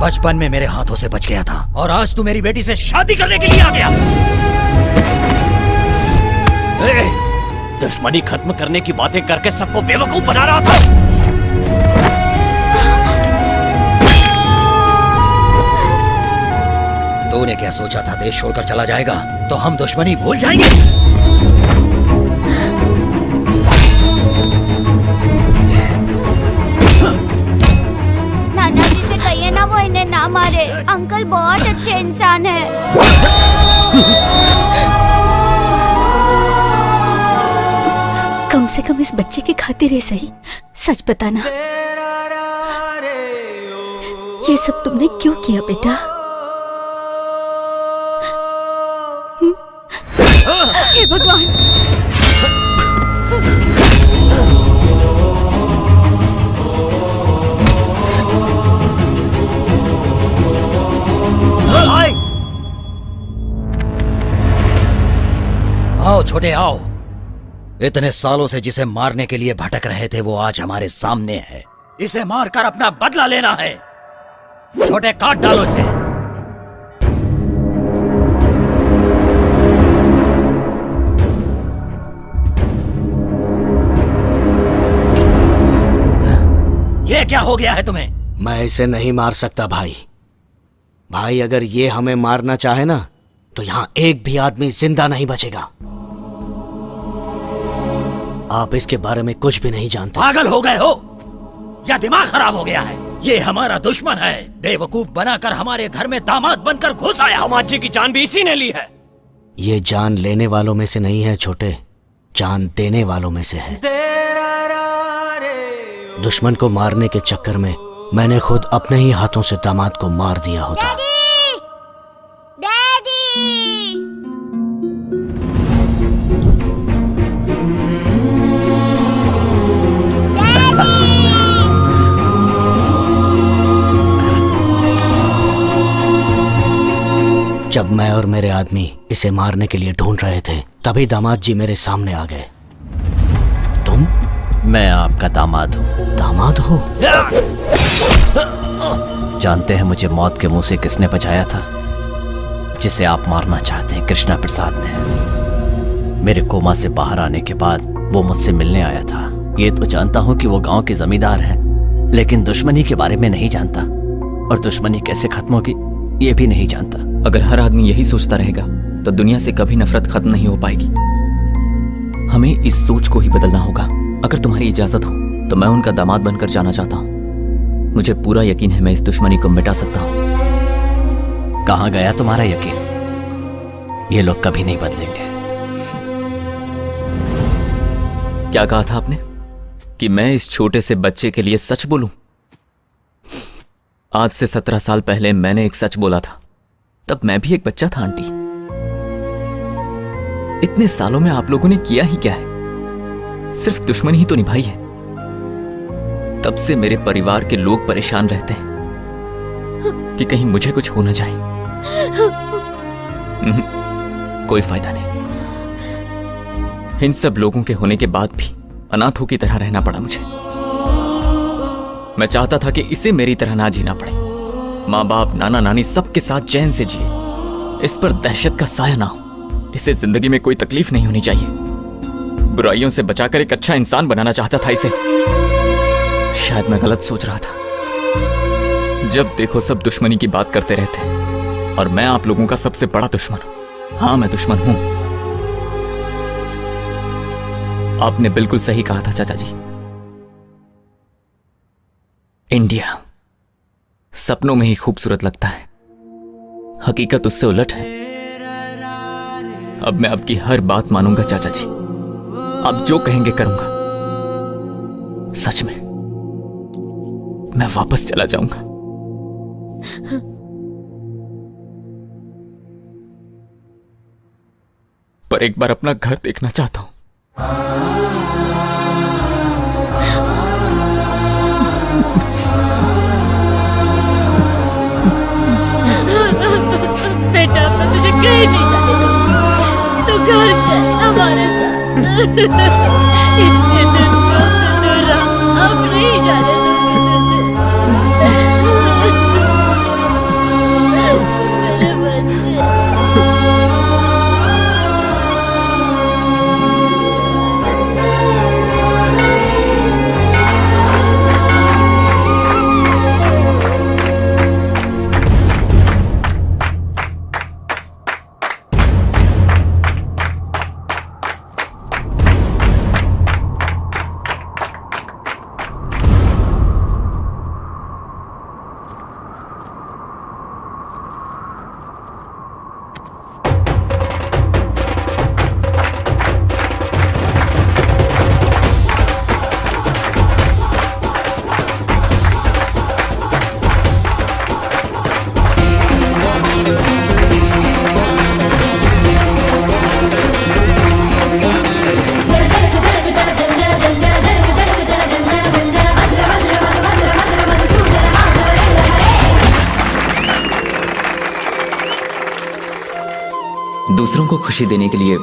बचपन में मेरे हाथों से बच गया था और आज तू मेरी बेटी से शादी करने के लिए आ गया। दुश्मनी खत्म करने की बातें करके सबको बेवकूफ बना रहा था। तूने क्या सोचा था देश छोड़कर चला जाएगा तो हम दुश्मनी भूल जाएंगे? नाना जी से कहिए ना वो इन्हें ना मारे। अंकल बहुत अच्छे इंसान है। कम से कम इस बच्चे की खातिर ही सही सच बताना, ये सब तुमने क्यों किया बेटा? हे भगवान। आओ छोटे आओ। इतने सालों से जिसे मारने के लिए भटक रहे थे वो आज हमारे सामने है। इसे मारकर अपना बदला लेना है। छोटे काट डालो इसे। ये क्या हो गया है तुम्हें? मैं इसे नहीं मार सकता भाई। भाई अगर ये हमें मारना चाहे ना तो यहाँ एक भी आदमी जिंदा नहीं बचेगा। आप इसके बारे में कुछ भी नहीं जानते। पागल हो गए हो या दिमाग खराब हो गया है? ये हमारा दुश्मन है। बेवकूफ बनाकर हमारे घर में दामाद बनकर घुस आया। दामाद जी की जान भी इसी ने ली है। ये जान लेने वालों में से नहीं है छोटे, जान देने वालों में से है। दुश्मन को मारने के चक्कर में मैंने खुद अपने ही हाथों से दामाद को मार दिया होता। जब मैं और मेरे आदमी इसे मारने के लिए ढूंढ रहे थे तभी दामाद जी मेरे सामने आ गए। तुम? मैं आपका दामाद हूँ। दामाद हो? जानते हैं मुझे मौत के मुंह से किसने बचाया था? जिसे आप मारना चाहते हैं, कृष्णा प्रसाद ने। मेरे कोमा से बाहर आने के बाद वो मुझसे मिलने आया था। ये तो जानता हूँ कि वो गांव के जमींदार है, लेकिन दुश्मनी के बारे में नहीं जानता और दुश्मनी कैसे खत्म होगी ये भी नहीं जानता। अगर हर आदमी यही सोचता रहेगा तो दुनिया से कभी नफरत खत्म नहीं हो पाएगी। हमें इस सोच को ही बदलना होगा। अगर तुम्हारी इजाजत हो तो मैं उनका दामाद बनकर जाना चाहता हूँ। मुझे पूरा यकीन है मैं इस दुश्मनी को मिटा सकता हूँ। कहाँ गया तुम्हारा यकीन? ये लोग कभी नहीं बदलेंगे। क्या कहा था आपने कि मैं इस छोटे से बच्चे के लिए सच बोलूं? आज से 17 साल पहले मैंने एक सच बोला था, तब मैं भी एक बच्चा था आंटी। इतने सालों में आप लोगों ने किया ही क्या है? सिर्फ दुश्मनी ही तो निभाई है। तब से मेरे परिवार के लोग परेशान रहते हैं कि कहीं मुझे कुछ हो न जाए। कोई फायदा नहीं। इन सब लोगों के होने के बाद भी अनाथों की तरह रहना पड़ा मुझे। मैं चाहता था कि इसे मेरी तरह ना जीना पड़े। माँ बाप, नाना नानी सबके साथ चैन से जिए, इस पर दहशत का साया ना हो। इसे जिंदगी में कोई तकलीफ नहीं होनी चाहिए। बुराइयों से बचाकर एक अच्छा इंसान बनाना चाहता था इसे। शायद मैं गलत सोच रहा था। जब देखो सब दुश्मनी की बात करते रहते हैं और मैं आप लोगों का सबसे बड़ा दुश्मन हूं। हाँ, मैं दुश्मन हूं। आपने बिल्कुल सही कहा था चाचा जी। इंडिया सपनों में ही खूबसूरत लगता है, हकीकत उससे उलट है। अब मैं आपकी हर बात मानूंगा चाचा जी। आप जो कहेंगे करूंगा। सच में मैं वापस चला जाऊंगा। पर एक बार अपना घर देखना चाहता हूं। बेटा, मैं तुझे कहीं नहीं जाने दूंगी। तू घर चल हमारे साथ। इतने दिन से दूर रहा, अब नहीं जाने दूंगी तुझे। मेरे बच्चे। दूसरों को खुशी देने के लिए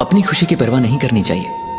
अपनी खुशी की परवाह नहीं करनी चाहिए।